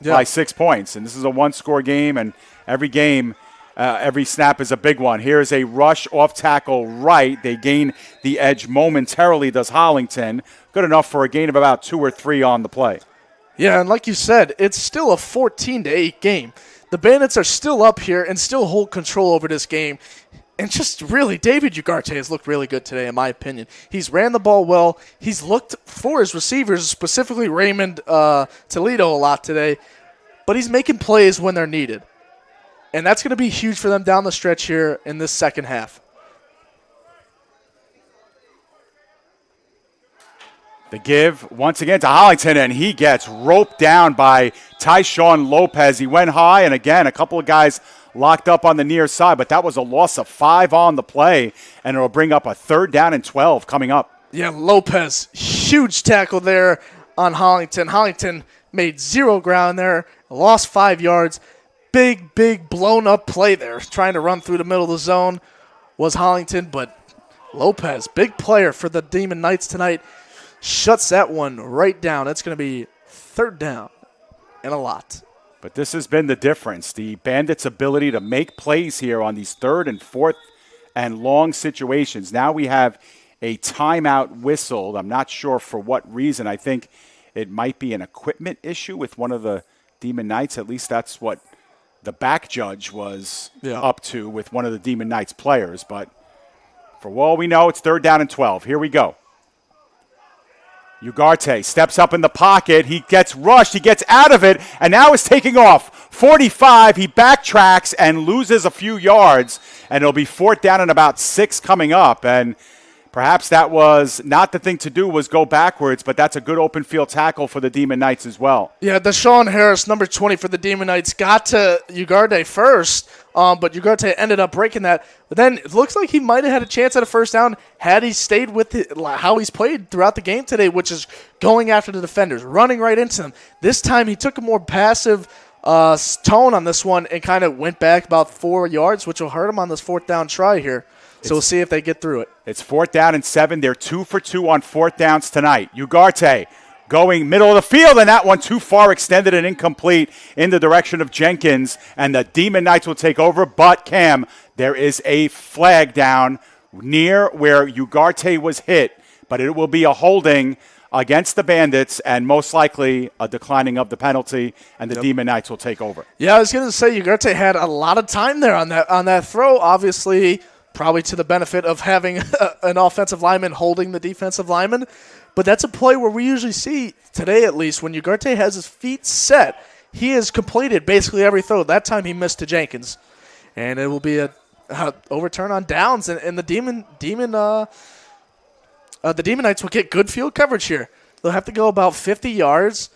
by 6 points. And this is a one-score game, and every game, every snap is a big one. Here's a rush off tackle right. They gain the edge momentarily, does Hollington. Good enough for a gain of about 2 or 3 on the play. Yeah, and like you said, it's still a 14-8 game. The Bandits are still up here and still hold control over this game. And just really, David Ugarte has looked really good today, in my opinion. He's ran the ball well. He's looked for his receivers, specifically Raymond Toledo, a lot today. But he's making plays when they're needed. And that's going to be huge for them down the stretch here in this second half. The give once again to Hollington, and he gets roped down by Tyshawn Lopez. He went high, and again, a couple of guys locked up on the near side, but that was a loss of 5 on the play, and it'll bring up a 3rd down and 12 coming up. Yeah, Lopez, huge tackle there on Hollington. Hollington made 0 ground there, lost 5 yards. Big, blown up play there. Trying to run through the middle of the zone was Hollington, but Lopez, big player for the Demon Knights tonight, shuts that one right down. That's going to be 3rd down and a lot. But this has been the difference. The Bandits' ability to make plays here on these 3rd and 4th and long situations. Now we have a timeout whistled. I'm not sure for what reason. I think it might be an equipment issue with one of the Demon Knights. At least that's what the back judge was up to with one of the Demon Knights players. But for all we know, it's 3rd down and 12. Here we go. Ugarte steps up in the pocket. He gets rushed. He gets out of it, and now is taking off. 45. He backtracks and loses a few yards, and it'll be 4th down and about 6 coming up. And perhaps that was not the thing to do, was go backwards, but that's a good open field tackle for the Demon Knights as well. Yeah, Deshaun Harris, number 20 for the Demon Knights, got to Ugarte first, but Ugarte ended up breaking that. But then it looks like he might have had a chance at a 1st down had he stayed with how he's played throughout the game today, which is going after the defenders, running right into them. This time he took a more passive tone on this one and kind of went back about 4 yards, which will hurt him on this 4th down try here. So we'll see if they get through it. It's 4th down and 7. They're 2 for 2 on 4th downs tonight. Ugarte going middle of the field, and that one too far extended and incomplete in the direction of Jenkins, and the Demon Knights will take over. But, Cam, there is a flag down near where Ugarte was hit, but it will be a holding against the Bandits and most likely a declining of the penalty, and the Demon Knights will take over. Yeah, I was going to say Ugarte had a lot of time there on that throw, obviously probably to the benefit of having an offensive lineman holding the defensive lineman. But that's a play where we usually see, today at least, when Ugarte has his feet set, he has completed basically every throw. That time he missed to Jenkins. And it will be a overturn on downs, and the Demon Knights will get good field coverage here. They'll have to go about 50 yards,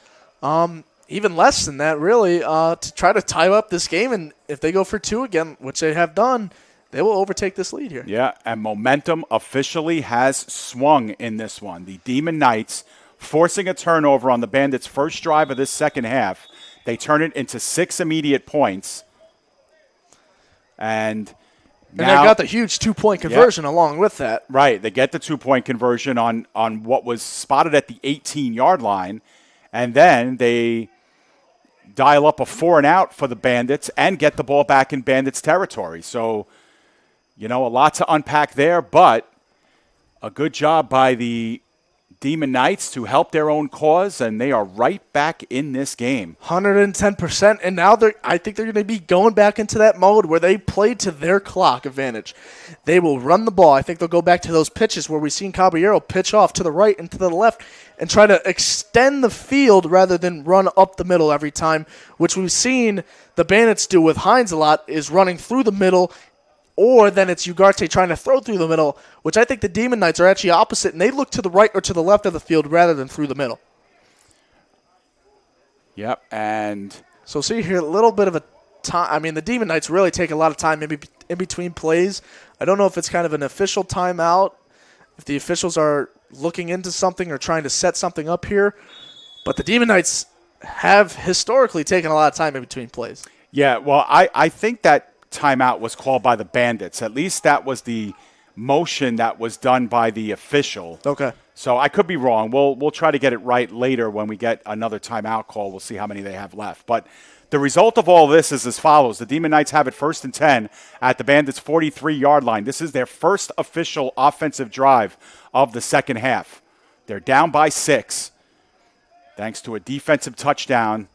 even less than that, really, to try to tie up this game. And if they go for 2 again, which they have done, they will overtake this lead here. Yeah, and momentum officially has swung in this one. The Demon Knights forcing a turnover on the Bandits' first drive of this second half. They turn it into 6 immediate points. And they got the huge 2-point conversion along with that. Right, they get the 2-point conversion on what was spotted at the 18-yard line. And then they dial up a 4-and-out for the Bandits and get the ball back in Bandits territory. So, a lot to unpack there, but a good job by the Demon Knights to help their own cause, and they are right back in this game. 110%, and now I think they're going to be going back into that mode where they play to their clock advantage. They will run the ball. I think they'll go back to those pitches where we've seen Caballero pitch off to the right and to the left and try to extend the field rather than run up the middle every time, which we've seen the Bandits do with Hines a lot, is running through the middle, or then it's Ugarte trying to throw through the middle, which I think the Demon Knights are actually opposite, and they look to the right or to the left of the field rather than through the middle. Yep, and so see here a little bit of a time. I mean, the Demon Knights really take a lot of time in between plays. I don't know if it's kind of an official timeout, if the officials are looking into something or trying to set something up here, but the Demon Knights have historically taken a lot of time in between plays. Yeah, well, I think that timeout was called by the Bandits. At least that was the motion that was done by the official. Okay. So I could be wrong. We'll try to get it right later when we get another timeout call. We'll see how many they have left. But the result of all this is as follows. The Demon Knights have it 1st and 10 at the Bandits' 43-yard line. This is their first official offensive drive of the second half. They're down by 6. thanks to a defensive touchdown.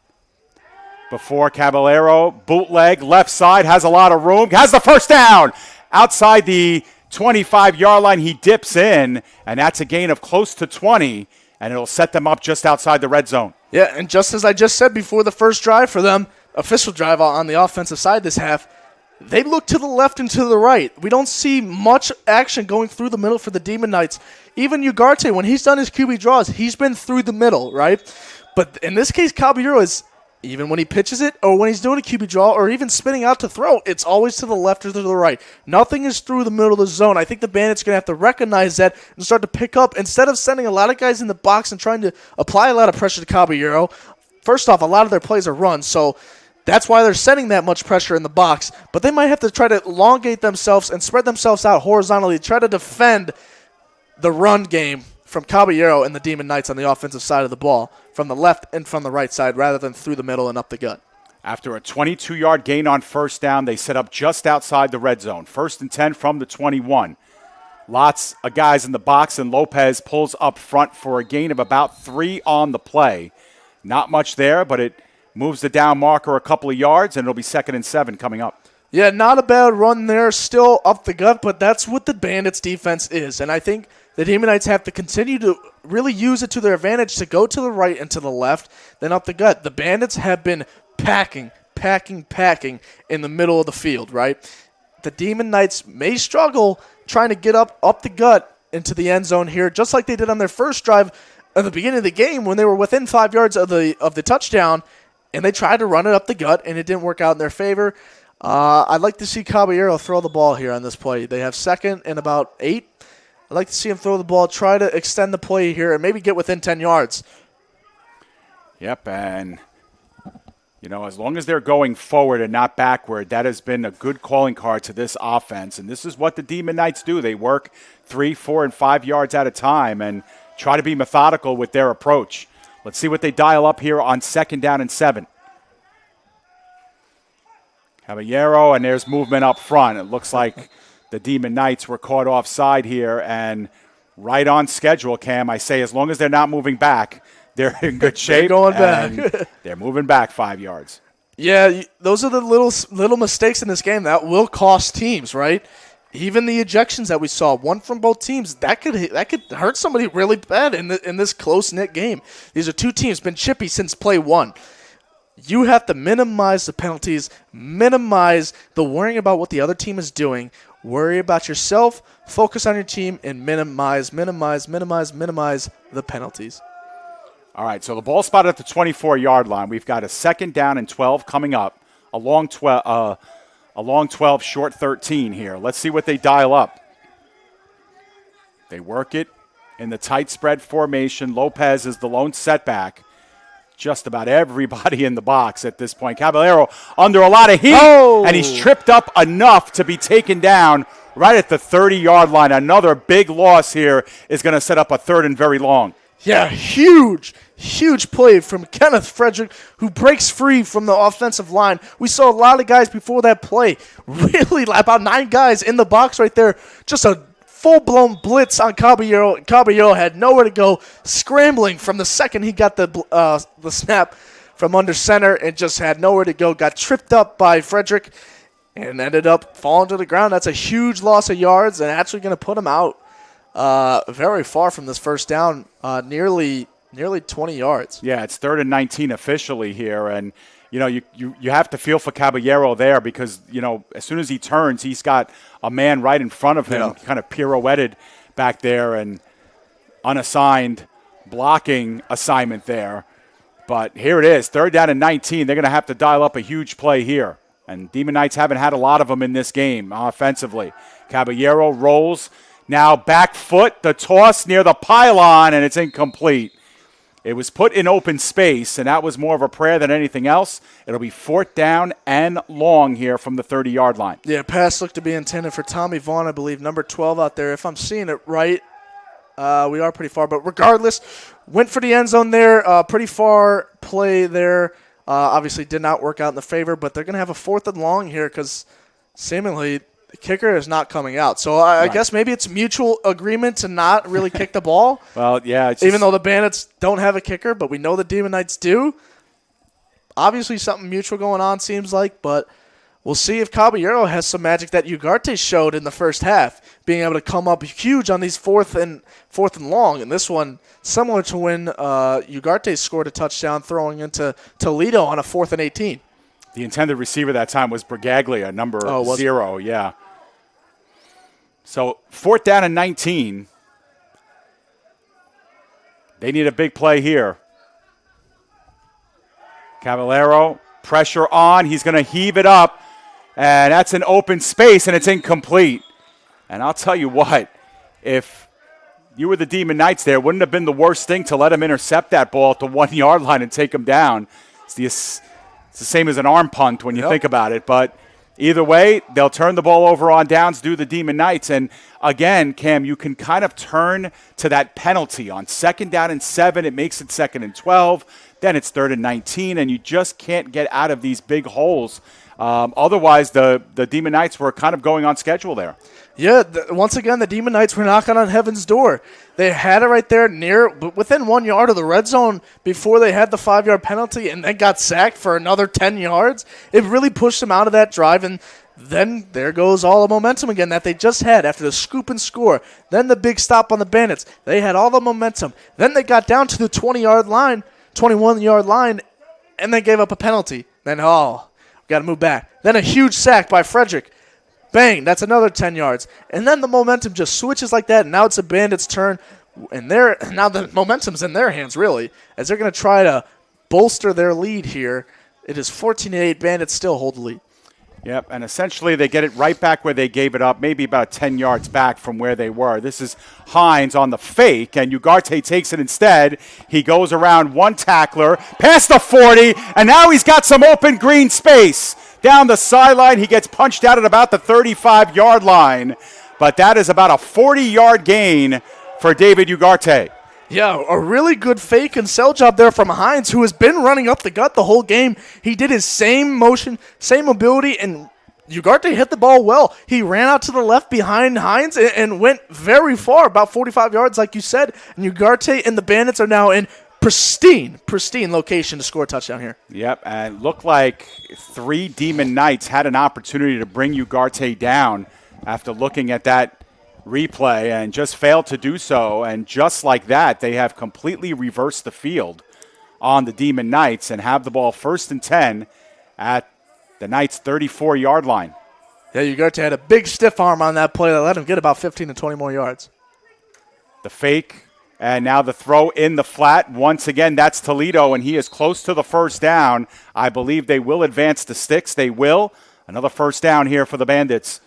Before Caballero, bootleg, left side, has a lot of room, has the first down. Outside the 25-yard line, he dips in, and that's a gain of close to 20, and it'll set them up just outside the red zone. Yeah, and just as I just said before the first drive for them, official drive on the offensive side this half, they look to the left and to the right. We don't see much action going through the middle for the Demon Knights. Even Ugarte, when he's done his QB draws, he's been through the middle, right? But in this case, Caballero is, even when he pitches it or when he's doing a QB draw or even spinning out to throw, it's always to the left or to the right. Nothing is through the middle of the zone. I think the Bandits are going to have to recognize that and start to pick up. Instead of sending a lot of guys in the box and trying to apply a lot of pressure to Caballero, first off, a lot of their plays are runs, so that's why they're sending that much pressure in the box. But they might have to try to elongate themselves and spread themselves out horizontally to try to defend the run game from Caballero and the Demon Knights on the offensive side of the ball, from the left and from the right side, rather than through the middle and up the gut. After a 22-yard gain on first down, they set up just outside the red zone. 1st and 10 from the 21. Lots of guys in the box, and Lopez pulls up front for a gain of about 3 on the play. Not much there, but it moves the down marker a couple of yards, and it'll be 2nd and 7 coming up. Yeah, not a bad run there, still up the gut, but that's what the Bandits' defense is. And I think the Demon Knights have to continue to really use it to their advantage to go to the right and to the left, then up the gut. The Bandits have been packing in the middle of the field, right? The Demon Knights may struggle trying to get up the gut into the end zone here, just like they did on their first drive at the beginning of the game when they were within 5 yards of the touchdown, and they tried to run it up the gut, and it didn't work out in their favor. I'd like to see Caballero throw the ball here on this play. They have 2nd and about 8. I'd like to see him throw the ball, try to extend the play here, and maybe get within 10 yards. Yep, and, as long as they're going forward and not backward, that has been a good calling card to this offense. And this is what the Demon Knights do. They work 3, 4, and 5 yards at a time and try to be methodical with their approach. Let's see what they dial up here on 2nd down and 7. Caballero, and there's movement up front. It looks like the Demon Knights were caught offside here and right on schedule, Cam. I say as long as they're not moving back, they're in good shape. They're going back. They're moving back 5 yards. Yeah, those are the little mistakes in this game that will cost teams, right? Even the ejections that we saw, one from both teams, that could hurt somebody really bad in this close-knit game. These are two teams been chippy since play 1. You have to minimize the penalties, minimize the worrying about what the other team is doing, worry about yourself, focus on your team, and minimize the penalties. All right, so the ball spot at the 24-yard line. We've got a 2nd down and 12 coming up, a long 12, short 13 here. Let's see what they dial up. They work it in the tight spread formation. Lopez is the lone setback. Just about everybody in the box at this point. Caballero under a lot of heat, and he's tripped up enough to be taken down right at the 30-yard line. Another big loss here is going to set up a 3rd and very long. Yeah, huge play from Kenneth Frederick, who breaks free from the offensive line. We saw a lot of guys before that play, really about 9 guys in the box right there, just a full-blown blitz on Caballero. Caballero had nowhere to go, scrambling from the second he got the snap from under center and just had nowhere to go. Got tripped up by Frederick and ended up falling to the ground. That's a huge loss of yards and actually going to put him out very far from this first down, nearly 20 yards. Yeah, it's 3rd and 19 officially here, and you have to feel for Caballero there because, as soon as he turns, he's got a man right in front of him, kind of pirouetted back there and unassigned blocking assignment there. But here it is, 3rd down and 19. They're going to have to dial up a huge play here. And Demon Knights haven't had a lot of them in this game offensively. Caballero rolls. Now back foot, the toss near the pylon, and it's incomplete. It was put in open space, and that was more of a prayer than anything else. It'll be 4th down and long here from the 30-yard line. Yeah, pass looked to be intended for Tommy Vaughn, I believe, number 12 out there. If I'm seeing it right, we are pretty far. But regardless, went for the end zone there. Pretty far play there. Obviously did not work out in the favor, but they're going to have a 4th and long here because seemingly the kicker is not coming out. So I guess maybe it's mutual agreement to not really kick the ball. Well, yeah. Even though the Bandits don't have a kicker, but we know the Demon Knights do. Obviously something mutual going on seems like, but we'll see if Caballero has some magic that Ugarte showed in the first half, being able to come up huge on these fourth and long. And this one, similar to when Ugarte scored a touchdown throwing into Toledo on a 4th and 18. The intended receiver that time was Bragaglia, number 0, yeah. So 4th down and 19. They need a big play here. Caballero, pressure on. He's going to heave it up. And that's an open space, and it's incomplete. And I'll tell you what, if you were the Demon Knights there, wouldn't have been the worst thing to let him intercept that ball at the 1-yard line and take him down. It's the same as an arm punt when you think about it. But either way, they'll turn the ball over on downs, do the Demon Knights. And again, Cam, you can kind of turn to that penalty on 2nd down and 7. It makes it 2nd and 12. Then it's 3rd and 19, and you just can't get out of these big holes. Otherwise, the Demon Knights were kind of going on schedule there. Yeah, once again, the Demon Knights were knocking on heaven's door. They had it right there within 1 yard of the red zone before they had the 5-yard penalty and then got sacked for another 10 yards. It really pushed them out of that drive, and then there goes all the momentum again that they just had after the scoop and score. Then the big stop on the Bandits. They had all the momentum. Then they got down to the 20-yard line, 21-yard line, and they gave up a penalty. Then, we got to move back. Then a huge sack by Frederick. Bang, that's another 10 yards. And then the momentum just switches like that, and now it's the Bandits' turn. And now the momentum's in their hands, really, as they're going to try to bolster their lead here. It is 14-8. Bandits still hold the lead. Yep, and essentially they get it right back where they gave it up, maybe about 10 yards back from where they were. This is Hines on the fake, and Ugarte takes it instead. He goes around one tackler, past the 40, and now he's got some open green space. Down the sideline, he gets punched out at about the 35-yard line, but that is about a 40-yard gain for David Ugarte. Yeah, a really good fake and sell job there from Hines, who has been running up the gut the whole game. He did his same motion, same mobility, and Ugarte hit the ball well. He ran out to the left behind Hines and went very far, about 45 yards, like you said. And Ugarte and the Bandits are now in pristine location to score a touchdown here. Yep, and it looked like 3 Demon Knights had an opportunity to bring Ugarte down after looking at that replay and just failed to do so. And just like that, they have completely reversed the field on the Demon Knights and have the ball 1st and 10 at the Knights' 34-yard line. Yeah, Ugarte had a big stiff arm on that play that let him get about 15 to 20 more yards. The fake, and now the throw in the flat. Once again, that's Toledo, and he is close to the 1st down. I believe they will advance the sticks. They will. Another 1st down here for the Bandits.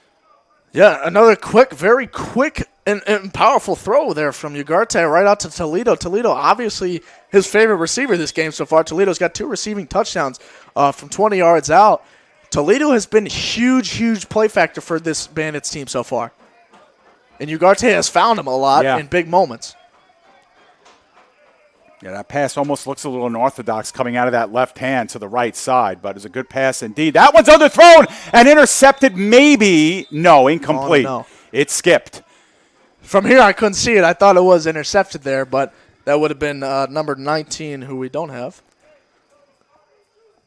Yeah, another very quick and powerful throw there from Ugarte right out to Toledo. Toledo, obviously his favorite receiver this game so far. Toledo's got 2 receiving touchdowns from 20 yards out. Toledo has been huge play factor for this Bandits team so far. And Ugarte has found him a lot in big moments. Yeah, that pass almost looks a little unorthodox coming out of that left hand to the right side, but it's a good pass indeed. That one's underthrown and intercepted, maybe. No, incomplete. Oh, no. It skipped. From here, I couldn't see it. I thought it was intercepted there, but that would have been number 19, who we don't have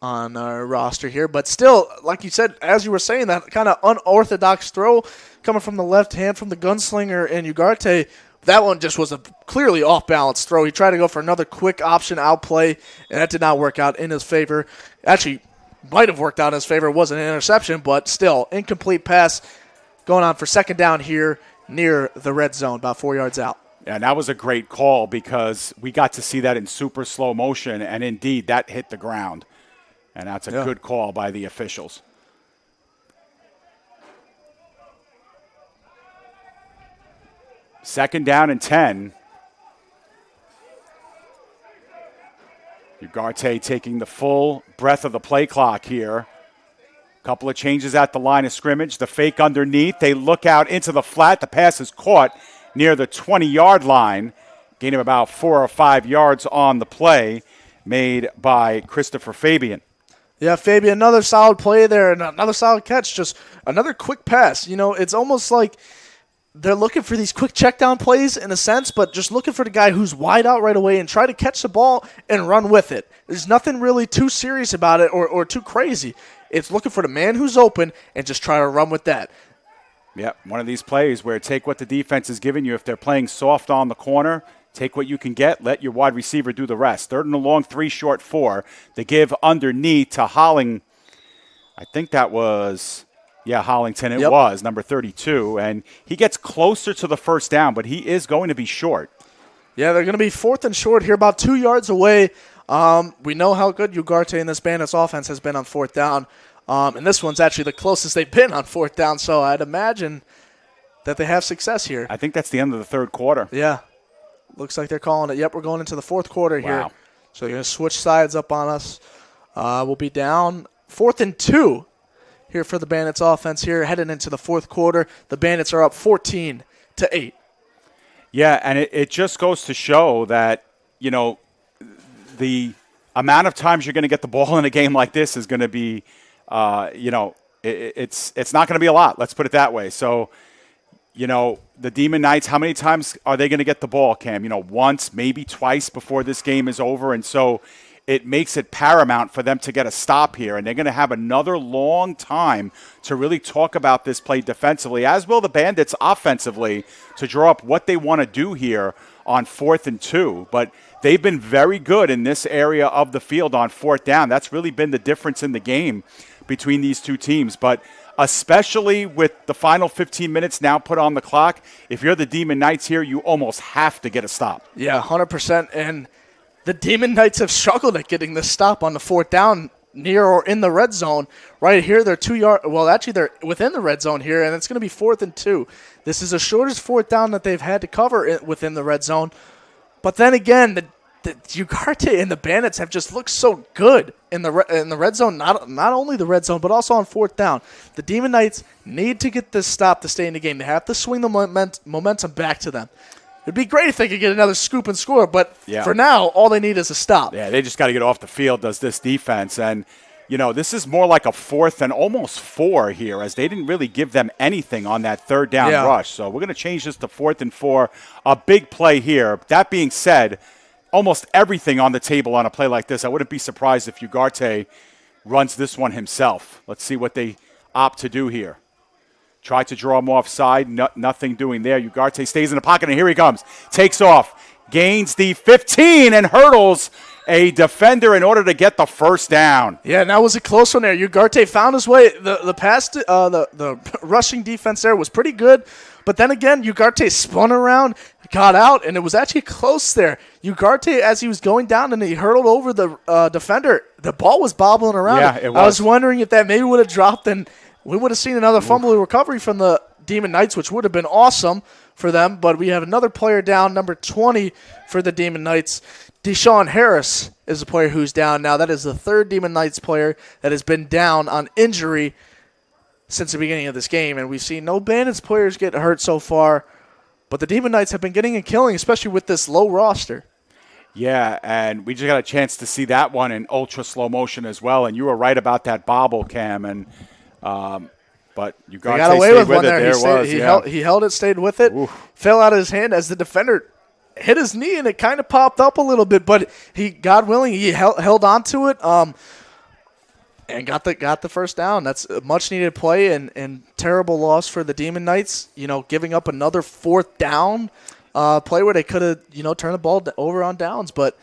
on our roster here. But still, like you said, as you were saying, that kind of unorthodox throw coming from the left hand from the gunslinger and Ugarte, that one just was a clearly off-balance throw. He tried to go for another quick option out play, and that did not work out in his favor. Actually, might have worked out in his favor. It wasn't an interception, but still, incomplete pass going on for 2nd down here near the red zone, about 4 yards out. Yeah, and that was a great call because we got to see that in super slow motion, and indeed, that hit the ground. And that's a good call by the officials. Second down and 10. Ugarte taking the full breath of the play clock here. Couple of changes at the line of scrimmage. The fake underneath. They look out into the flat. The pass is caught near the 20-yard line. Gain of about 4 or 5 yards on the play made by Christopher Fabian. Yeah, Fabian, another solid play there and another solid catch. Just another quick pass. It's almost like they're looking for these quick check down plays in a sense, but just looking for the guy who's wide out right away and try to catch the ball and run with it. There's nothing really too serious about it or too crazy. It's looking for the man who's open and just try to run with that. Yep, one of these plays where take what the defense is giving you. If they're playing soft on the corner, take what you can get, let your wide receiver do the rest. 3rd and a long, 3 short, 4. They give underneath to Holling. I think that was, Hollington. It was, number 32. And he gets closer to the first down, but he is going to be short. Yeah, they're going to be 4th and short here, about 2 yards away. We know how good Ugarte and this Bandits offense has been on 4th down. And this one's actually the closest they've been on 4th down, so I'd imagine that they have success here. I think that's the end of the 3rd quarter. Yeah. Looks like they're calling it. Yep, we're going into the 4th quarter here. Wow. So they're going to switch sides up on us. We'll be down 4th and 2 here for the Bandits offense here, heading into the 4th quarter. The Bandits are up 14-8. Yeah, and it just goes to show that, the amount of times you're going to get the ball in a game like this is going to be, it's not going to be a lot. Let's put it that way. So, the Demon Knights, how many times are they going to get the ball, Cam? Once, maybe twice before this game is over. And so it makes it paramount for them to get a stop here. And they're going to have another long time to really talk about this play defensively, as will the Bandits offensively, to draw up what they want to do here on 4th and 2. But they've been very good in this area of the field on 4th down. That's really been the difference in the game between these two teams. But especially with the final 15 minutes now put on the clock, if you're the Demon Knights here, you almost have to get a stop. Yeah, 100%. And the Demon Knights have struggled at getting this stop on the 4th down near or in the red zone. Right here, they're 2 yards. Well, actually, they're within the red zone here, and it's going to be 4th and 2. This is the shortest 4th down that they've had to cover within the red zone. But then again, the Ugarte and the Bandits have just looked so good in the red zone, not only the red zone, but also on 4th down. The Demon Knights need to get this stop to stay in the game. They have to swing the momentum back to them. It'd be great if they could get another scoop and score, but for now, all they need is a stop. Yeah, they just got to get off the field, does this defense. And, this is more like a 4th and almost 4 here, as they didn't really give them anything on that 3rd down rush. So we're going to change this to 4th and 4. A big play here. That being said, almost everything on the table on a play like this. I wouldn't be surprised if Ugarte runs this one himself. Let's see what they opt to do here. Try to draw him offside. Nothing doing there. Ugarte stays in the pocket, and here he comes. Takes off. Gains the 15 and hurdles a defender in order to get the first down. Yeah, and that was a close one there. Ugarte found his way. The rushing defense there was pretty good. But then again, Ugarte spun around, got out, and it was actually close there. Ugarte, as he was going down and he hurdled over the defender, the ball was bobbling around. Yeah, it was. I was wondering if that maybe would have dropped, and we would have seen another fumble recovery from the Demon Knights, which would have been awesome for them. But we have another player down, number 20 for the Demon Knights. Deshaun Harris is the player who's down now. That is the 3rd Demon Knights player that has been down on injury since the beginning of this game, and we've seen no Bandits players get hurt so far, but the Demon Knights have been getting and killing, especially with this low roster. Yeah, and we just got a chance to see that one in ultra slow motion as well, and you were right about that bobble, Cam, and but you got away with one it. there. He held it, stayed with it, fell out of his hand as the defender hit his knee, and it kind of popped up a little bit, but God willing, he held on to it. And got the first down. That's a much-needed play and terrible loss for the Demon Knights, giving up another 4th down play where they could have, turned the ball over on downs. But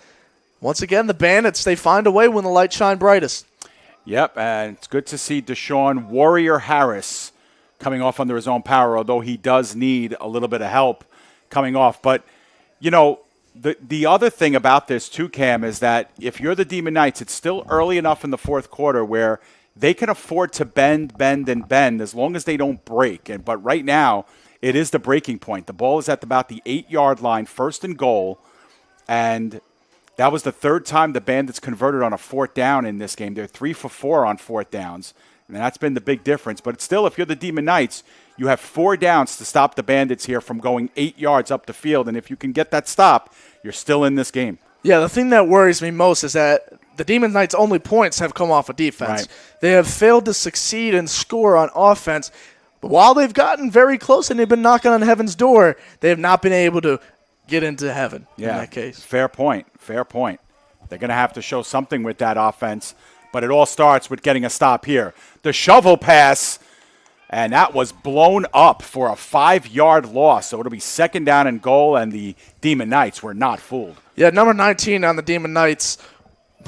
once again, the Bandits, they find a way when the lights shine brightest. Yep, and it's good to see Deshaun Warrior Harris coming off under his own power, although he does need a little bit of help coming off. But, The other thing about this, too, Cam, is that if you're the Demon Knights, it's still early enough in the 4th quarter where they can afford to bend as long as they don't break. But right now, it is the breaking point. The ball is at about the 8-yard line, 1st and goal, and that was the 3rd time the Bandits converted on a 4th down in this game. They're 3 for 4 on 4th downs, and that's been the big difference. But still, if you're the Demon Knights, you have 4 downs to stop the Bandits here from going 8 yards up the field. And if you can get that stop, you're still in this game. Yeah, the thing that worries me most is that the Demon Knights' only points have come off of defense. Right. They have failed to succeed and score on offense. But while they've gotten very close and they've been knocking on heaven's door, they have not been able to get into heaven in that case. Fair point. Fair point. They're going to have to show something with that offense, but it all starts with getting a stop here. The shovel pass, and that was blown up for a 5-yard loss. So it'll be 2nd down and goal, and the Demon Knights were not fooled. Yeah, number 19 on the Demon Knights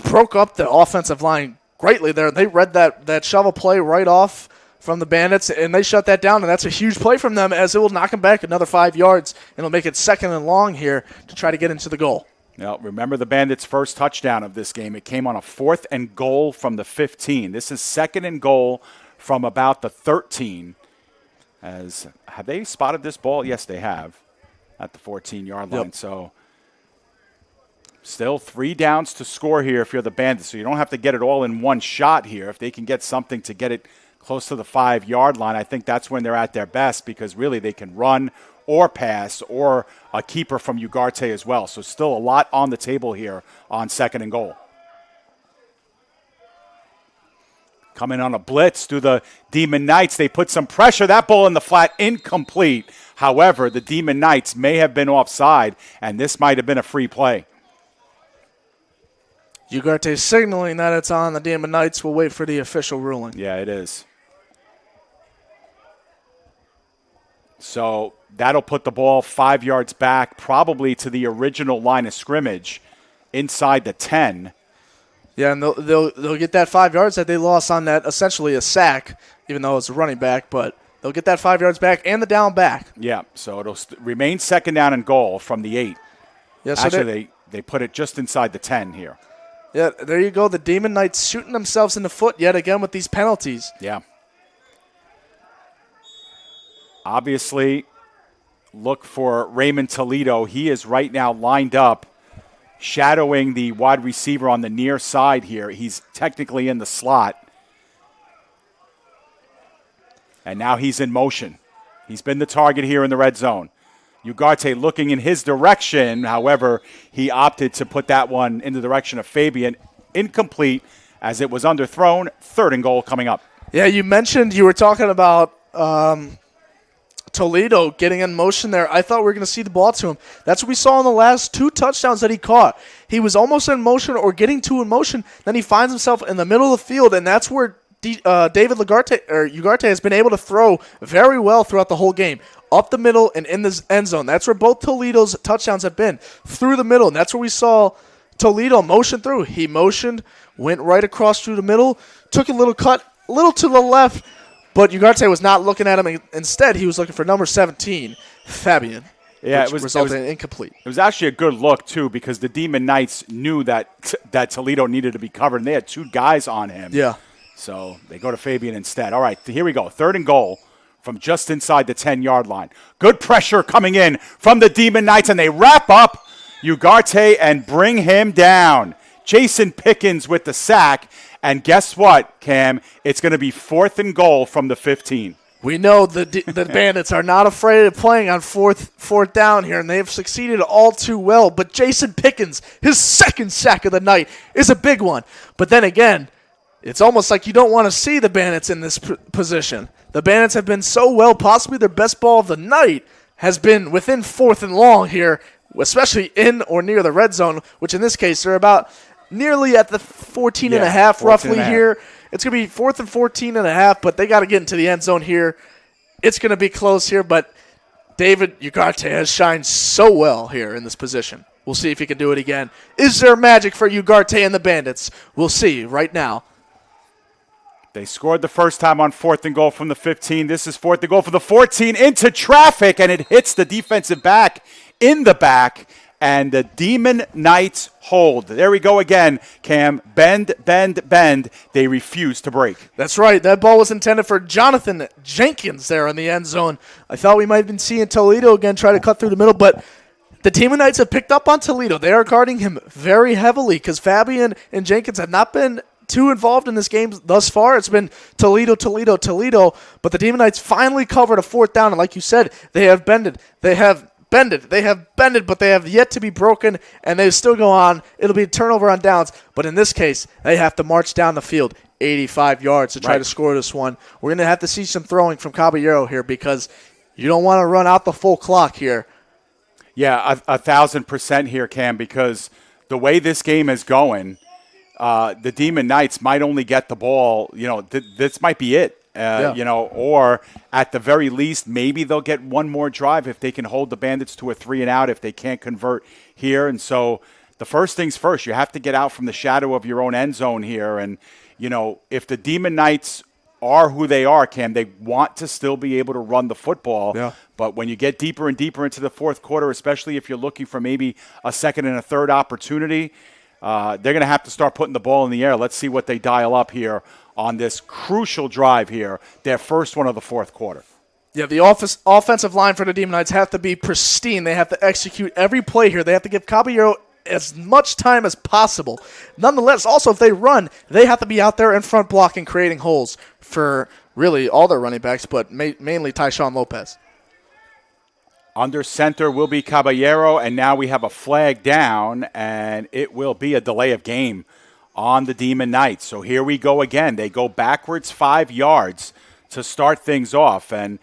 broke up the offensive line greatly there. They read that shovel play right off from the Bandits, and they shut that down, and that's a huge play from them as it will knock them back another 5 yards, and it'll make it 2nd and long here to try to get into the goal. Now, remember the Bandits' first touchdown of this game. It came on a 4th and goal from the 15. This is 2nd and goal from about the 13. Have they spotted this ball? Yes, they have at the 14-yard line. Yep. So still 3 downs to score here if you're the Bandits. So you don't have to get it all in one shot here. If they can get something to get it close to the 5-yard line, I think that's when they're at their best because really they can run or pass or a keeper from Ugarte as well. So still a lot on the table here on 2nd and goal. Coming on a blitz to the Demon Knights. They put some pressure. That ball in the flat, incomplete. However, the Demon Knights may have been offside, and this might have been a free play. Ugarte signaling that it's on the Demon Knights. We'll wait for the official ruling. Yeah, it is. So that'll put the ball 5 yards back, probably to the original line of scrimmage inside the 10. Yeah, and they'll get that 5 yards that they lost on that, essentially a sack, even though it's a running back, but they'll get that 5 yards back and the down back. Yeah, so it'll remain 2nd down and goal from the 8. Yeah, so actually, they put it just inside the 10 here. Yeah, there you go. The Demon Knights shooting themselves in the foot yet again with these penalties. Yeah. Obviously, look for Raymond Toledo. He is right now lined up, shadowing the wide receiver on the near side here. He's technically in the slot. And now he's in motion. He's been the target here in the red zone. Ugarte looking in his direction. However, he opted to put that one in the direction of Fabian. Incomplete as it was underthrown. 3rd and goal coming up. Yeah, you were talking about Toledo getting in motion there. I thought we were going to see the ball to him. That's what we saw in the last 2 touchdowns that he caught. He was almost in motion or getting to in motion. Then he finds himself in the middle of the field, and that's where David Ugarte has been able to throw very well throughout the whole game. Up the middle and in the end zone. That's where both Toledo's touchdowns have been, through the middle. And that's where we saw Toledo motion through. He motioned, went right across through the middle, took a little cut, a little to the left, but Ugarte was not looking at him. Instead, he was looking for number 17, Fabian. Yeah, which resulted in incomplete. It was actually a good look, too, because the Demon Knights knew that Toledo needed to be covered, and they had 2 guys on him. Yeah. So they go to Fabian instead. All right, here we go. 3rd and goal from just inside the 10-yard line. Good pressure coming in from the Demon Knights, and they wrap up Ugarte and bring him down. Jason Pickens with the sack, and guess what, Cam? It's going to be 4th and goal from the 15. We know the Bandits are not afraid of playing on fourth down here, and they have succeeded all too well. But Jason Pickens, his 2nd sack of the night, is a big one. But then again, it's almost like you don't want to see the Bandits in this position. The Bandits have been so well, possibly their best ball of the night has been within 4th and long here, especially in or near the red zone, which in this case they're about nearly at the 14 and a half roughly here. It's going to be 4th and 14 and a half, but they got to get into the end zone here. It's going to be close here, but David Ugarte has shined so well here in this position. We'll see if he can do it again. Is there magic for Ugarte and the Bandits? We'll see right now. They scored the first time on 4th and goal from the 15. This is 4th and goal from the 14 into traffic, and it hits the defensive back in the back, and the Demon Knights hold. There we go again, Cam. Bend, bend, bend. They refuse to break. That's right. That ball was intended for Jonathan Jenkins there in the end zone. I thought we might have been seeing Toledo again try to cut through the middle, but the Demon Knights have picked up on Toledo. They are guarding him very heavily because Fabian and Jenkins have not been too involved in this game thus far. It's been Toledo, but the Demon Knights finally covered a 4th down, and like you said, they have bended. They have bended. They have bended, but they have yet to be broken, and they still go on. It'll be a turnover on downs, but in this case, they have to march down the field 85 yards to try to score this one. We're going to have to see some throwing from Caballero here because you don't want to run out the full clock here. Yeah, 1,000% here, Cam, because the way this game is going, the Demon Knights might only get the ball, this might be it. Or at the very least, maybe they'll get one more drive if they can hold the Bandits to a 3-and-out if they can't convert here. And so the first things first, you have to get out from the shadow of your own end zone here. And, if the Demon Knights are who they are, Cam, they want to still be able to run the football. Yeah. But when you get deeper and deeper into the fourth quarter, especially if you're looking for maybe a second and a third opportunity, they're going to have to start putting the ball in the air. Let's see what they dial up here on this crucial drive here, their first one of the fourth quarter. Yeah, the offensive line for the Demon Knights have to be pristine. They have to execute every play here. They have to give Caballero as much time as possible. Nonetheless, also, if they run, they have to be out there in front blocking, creating holes for really all their running backs, but mainly Tyshawn Lopez. Under center will be Caballero, and now we have a flag down, and it will be a delay of game on the Demon Knights. So here we go again. They go backwards 5 yards to start things off, and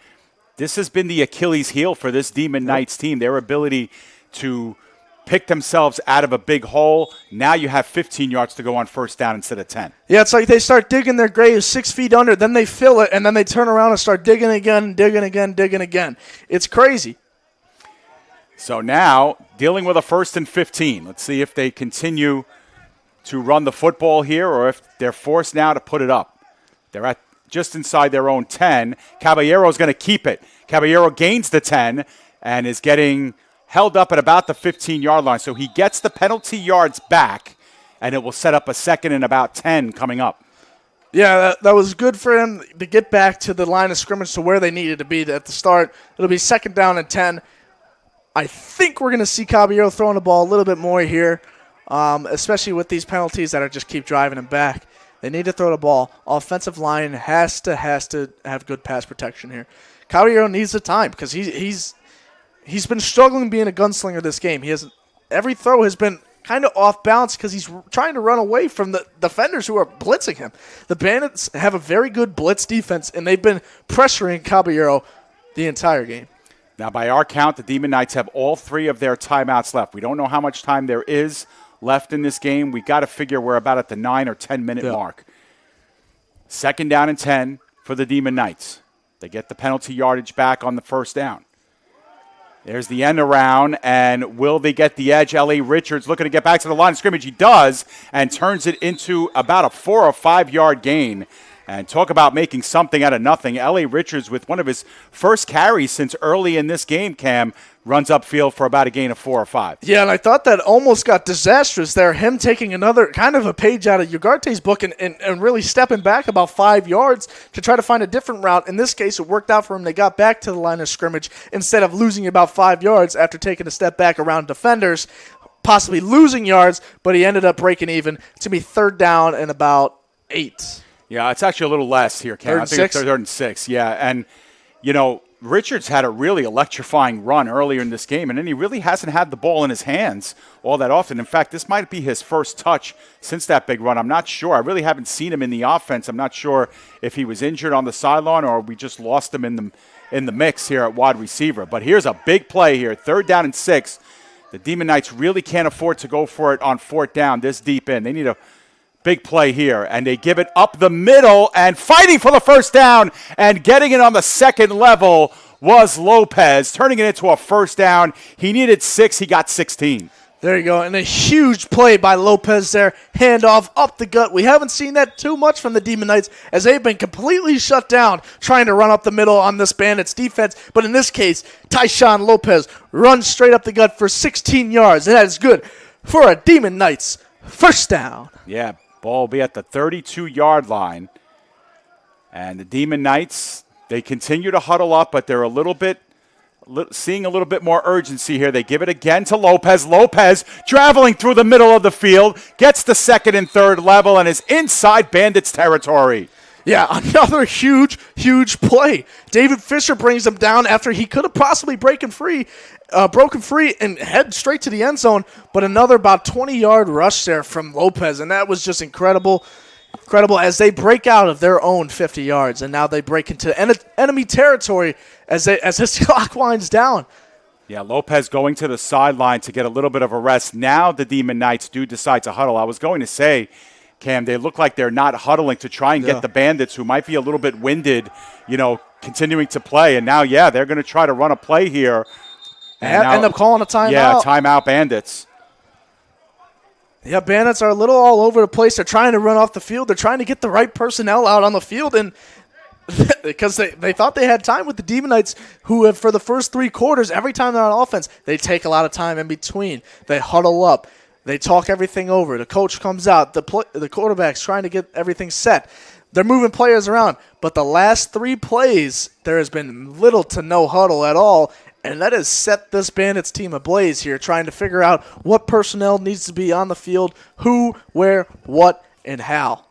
this has been the Achilles heel for this Demon Knights team, their ability to pick themselves out of a big hole. Now you have 15 yards to go on first down instead of 10. Yeah, it's like they start digging their grave 6 feet under, then they fill it, and then they turn around and start digging again, digging again, digging again. It's crazy. So now, dealing with a 1st and 15. Let's see if they continue to run the football here or if they're forced now to put it up. They're at just inside their own 10. Caballero's going to keep it. Caballero gains the 10 and is getting held up at about the 15-yard line. So he gets the penalty yards back, and it will set up a 2nd and about 10 coming up. Yeah, that was good for him to get back to the line of scrimmage to where they needed to be at the start. It'll be 2nd down and 10. I think we're going to see Caballero throwing the ball a little bit more here, especially with these penalties that are just keep driving him back. They need to throw the ball. Offensive line has to have good pass protection here. Caballero needs the time because he's been struggling being a gunslinger this game. Every throw has been kind of off balance because he's trying to run away from the defenders who are blitzing him. The Bandits have a very good blitz defense, and they've been pressuring Caballero the entire game. Now, by our count, the Demon Knights have all 3 of their timeouts left. We don't know how much time there is left in this game. We got to figure we're about at the 9 or 10-minute mark. 2nd down and 10 for the Demon Knights. They get the penalty yardage back on the first down. There's the end around, and will they get the edge? L.A. Richards looking to get back to the line of scrimmage. He does, and turns it into about a 4 or 5 yard gain. And talk about making something out of nothing. L.A. Richards, with one of his first carries since early in this game, Cam, runs upfield for about a gain of 4 or 5. Yeah, and I thought that almost got disastrous there. Him taking another kind of a page out of Ugarte's book and really stepping back about 5 yards to try to find a different route. In this case, it worked out for him. They got back to the line of scrimmage instead of losing about 5 yards after taking a step back around defenders, possibly losing yards, but he ended up breaking even. It's going to be 3rd down and about 8. Yeah, it's actually a little less here, Cam. I think it's 3rd and 6. Yeah, and, Richards had a really electrifying run earlier in this game, and then he really hasn't had the ball in his hands all that often. In fact, this might be his first touch since that big run. I'm not sure. I really haven't seen him in the offense. I'm not sure if he was injured on the sideline or we just lost him in the mix here at wide receiver. But here's a big play here, 3rd down and 6. The Demon Knights really can't afford to go for it on 4th down this deep in. They need a big play here, and they give it up the middle, and fighting for the first down and getting it on the 2nd level was Lopez, turning it into a first down. He needed 6. He got 16. There you go, and a huge play by Lopez there. Handoff up the gut. We haven't seen that too much from the Demon Knights as they've been completely shut down trying to run up the middle on this Bandits defense. But in this case, Tyshawn Lopez runs straight up the gut for 16 yards, and that is good for a Demon Knights first down. Yeah, ball will be at the 32-yard line. And the Demon Knights, they continue to huddle up, but they're seeing a little bit more urgency here. They give it again to Lopez. Lopez traveling through the middle of the field, gets the 2nd and 3rd level, and is inside Bandits territory. Yeah, another huge play. David Fisher brings him down after he could have possibly broken free and head straight to the end zone, but another about 20-yard rush there from Lopez, and that was just incredible as they break out of their own 50 yards, and now they break into enemy territory as this clock winds down. Yeah, Lopez going to the sideline to get a little bit of a rest. Now the Demon Knights do decide to huddle. I was going to say, Cam, they look like they're not huddling to try and get the Bandits, who might be a little bit winded, continuing to play. And now, they're going to try to run a play here. And now, end up calling a timeout. Yeah, timeout Bandits. Yeah, Bandits are a little all over the place. They're trying to run off the field. They're trying to get the right personnel out on the field, and because they thought they had time with the Demon Knights, who have, for the first 3 quarters, every time they're on offense, they take a lot of time in between. They huddle up. They talk everything over. The coach comes out. The quarterback's trying to get everything set. They're moving players around. But the last 3 plays, there has been little to no huddle at all, and that has set this Bandits team ablaze here, trying to figure out what personnel needs to be on the field, who, where, what, and how.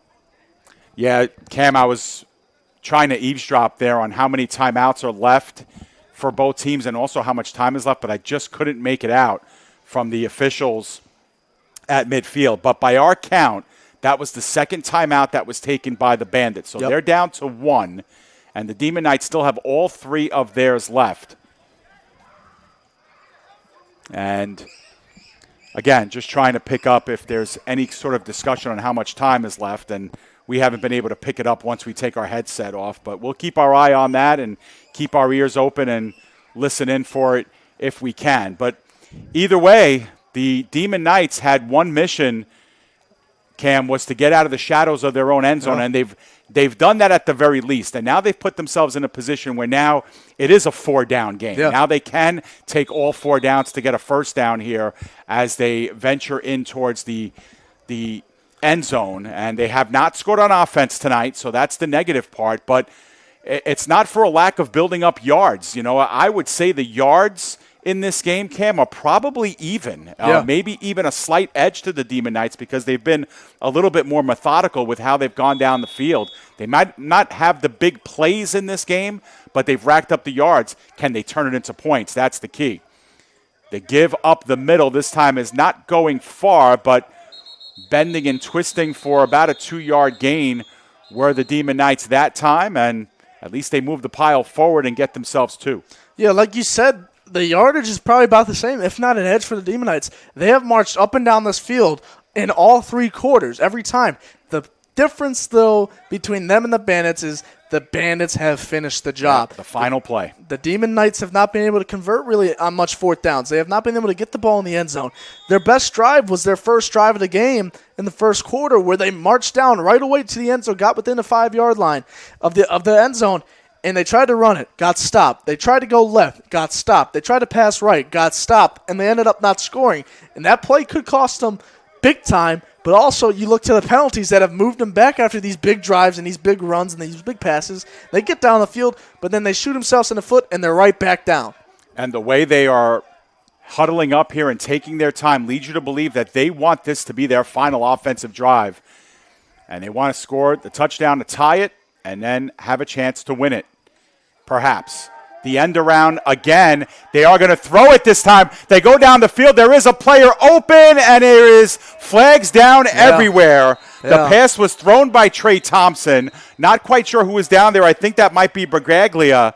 Yeah, Cam, I was trying to eavesdrop there on how many timeouts are left for both teams and also how much time is left, but I just couldn't make it out from the officials at midfield. But by our count, that was the second timeout that was taken by the Bandits. So they're down to 1, and the Demon Knights still have all 3 of theirs left. And again, just trying to pick up if there's any sort of discussion on how much time is left, and we haven't been able to pick it up once we take our headset off. But we'll keep our eye on that and keep our ears open and listen in for it if we can. But either way, the Demon Knights had one mission, Cam, was to get out of the shadows of their own end zone, and they've done that at the very least. And now they've put themselves in a position where now it is a 4-down game. Yeah. Now they can take all 4 downs to get a first down here as they venture in towards the end zone. And they have not scored on offense tonight, so that's the negative part. But it's not for a lack of building up yards. I would say the yards in this game, Cam, are probably even. Maybe even a slight edge to the Demon Knights because they've been a little bit more methodical with how they've gone down the field. They might not have the big plays in this game, but they've racked up the yards. Can they turn it into points? That's the key. The give up the middle this time is not going far, but bending and twisting for about a 2-yard gain were the Demon Knights that time, and at least they move the pile forward and get themselves 2. Yeah, like you said, the yardage is probably about the same, if not an edge for the Demon Knights. They have marched up and down this field in all 3 quarters every time. The difference, though, between them and the Bandits is the Bandits have finished the job. The final play. The Demon Knights have not been able to convert really on much 4th downs. They have not been able to get the ball in the end zone. Their best drive was their first drive of the game in the first quarter where they marched down right away to the end zone, got within the 5-yard line of the end zone, and they tried to run it, got stopped. They tried to go left, got stopped. They tried to pass right, got stopped, and they ended up not scoring. And that play could cost them big time, but also you look to the penalties that have moved them back after these big drives and these big runs and these big passes. They get down the field, but then they shoot themselves in the foot, and they're right back down. And the way they are huddling up here and taking their time leads you to believe that they want this to be their final offensive drive. And they want to score the touchdown to tie it and then have a chance to win it. Perhaps. The end around again. They are going to throw it this time. They go down the field. There is a player open, and there is flags down everywhere. The pass was thrown by Trey Thompson. Not quite sure who was down there. I think that might be Bragaglia,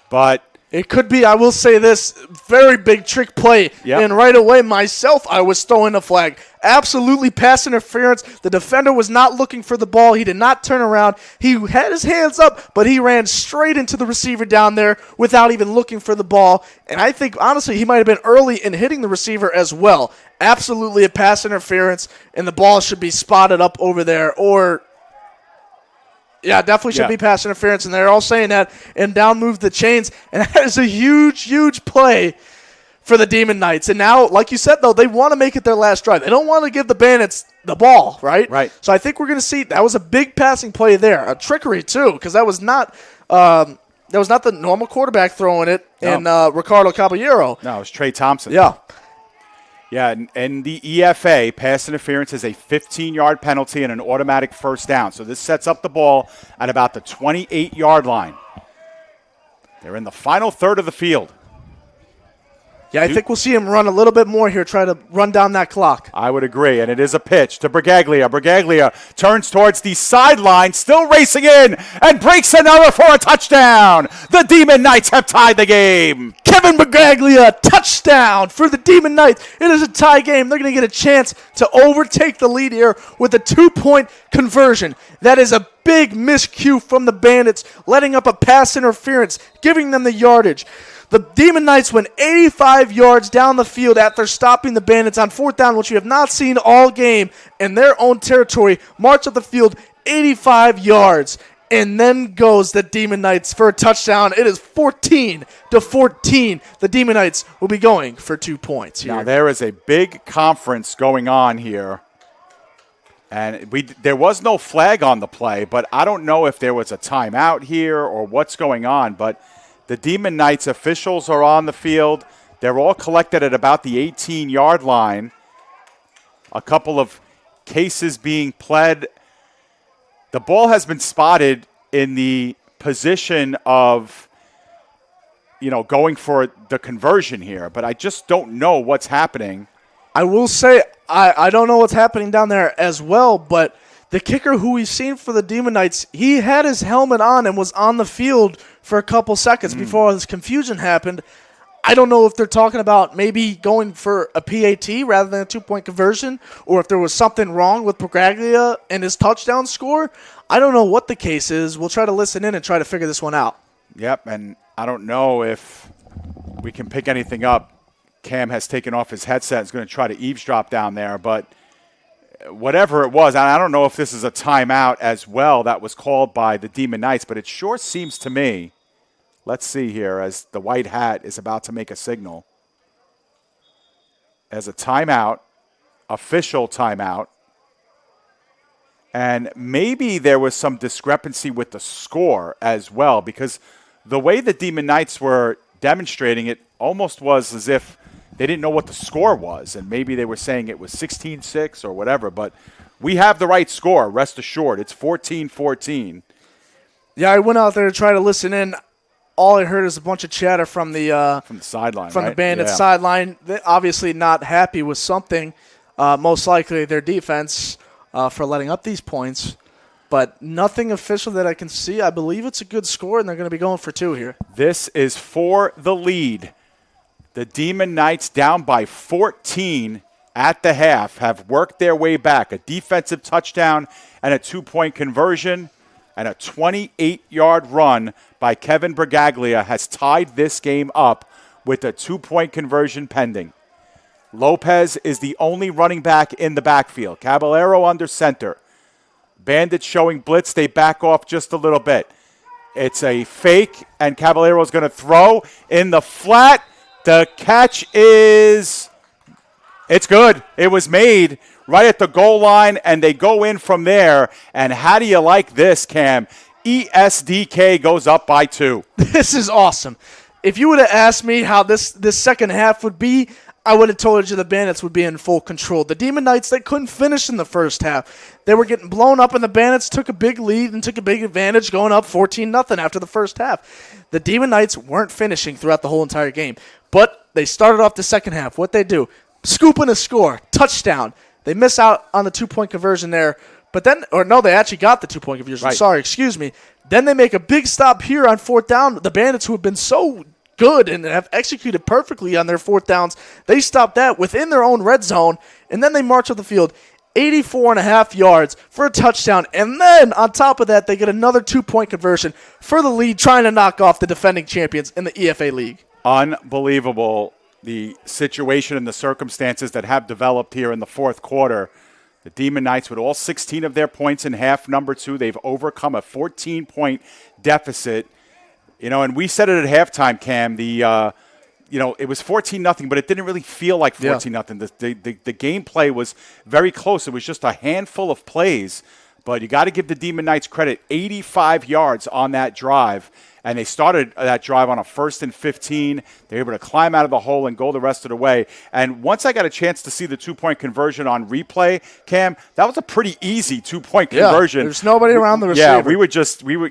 but it could be, I will say this, very big trick play. Yep. And right away, myself, I was throwing a flag. Absolutely pass interference. The defender was not looking for the ball. He did not turn around. He had his hands up, but he ran straight into the receiver down there without even looking for the ball. And I think, honestly, he might have been early in hitting the receiver as well. Absolutely a pass interference, and the ball should be spotted up over there or definitely should be pass interference, and they're all saying that, and down moved the chains, and that is a huge, huge play for the Demon Knights. And now, like you said, though, they want to make it their last drive. They don't want to give the Bandits the ball, right? Right. So I think we're going to see that was a big passing play there, a trickery too, because that was not the normal quarterback throwing it in Ricardo Caballero. No, it was Trey Thompson. Yeah. Yeah, and the EFA, pass interference, is a 15-yard penalty and an automatic first down. So this sets up the ball at about the 28-yard line. They're in the final third of the field. Yeah, I think we'll see him run a little bit more here, try to run down that clock. I would agree, and it is a pitch to Pregame. Pregame turns towards the sideline, still racing in, and breaks another for a touchdown. The Demon Knights have tied the game. Kevin Pregame, touchdown for the Demon Knights. It is a tie game. They're going to get a chance to overtake the lead here with a 2-point conversion. That is a big miscue from the Bandits, letting up a pass interference, giving them the yardage. The Demon Knights went 85 yards down the field after stopping the Bandits on fourth down, which we have not seen all game, in their own territory. March up the field 85 yards. And then goes the Demon Knights for a touchdown. It is 14-14. The Demon Knights will be going for 2 points here. Now there is a big conference going on here. And there was no flag on the play, but I don't know if there was a timeout here or what's going on. But the Demon Knights officials are on the field. They're all collected at about the 18-yard line. A couple of cases being pled. The ball has been spotted in the position of, going for the conversion here, but I just don't know what's happening. I will say I don't know what's happening down there as well, but the kicker who we've seen for the Demon Knights, he had his helmet on and was on the field for a couple seconds before all this confusion happened. I don't know if they're talking about maybe going for a PAT rather than a 2-point conversion, or if there was something wrong with Pregame and his touchdown score. I don't know what the case is. We'll try to listen in and try to figure this one out. Yep, and I don't know if we can pick anything up. Cam has taken off his headset and is going to try to eavesdrop down there, but whatever it was, I don't know if this is a timeout as well that was called by the Demon Knights, but it sure seems to me. Let's see here as the white hat is about to make a signal. As a timeout, official timeout. And maybe there was some discrepancy with the score as well, because the way the Demon Knights were demonstrating it almost was as if they didn't know what the score was, and maybe they were saying it was 16-6 or whatever, but we have the right score, rest assured. It's 14-14. Yeah, I went out there to try to listen in. All I heard is a bunch of chatter from the sideline, from the Bandits sideline. They're obviously not happy with something, most likely their defense for letting up these points, but nothing official that I can see. I believe it's a good score, and they're going to be going for 2 here. This is for the lead. The Demon Knights, down by 14 at the half, have worked their way back. A defensive touchdown and a 2-point conversion and a 28-yard run by Kevin Pregame has tied this game up with a 2-point conversion pending. Lopez is the only running back in the backfield. Caballero under center. Bandits showing blitz. They back off just a little bit. It's a fake, and Caballero is going to throw in the flat. The catch is, it's good. It was made right at the goal line, and they go in from there. And how do you like this, Cam? ESDK goes up by 2. This is awesome. If you would have asked me how this second half would be, I would have told you the Bandits would be in full control. The Demon Knights, they couldn't finish in the first half. They were getting blown up, and the Bandits took a big lead and took a big advantage, going up 14-0 after the first half. The Demon Knights weren't finishing throughout the whole entire game, but they started off the second half. What they do? Scooping a score, touchdown. They miss out on the 2-point conversion there, but then, or no, they actually got the 2-point conversion. Right. Sorry, excuse me. Then they make a big stop here on fourth down. The Bandits, who have been so good and have executed perfectly on their fourth downs, they stop that within their own red zone, and then they march up the field 84.5 yards for a touchdown. And then on top of that, they get another 2-point conversion for the lead, trying to knock off the defending champions in the EFA League. Unbelievable, the situation and the circumstances that have developed here in the fourth quarter. The Demon Knights, with all 16 of their points in half number 2, they've overcome a 14-point deficit. And we said it at halftime, Cam. It was 14-0, but it didn't really feel like 14-0. The gameplay was very close. It was just a handful of plays. But you got to give the Demon Knights credit, 85 yards on that drive. And they started that drive on a 1st and 15. They were able to climb out of the hole and go the rest of the way. And once I got a chance to see the 2-point conversion on replay, Cam, that was a pretty easy 2-point conversion. There's nobody around the receiver.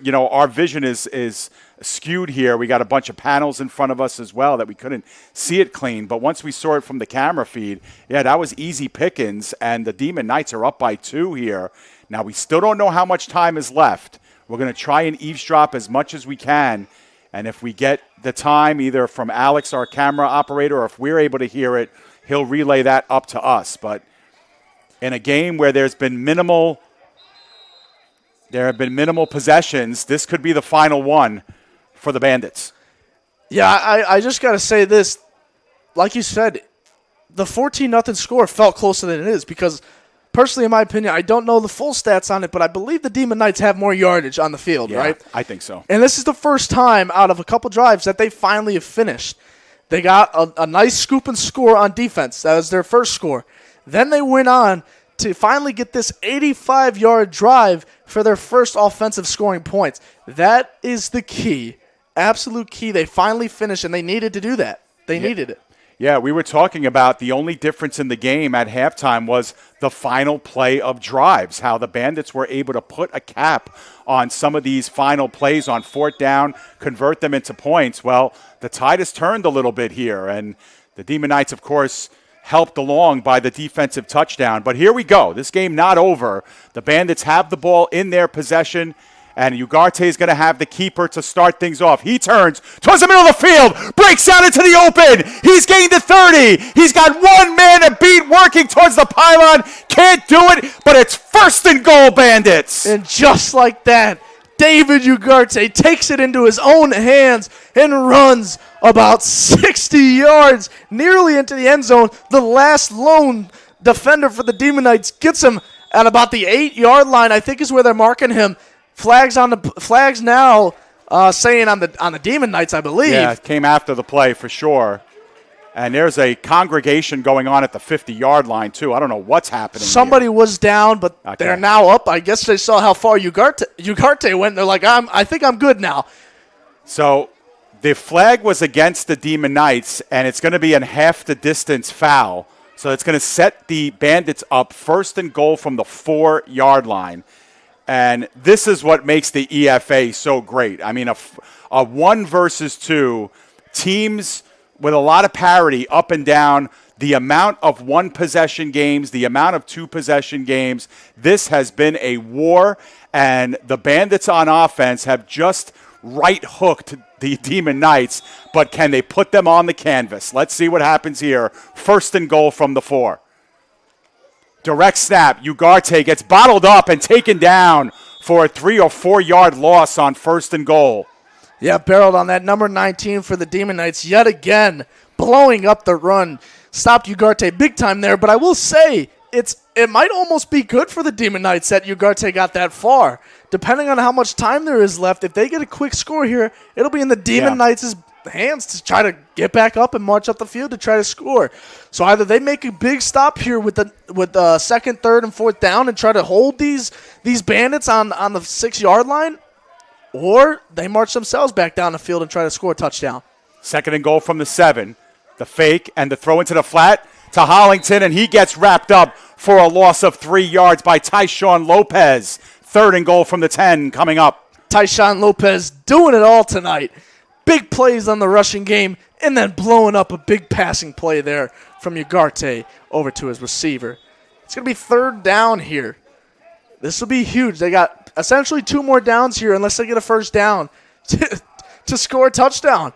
Yeah, our vision is skewed here. We got a bunch of panels in front of us as well that we couldn't see it clean. But once we saw it from the camera feed, yeah, that was easy pickings. And the Demon Knights are up by 2 here. Now, we still don't know how much time is left. We're going to try and eavesdrop as much as we can. And if we get the time, either from Alex, our camera operator, or if we're able to hear it, he'll relay that up to us. But in a game where there have been minimal possessions, this could be the final one for the Bandits. Yeah, I just got to say this. Like you said, the 14-0 score felt closer than it is because – personally, in my opinion, I don't know the full stats on it, but I believe the Demon Knights have more yardage on the field, right? I think so. And this is the first time out of a couple drives that they finally have finished. They got a nice scoop and score on defense. That was their first score. Then they went on to finally get this 85-yard drive for their first offensive scoring points. That is the key, absolute key. They finally finished, and they needed to do that. They needed it. Yeah, we were talking about the only difference in the game at halftime was the final play of drives, how the Bandits were able to put a cap on some of these final plays on 4th down, convert them into points. Well, the tide has turned a little bit here, and the Demon Knights, of course, helped along by the defensive touchdown. But here we go. This game not over. The Bandits have the ball in their possession. And Ugarte is going to have the keeper to start things off. He turns towards the middle of the field, breaks out into the open. He's gained the 30. He's got one man to beat working towards the pylon. Can't do it, but it's 1st and goal, Bandits. And just like that, David Ugarte takes it into his own hands and runs about 60 yards nearly into the end zone. The last lone defender for the Demon Knights gets him at about the 8-yard line, I think is where they're marking him. Flags now saying on the Demon Knights, I believe. Yeah, it came after the play for sure. And there's a congregation going on at the 50-yard line, too. I don't know what's happening. Somebody was down, but they're now up. I guess they saw how far Ugarte went. They're like, I think I'm good now. So the flag was against the Demon Knights, and it's going to be a half the distance foul. So it's going to set the Bandits up 1st and goal from the 4-yard line. And this is what makes the EFA so great. I mean, a 1 versus 2, teams with a lot of parity up and down, the amount of 1-possession games, the amount of 2-possession games. This has been a war, and the Bandits on offense have just right-hooked the Demon Knights, but can they put them on the canvas? Let's see what happens here. 1st and goal from the 4. Direct snap. Ugarte gets bottled up and taken down for a 3 or 4 yard loss on 1st and goal. Yeah, barreled on that number 19 for the Demon Knights yet again, blowing up the run. Stopped Ugarte big time there, but I will say it might almost be good for the Demon Knights that Ugarte got that far. Depending on how much time there is left, if they get a quick score here, it'll be in the Demon Knights' hands to try to get back up and march up the field to try to score. So either they make a big stop here with the 2nd, 3rd, and 4th down and try to hold these Bandits on the 6-yard line, or they march themselves back down the field and try to score a touchdown. 2nd and goal from the 7. The fake and the throw into the flat to Hollington, and he gets wrapped up for a loss of 3 yards by Tyshawn Lopez. 3rd and goal from the 10 coming up. Tyshawn Lopez doing it all tonight. Big plays on the rushing game, and then blowing up a big passing play there from Ugarte over to his receiver. It's going to be 3rd down here. This will be huge. They got essentially 2 more downs here unless they get a 1st down to score a touchdown.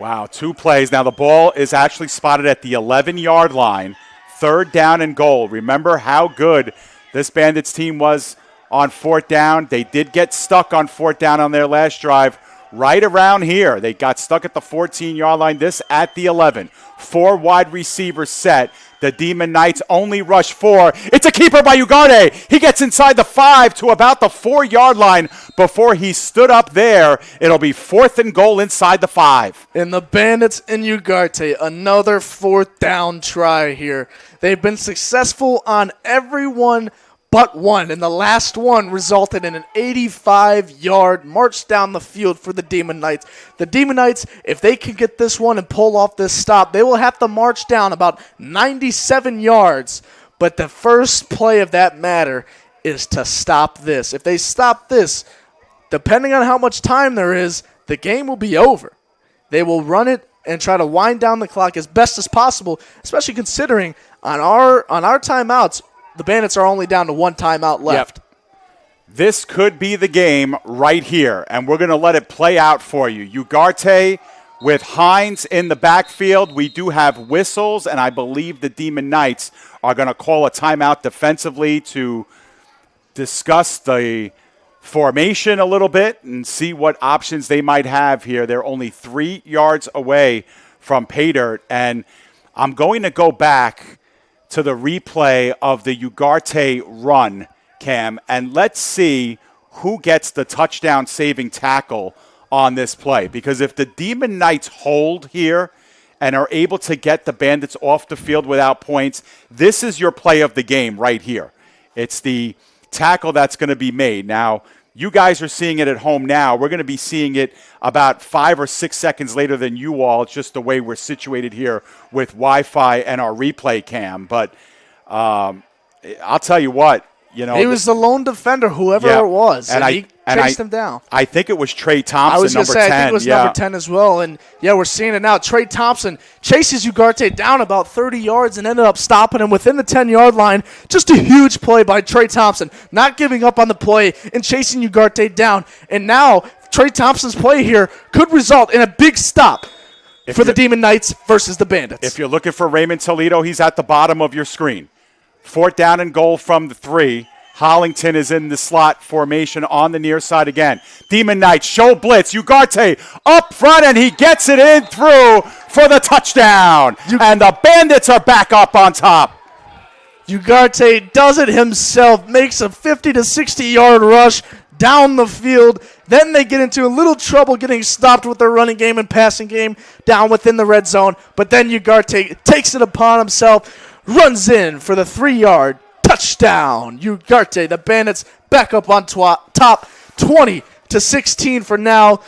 Wow, 2 plays. Now the ball is actually spotted at the 11-yard line. 3rd down and goal. Remember how good this Bandits team was on 4th down. They did get stuck on 4th down on their last drive. Right around here, they got stuck at the 14-yard line. This at the 11. 4 wide receivers set. The Demon Knights only rush 4. It's a keeper by Ugarte. He gets inside the 5 to about the 4-yard line before he stood up there. It'll be 4th and goal inside the 5. And the Bandits and Ugarte, another 4th down try here. They've been successful on everyone but one, and the last one resulted in an 85-yard march down the field for the Demon Knights. The Demon Knights, if they can get this one and pull off this stop, they will have to march down about 97 yards. But the first play of that matter is to stop this. If they stop this, depending on how much time there is, the game will be over. They will run it and try to wind down the clock as best as possible, especially considering on our timeouts, the Bandits are only down to one timeout left. Yep. This could be the game right here, and we're going to let it play out for you. Ugarte with Hines in the backfield. We do have whistles, and I believe the Demon Knights are going to call a timeout defensively to discuss the formation a little bit and see what options they might have here. They're only 3 yards away from pay dirt, and I'm going to go back to the replay of the Ugarte run, Cam, and let's see who gets the touchdown saving tackle on this play. Because if the Demon Knights hold here and are able to get the Bandits off the field without points, this is your play of the game right here. It's the tackle that's going to be made. Now, you guys are seeing it at home now. We're going to be seeing it about 5 or 6 seconds later than you all. It's just the way we're situated here with Wi-Fi and our replay cam. But I'll tell you what, you know. He was the lone defender, whoever it was, and he chased him down. I think it was Trey Thompson, I was going to say, 10. I think it was number 10 as well. And, yeah, we're seeing it now. Trey Thompson chases Ugarte down about 30 yards and ended up stopping him within the 10-yard line. Just a huge play by Trey Thompson, not giving up on the play and chasing Ugarte down. And now Trey Thompson's play here could result in a big stop for the Demon Knights versus the Bandits. If you're looking for Raymond Toledo, he's at the bottom of your screen. 4th down and goal from the 3. Hollington is in the slot formation on the near side again. Demon Knights show blitz. Ugarte up front, and he gets it in through for the touchdown. And the Bandits are back up on top. Ugarte does it himself, makes a 50 to 60-yard rush down the field. Then they get into a little trouble getting stopped with their running game and passing game down within the red zone. But then Ugarte takes it upon himself, runs in for the 3-yard touchdown. Ugarte, the Bandits back up on top 20 to 16 for now,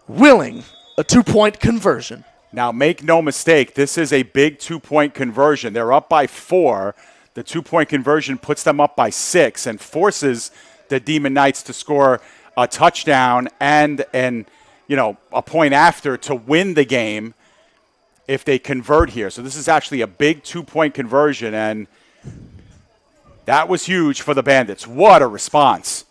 willing a 2-point conversion. Now, make no mistake, this is a big 2-point conversion. They're up by 4. The 2-point conversion puts them up by 6 and forces the Demon Knights to score a touchdown and a point after to win the game if they convert here. So this is actually a big 2-point conversion, and that was huge for the Bandits. What a response.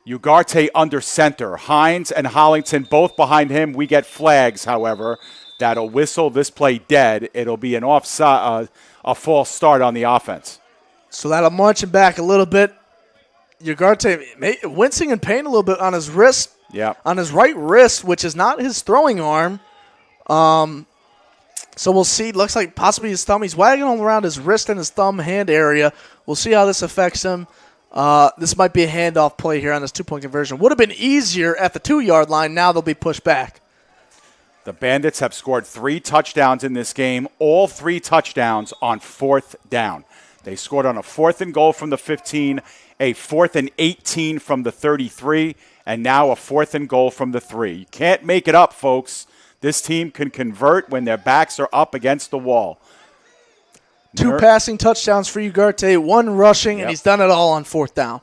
Ugarte under center. Hines and Hollington both behind him. We get flags, however, that'll whistle this play dead. It'll be an offside, a false start on the offense. So that'll march him back a little bit. Ugarte wincing in pain a little bit on his wrist. Yeah. On his right wrist, which is not his throwing arm. So we'll see. Looks like possibly his thumb. He's wagging all around his wrist and his thumb hand area. We'll see how this affects him. This might be a handoff play here on this 2-point conversion. Would have been easier at the 2-yard line. Now they'll be pushed back. The Bandits have scored 3 touchdowns in this game, all 3 touchdowns on 4th down. They scored on a 4th and goal from the 15, a 4th and 18 from the 33, and now a 4th and goal from the 3. You can't make it up, folks. This team can convert when their backs are up against the wall. 2 passing touchdowns for Ugarte, 1 rushing, and he's done it all on 4th down.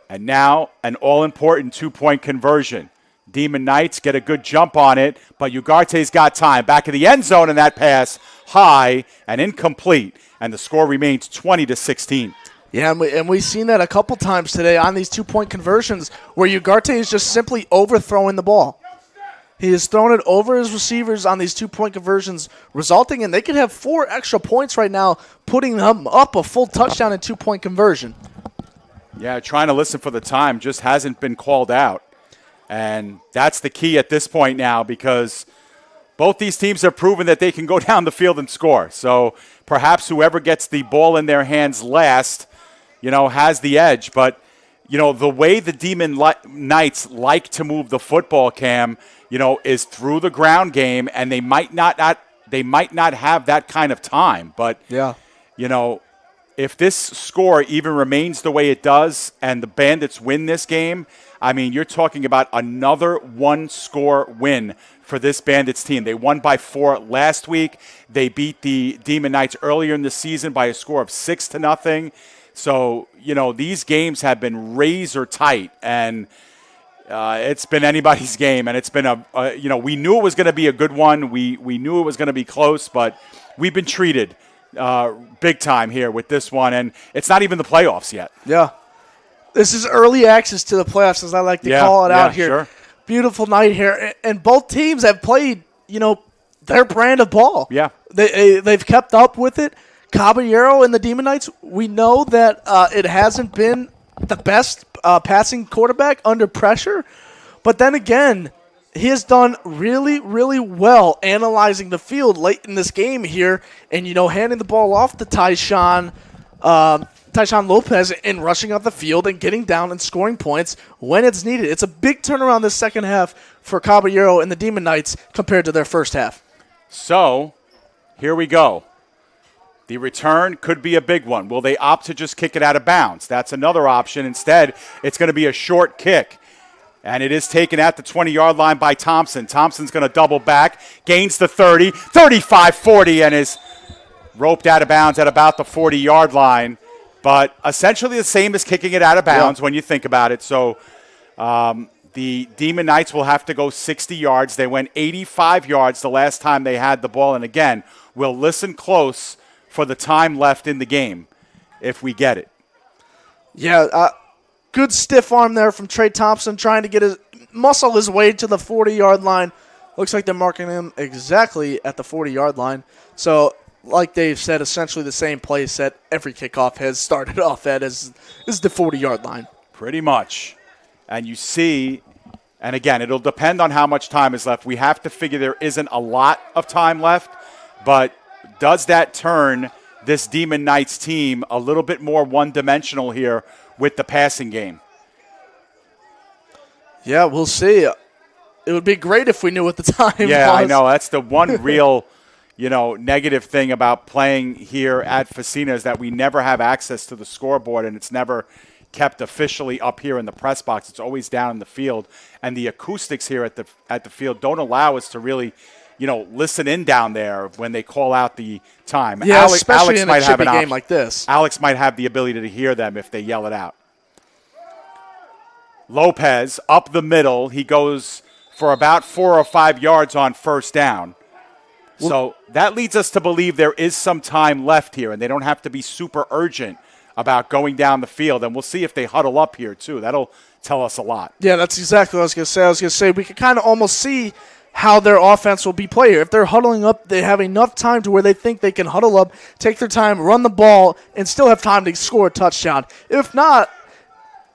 And now an all-important 2-point conversion. Demon Knights get a good jump on it, but Ugarte's got time. Back in the end zone, and that pass high and incomplete, and the score remains 20 to 16. Yeah, and we've seen that a couple times today on these 2-point conversions where Ugarte is just simply overthrowing the ball. He has thrown it over his receivers on these 2-point conversions, resulting in they could have 4 extra points right now, putting them up a full touchdown and 2-point conversion. Yeah, trying to listen for the time, just hasn't been called out. And that's the key at this point now because both these teams have proven that they can go down the field and score. So perhaps whoever gets the ball in their hands last, has the edge. But, the way the Demon Knights like to move the football, Cam, is through the ground game, and they might not have that kind of time. But, yeah, if this score even remains the way it does and the Bandits win this game, I mean, you're talking about another one-score win for this Bandits team. They won by 4 last week. They beat the Demon Knights earlier in the season by a score of 6-0. So, these games have been razor tight, and it's been anybody's game. And it's been we knew it was going to be a good one. We knew it was going to be close, but we've been treated big time here with this one, and it's not even the playoffs yet. Yeah. This is early access to the playoffs, as I like to call it out here. Sure. Beautiful night here. And both teams have played, their brand of ball. Yeah. They've kept up with it. Caballero and the Demon Knights, we know that it hasn't been the best passing quarterback under pressure. But then again, he has done really, really well analyzing the field late in this game here and, handing the ball off to Tyshawn Lopez and rushing up the field and getting down and scoring points when it's needed. It's a big turnaround this second half for Caballero and the Demon Knights compared to their first half. So, here we go. The return could be a big one. Will they opt to just kick it out of bounds? That's another option. Instead, it's going to be a short kick. And it is taken at the 20-yard line by Thompson. Thompson's going to double back, gains the 30, 35, 40, and is roped out of bounds at about the 40-yard line. But essentially the same as kicking it out of bounds when you think about it. So the Demon Knights will have to go 60 yards. They went 85 yards the last time they had the ball. And again, we'll listen close for the time left in the game if we get it. Yeah, good stiff arm there from Trey Thompson trying to muscle his way to the 40-yard line. Looks like they're marking him exactly at the 40-yard line. So, like Dave said, essentially the same place that every kickoff has started off at is the 40-yard line. Pretty much. And you see, and again, it'll depend on how much time is left. We have to figure there isn't a lot of time left, but does that turn this Demon Knights team a little bit more one-dimensional here with the passing game? Yeah, we'll see. It would be great if we knew what the time was. Yeah, I know. That's the one real, negative thing about playing here at Facina is that we never have access to the scoreboard, and it's never kept officially up here in the press box. It's always down in the field, and the acoustics here at the field don't allow us to really, listen in down there when they call out the time. Yeah, especially in a chippy game like this. Alex might have the ability to hear them if they yell it out. Lopez up the middle. He goes for about 4 or 5 yards on first down. So that leads us to believe there is some time left here, and they don't have to be super urgent about going down the field. And we'll see if they huddle up here, too. That'll tell us a lot. Yeah, that's exactly what I was going to say. I was going to say we can kind of almost see how their offense will be played. If they're huddling up, they have enough time to where they think they can huddle up, take their time, run the ball, and still have time to score a touchdown. If not,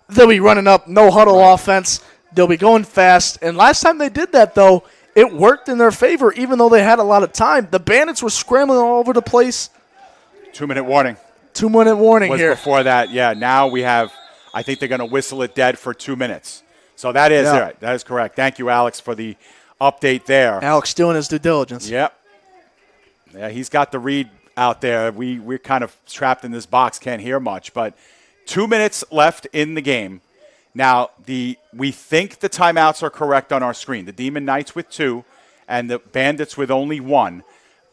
they'll be running up, no huddle offense. They'll be going fast. And last time they did that, though, it worked in their favor, even though they had a lot of time. The Bandits were scrambling all over the place. 2-minute warning. 2-minute warning was here. Before that, yeah. Now we have, I think they're going to whistle it dead for 2 minutes. So that is right. That is correct. Thank you, Alex, for the update there. Alex doing his due diligence. Yep. Yeah, he's got the read out there. We're kind of trapped in this box, can't hear much. But 2 minutes left in the game. Now, we think the timeouts are correct on our screen. The Demon Knights with 2 and the Bandits with only 1.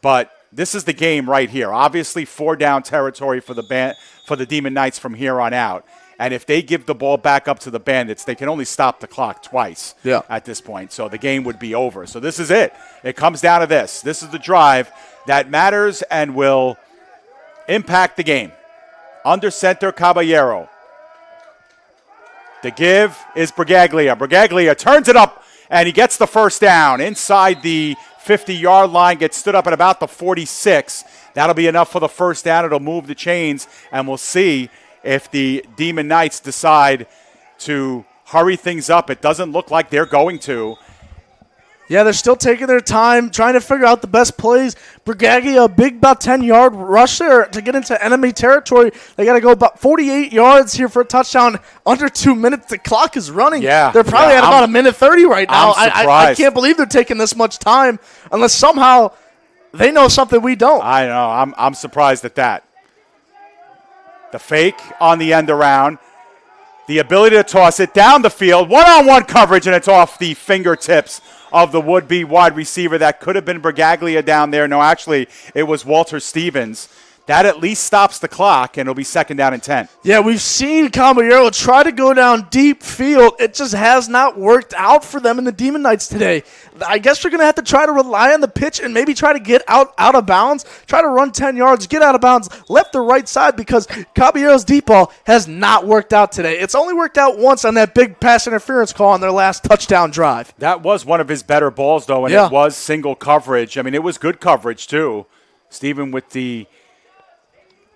But this is the game right here. Obviously, 4-down territory for the Demon Knights from here on out. And if they give the ball back up to the Bandits, they can only stop the clock twice at this point. So the game would be over. So this is it. It comes down to this. This is the drive that matters and will impact the game. Under center, Caballero. The give is Pregame. Pregame turns it up, and he gets the first down inside the 50-yard line, gets stood up at about the 46. That'll be enough for the first down. It'll move the chains, and we'll see if the Demon Knights decide to hurry things up. It doesn't look like they're going to. Yeah, they're still taking their time, trying to figure out the best plays. Pregame, a big about 10-yard rush there to get into enemy territory. They got to go about 48 yards here for a touchdown. Under 2 minutes, the clock is running. Yeah, they're probably at about 1:30 right now. I can't believe they're taking this much time unless somehow they know something we don't. I know. I'm surprised at that. The fake on the end around. The ability to toss it down the field. One-on-one coverage, and it's off the fingertips of the would-be wide receiver. That could have been Bragaglia down there. No, actually, it was Walter Stevens. That at least stops the clock, and it'll be 2nd down and 10. Yeah, we've seen Caballero try to go down deep field. It just has not worked out for them in the Demon Knights today. I guess you're going to have to try to rely on the pitch and maybe try to get out of bounds, try to run 10 yards, get out of bounds, left or right side, because Caballero's deep ball has not worked out today. It's only worked out once on that big pass interference call on their last touchdown drive. That was one of his better balls, though, and Yeah. it was single coverage. I mean, it was good coverage, too. Stephen with the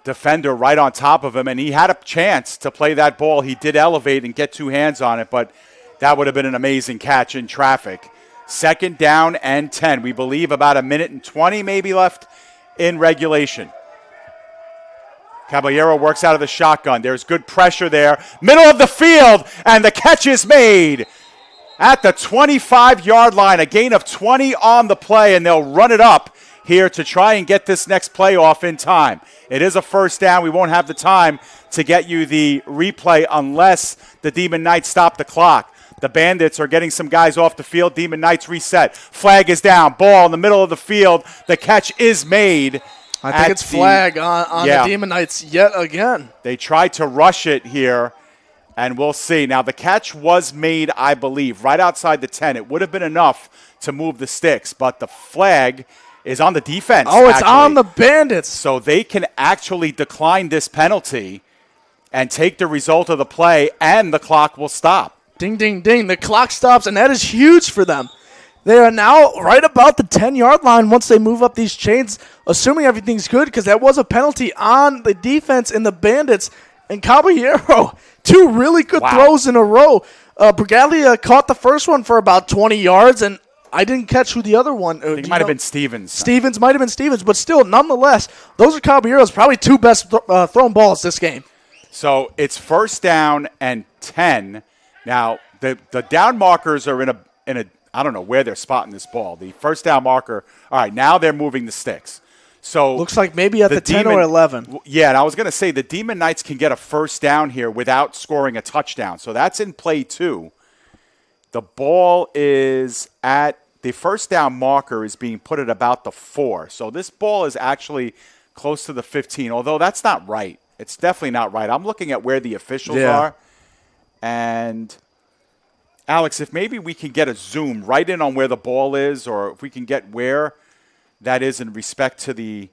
defender right on top of him, and he had a chance to play that ball. He did elevate and get 2 hands on it, but that would have been an amazing catch in traffic. 2nd down and 10. We believe about 1:20 maybe left in regulation. Caballero works out of the shotgun. There's good pressure there. Middle of the field, and the catch is made at the 25-yard line. A gain of 20 on the play, and they'll run it up here to try and get this next play off in time. It is a 1st down. We won't have the time to get you the replay unless the Demon Knights stop the clock. The Bandits are getting some guys off the field. Demon Knights reset. Flag is down. Ball in the middle of the field. The catch is made. I think it's flag on the Demon Knights yet again. They tried to rush it here, and we'll see. Now, the catch was made, I believe, right outside the 10. It would have been enough to move the sticks, but the flag is on the defense. Oh, it's on the Bandits. So they can actually decline this penalty and take the result of the play, and the clock will stop. Ding, ding, ding. The clock stops, and that is huge for them. They are now right about the 10-yard line once they move up these chains, assuming everything's good, because that was a penalty on the defense in the Bandits. And Caballero, 2 really good throws in a row. Bragaglia caught the first one for about 20 yards, and I didn't catch who the other one. I think it might have been Stevens. Stevens might have been Stevens, but still, nonetheless, those are Caballero's probably 2 best thrown balls this game. So it's 1st down and 10. Now, the down markers are in a I don't know where they're spotting this ball. The 1st down marker, all right, now they're moving the sticks. So looks like maybe at the 10 or 11. Yeah, and I was going to say the Demon Knights can get a 1st down here without scoring a touchdown. So that's in play 2. The ball is at the 1st down marker is being put at about the 4. So this ball is actually close to the 15, although that's not right. It's definitely not right. I'm looking at where the officials are. And, Alex, if maybe we can get a zoom right in on where the ball is, or if we can get where that is in respect to the...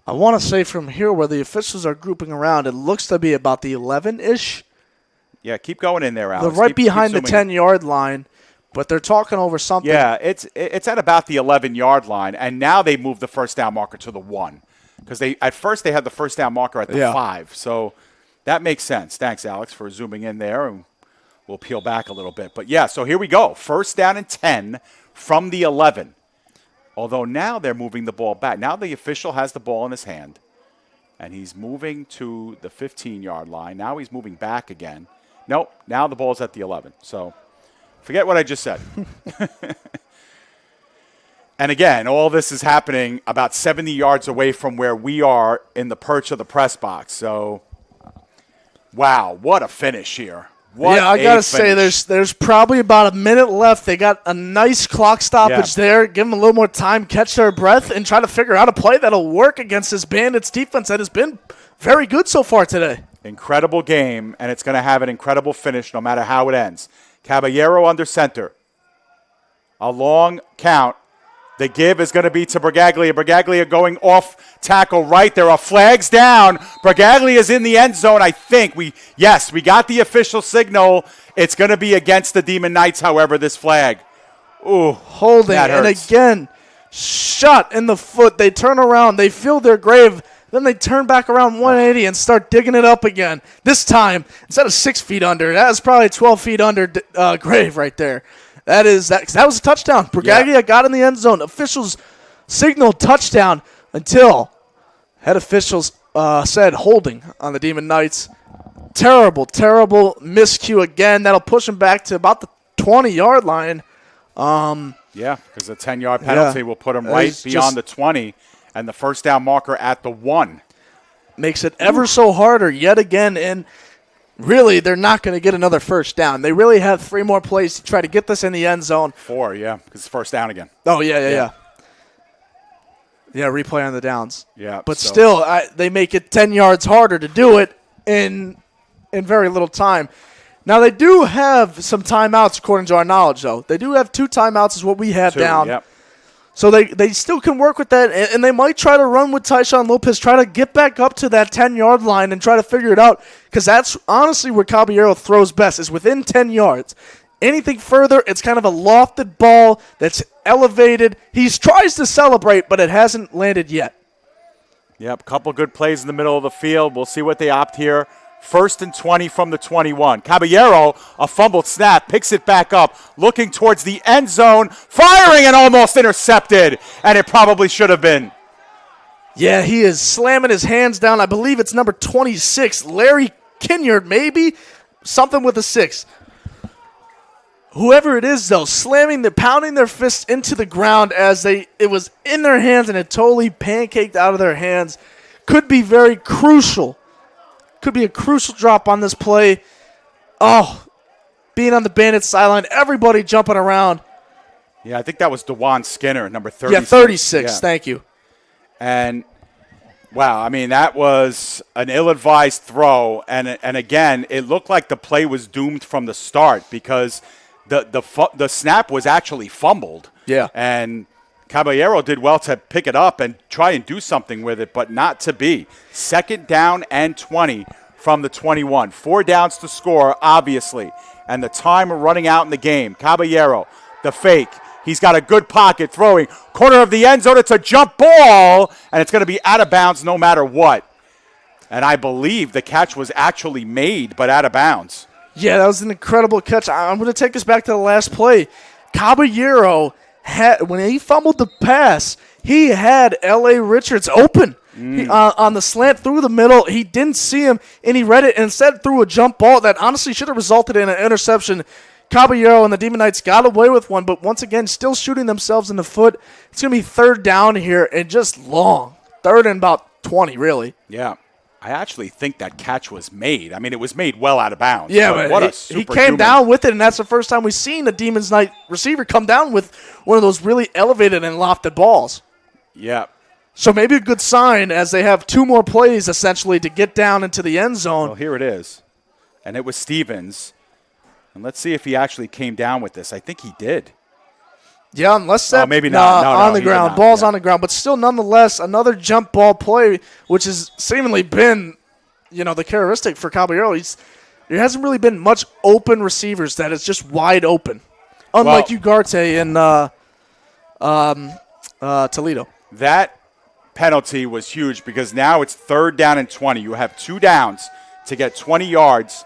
I want to say from here where the officials are grouping around, it looks to be about the 11-ish. Yeah, keep going in there, Alex. They're right behind the 10-yard line, but they're talking over something. Yeah, it's at about the 11-yard line, and now they moved the 1st down marker to the 1. Because at first they had the 1st down marker at the 5. So that makes sense. Thanks, Alex, for zooming in there, and we'll peel back a little bit. But, yeah, so here we go. 1st down and 10 from the 11. Although now they're moving the ball back. Now the official has the ball in his hand, and he's moving to the 15-yard line. Now he's moving back again. Nope, now the ball's at the 11. So forget what I just said. And again, all this is happening about 70 yards away from where we are in the perch of the press box. So, wow, what a finish here. I got to say, there's probably about a minute left. They got a nice clock stoppage there. Give them a little more time, catch their breath, and try to figure out a play that'll work against this Bandits defense that has been very good so far today. Incredible game, and it's going to have an incredible finish no matter how it ends. Caballero under center. A long count. The give is going to be to Bragaglia. Bragaglia going off tackle right. There are flags down. Bragaglia is in the end zone, I think. We got the official signal. It's going to be against the Demon Knights, however, this flag. Ooh, holding. And again, shot in the foot. They turn around. They fill their grave. Then they turn back around 180 and start digging it up again. This time, instead of 6 feet under, that was probably 12 feet under grave right there. That was a touchdown. Bragaglia got in the end zone. Officials signaled touchdown until head officials said holding on the Demon Knights. Terrible, terrible miscue again. That'll push them back to about the 20-yard line. Because the 10-yard penalty will put them right beyond the 20 and the 1st down marker at the 1. makes it ever so harder yet again, and really they're not going to get another first down. They really have 3 more plays to try to get this in the end zone. 4, yeah, because it's first down again. Oh, yeah. Yeah, replay on the downs. Yeah, but still, they make it 10 yards harder to do it in very little time. Now, they do have some timeouts, according to our knowledge, though. They do have 2 timeouts is what we have 2, down. Yep. So they still can work with that, and they might try to run with Tyshawn Lopez, try to get back up to that 10-yard line and try to figure it out, because that's honestly where Caballero throws best, is within 10 yards. Anything further, it's kind of a lofted ball that's elevated. He tries to celebrate, but it hasn't landed yet. Yep, couple good plays in the middle of the field. We'll see what they opt here. 1st and 20 from the 21. Caballero, a fumbled snap, picks it back up, looking towards the end zone, firing and almost intercepted, and it probably should have been. Yeah, he is slamming his hands down. I believe it's number 26, Larry Kinyard, maybe? Something with a 6. Whoever it is, though, pounding their fists into the ground as it was in their hands and it totally pancaked out of their hands. Could be very crucial. Could be a crucial drop on this play. Oh, being on the Bandits sideline, everybody jumping around. Yeah, I think that was DeJuan Skinner, number 36. Yeah, 36. Yeah. Thank you. And, wow, I mean, that was an ill-advised throw. And again, it looked like the play was doomed from the start because the snap was actually fumbled. Yeah. And Caballero did well to pick it up and try and do something with it, but not to be. 2nd down and 20 from the 21. 4 downs to score, obviously. And the time running out in the game. Caballero, the fake. He's got a good pocket throwing. Corner of the end zone. It's a jump ball, and it's going to be out of bounds no matter what. And I believe the catch was actually made, but out of bounds. Yeah, that was an incredible catch. I'm going to take us back to the last play. Caballero, when he fumbled the pass, he had L.A. Richards open. On the slant through the middle. He didn't see him, and he read it and instead threw a jump ball that honestly should have resulted in an interception. Caballero and the Demon Knights got away with one, but once again, still shooting themselves in the foot. It's going to be 3rd down here and just long. 3rd and about 20, really. Yeah. I actually think that catch was made. I mean, it was made well out of bounds. Yeah, but what he came down with it, and that's the first time we've seen a Demons Knight receiver come down with one of those really elevated and lofted balls. Yeah. So maybe a good sign as they have 2 more plays, essentially, to get down into the end zone. Well, here it is. And it was Stevens. And let's see if he actually came down with this. I think he did. Yeah, unless that maybe not. No, on the ground. Ball's on the ground. But still, nonetheless, another jump ball play, which has seemingly been, the characteristic for Caballero. There hasn't really been much open receivers that is just wide open. Unlike Ugarte and Toledo. That penalty was huge because now it's 3rd down and 20. You have 2 downs to get 20 yards.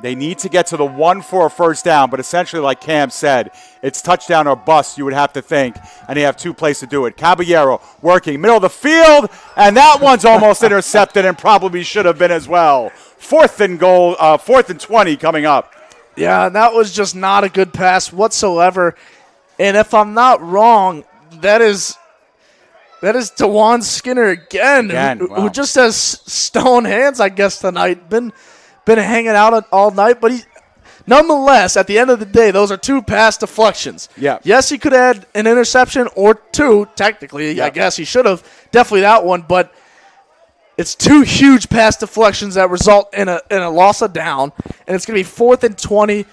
They need to get to the 1 for a first down, but essentially, like Cam said, it's touchdown or bust, you would have to think, and they have 2 plays to do it. Caballero working middle of the field, and that one's almost intercepted and probably should have been as well. 4th and 20 coming up. Yeah, that was just not a good pass whatsoever. And if I'm not wrong, that is DeJuan Skinner again who just has stone hands, I guess, tonight. Been hanging out all night, but nonetheless, at the end of the day, those are 2 pass deflections. Yeah. Yes, he could add an interception or 2, technically. Yeah. I guess he should have. Definitely that one, but it's 2 huge pass deflections that result in a loss of down, and it's going to be 4th and 20,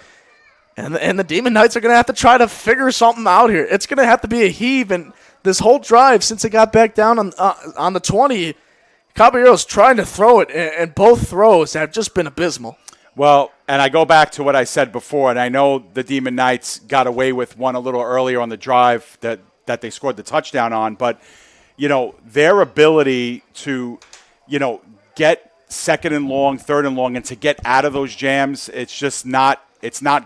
and the Demon Knights are going to have to try to figure something out here. It's going to have to be a heave, and this whole drive, since it got back down on the 20, Caballero's trying to throw it, and both throws have just been abysmal. Well, and I go back to what I said before, and I know the Demon Knights got away with one a little earlier on the drive that they scored the touchdown on, but, their ability to, get 2nd and long, 3rd and long, and to get out of those jams, it's not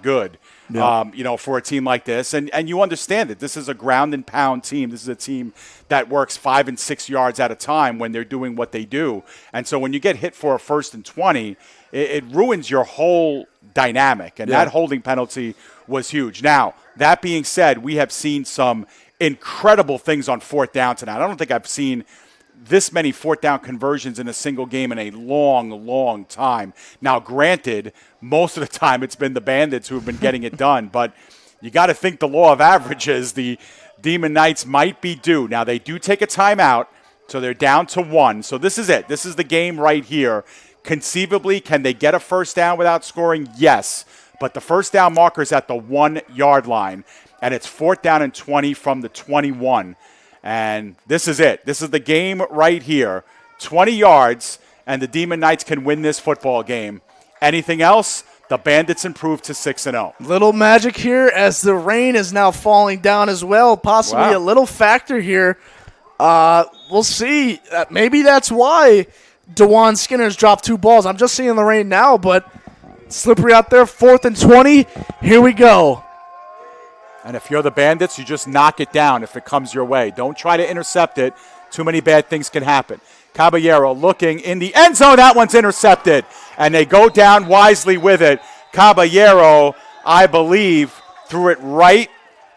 good. No. For a team like this. And you understand that this is a ground and pound team. This is a team that works 5 and 6 yards at a time when they're doing what they do. And so when you get hit for a 1st and 20, it ruins your whole dynamic. And that holding penalty was huge. Now, that being said, we have seen some incredible things on 4th down tonight. I don't think I've seen this many fourth down conversions in a single game in a long, long time. Now, granted, most of the time it's been the Bandits who have been getting it done, but you got to think the law of averages. The Demon Knights might be due. Now, they do take a timeout, so they're down to 1. So this is it. This is the game right here. Conceivably, can they get a first down without scoring? Yes. But the first down marker is at the 1-yard line, and it's 4th down and 20 from the 21. And this is it. This is the game right here. 20 yards, and the Demon Knights can win this football game. Anything else? The Bandits improve to 6-0. Little magic here as the rain is now falling down as well. Possibly a little factor here. We'll see. Maybe that's why DeJuan Skinner's dropped 2 balls. I'm just seeing the rain now, but slippery out there. 4th and 20. Here we go. And if you're the Bandits, you just knock it down if it comes your way. Don't try to intercept it. Too many bad things can happen. Caballero looking in the end zone. That one's intercepted. And they go down wisely with it. Caballero, I believe, threw it right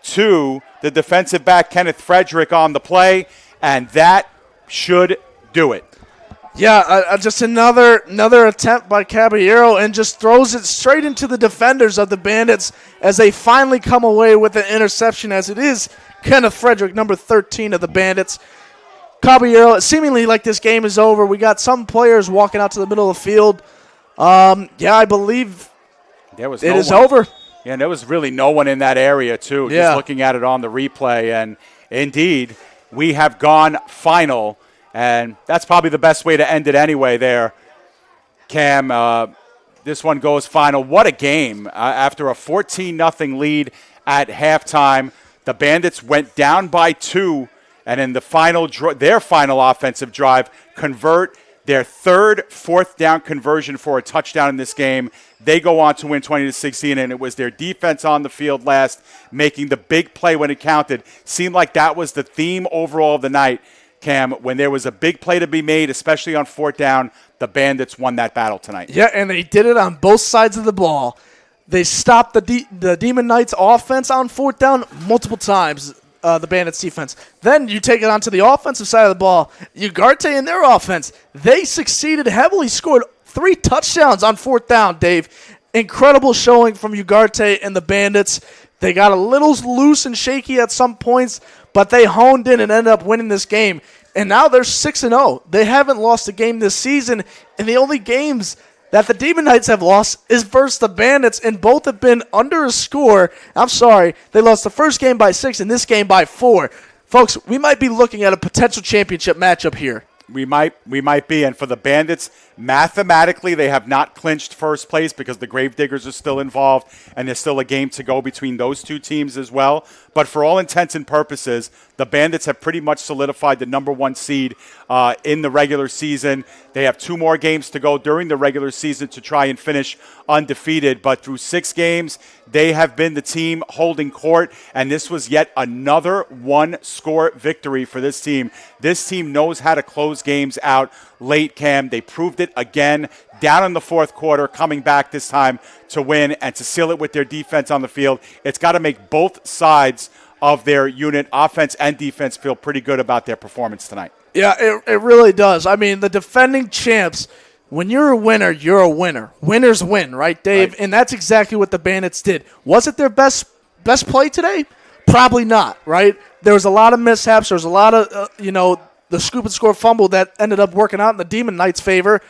to the defensive back, Kenneth Frederick, on the play. And that should do it. Yeah, just another attempt by Caballero, and just throws it straight into the defenders of the Bandits as they finally come away with an interception, as it is Kenneth Frederick, number 13 of the Bandits. Caballero, seemingly like this game is over. We got some players walking out to the middle of the field. I believe it is over. Yeah, and there was really no one in that area, too, just looking at it on the replay. And indeed, we have gone final. And that's probably the best way to end it anyway there, Cam. This one goes final. What a game. After a 14-0 lead at halftime, the Bandits went down by 2, and in the final their final offensive drive, convert their 3rd 4th down conversion for a touchdown in this game. They go on to win 20-16, and it was their defense on the field last, making the big play when it counted. Seemed like that was the theme overall of the night. Cam, when there was a big play to be made, especially on 4th down, the Bandits won that battle tonight. Yeah, and they did it on both sides of the ball. They stopped the Demon Knights offense on 4th down multiple times, the Bandits defense. Then you take it onto the offensive side of the ball. Ugarte and their offense, they succeeded heavily, scored 3 touchdowns on 4th down, Dave. Incredible showing from Ugarte and the Bandits. They got a little loose and shaky at some points, but they honed in and ended up winning this game. And now they're 6-0. They haven't lost a game this season, and the only games that the Demon Knights have lost is versus the Bandits, and both have been under a score. I'm sorry, they lost the first game by 6 and this game by 4. Folks, we might be looking at a potential championship matchup here. We might be, and for the Bandits, mathematically, they have not clinched first place because the Gravediggers are still involved, and there's still a game to go between those 2 teams as well. But for all intents and purposes, the Bandits have pretty much solidified the number 1 seed in the regular season. They have 2 more games to go during the regular season to try and finish undefeated. But through 6 games, they have been the team holding court, and this was yet another 1-score victory for this team. This team knows how to close games out late, Cam. They proved it again down in the 4th quarter, coming back this time to win and to seal it with their defense on the field. It's got to make both sides of their unit, offense and defense, feel pretty good about their performance tonight. Yeah, it really does. I mean, the defending champs, when you're a winner, you're a winner. Winners win, right, Dave? Right. And that's exactly what the Bandits did. Was it their best play today? Probably not, right? There was a lot of mishaps. There was a lot of, the scoop and score fumble that ended up working out in the Demon Knights' favor.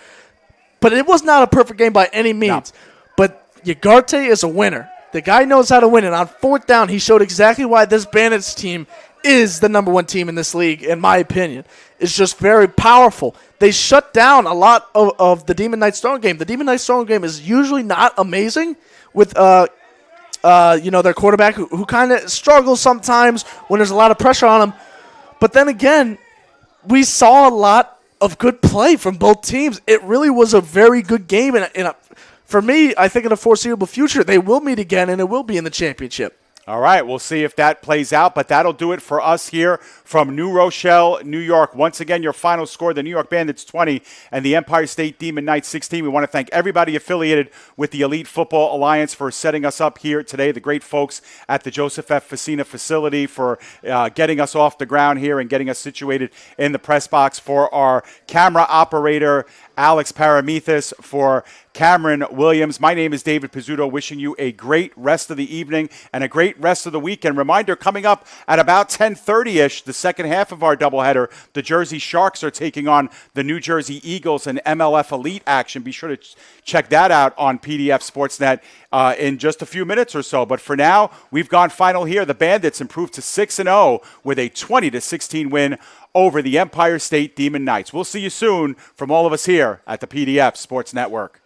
But it was not a perfect game by any means. No. But Ugarte is a winner. The guy knows how to win. And on 4th down, he showed exactly why this Bandits team is the number 1 team in this league, in my opinion. It's just very powerful. They shut down a lot of the Demon Knights throwing game. The Demon Knights throwing game is usually not amazing with their quarterback who kind of struggles sometimes when there's a lot of pressure on him. But then again, we saw a lot of good play from both teams. It really was a very good game. And for me, I think in the foreseeable future, they will meet again, and it will be in the championship. All right, we'll see if that plays out, but that'll do it for us here from New Rochelle, New York. Once again, your final score, the New York Bandits 20 and the Empire State Demon Knights 16. We want to thank everybody affiliated with the Elite Football Alliance for setting us up here today, the great folks at the Joseph F. Facina facility for getting us off the ground here and getting us situated in the press box, for our camera operator, Alex Paramethis, for Cameron Williams. My name is David Pizzuto, wishing you a great rest of the evening and a great rest of the weekend. Reminder, coming up at about 10:30-ish, the second half of our doubleheader, the Jersey Sharks are taking on the New Jersey Eagles in MLF Elite action. Be sure to check that out on PDF Sportsnet in just a few minutes or so. But for now, we've gone final here. The Bandits improved to 6-0 with a 20-16 win over the Empire State Demon Knights. We'll see you soon from all of us here at the PDF Sports Network.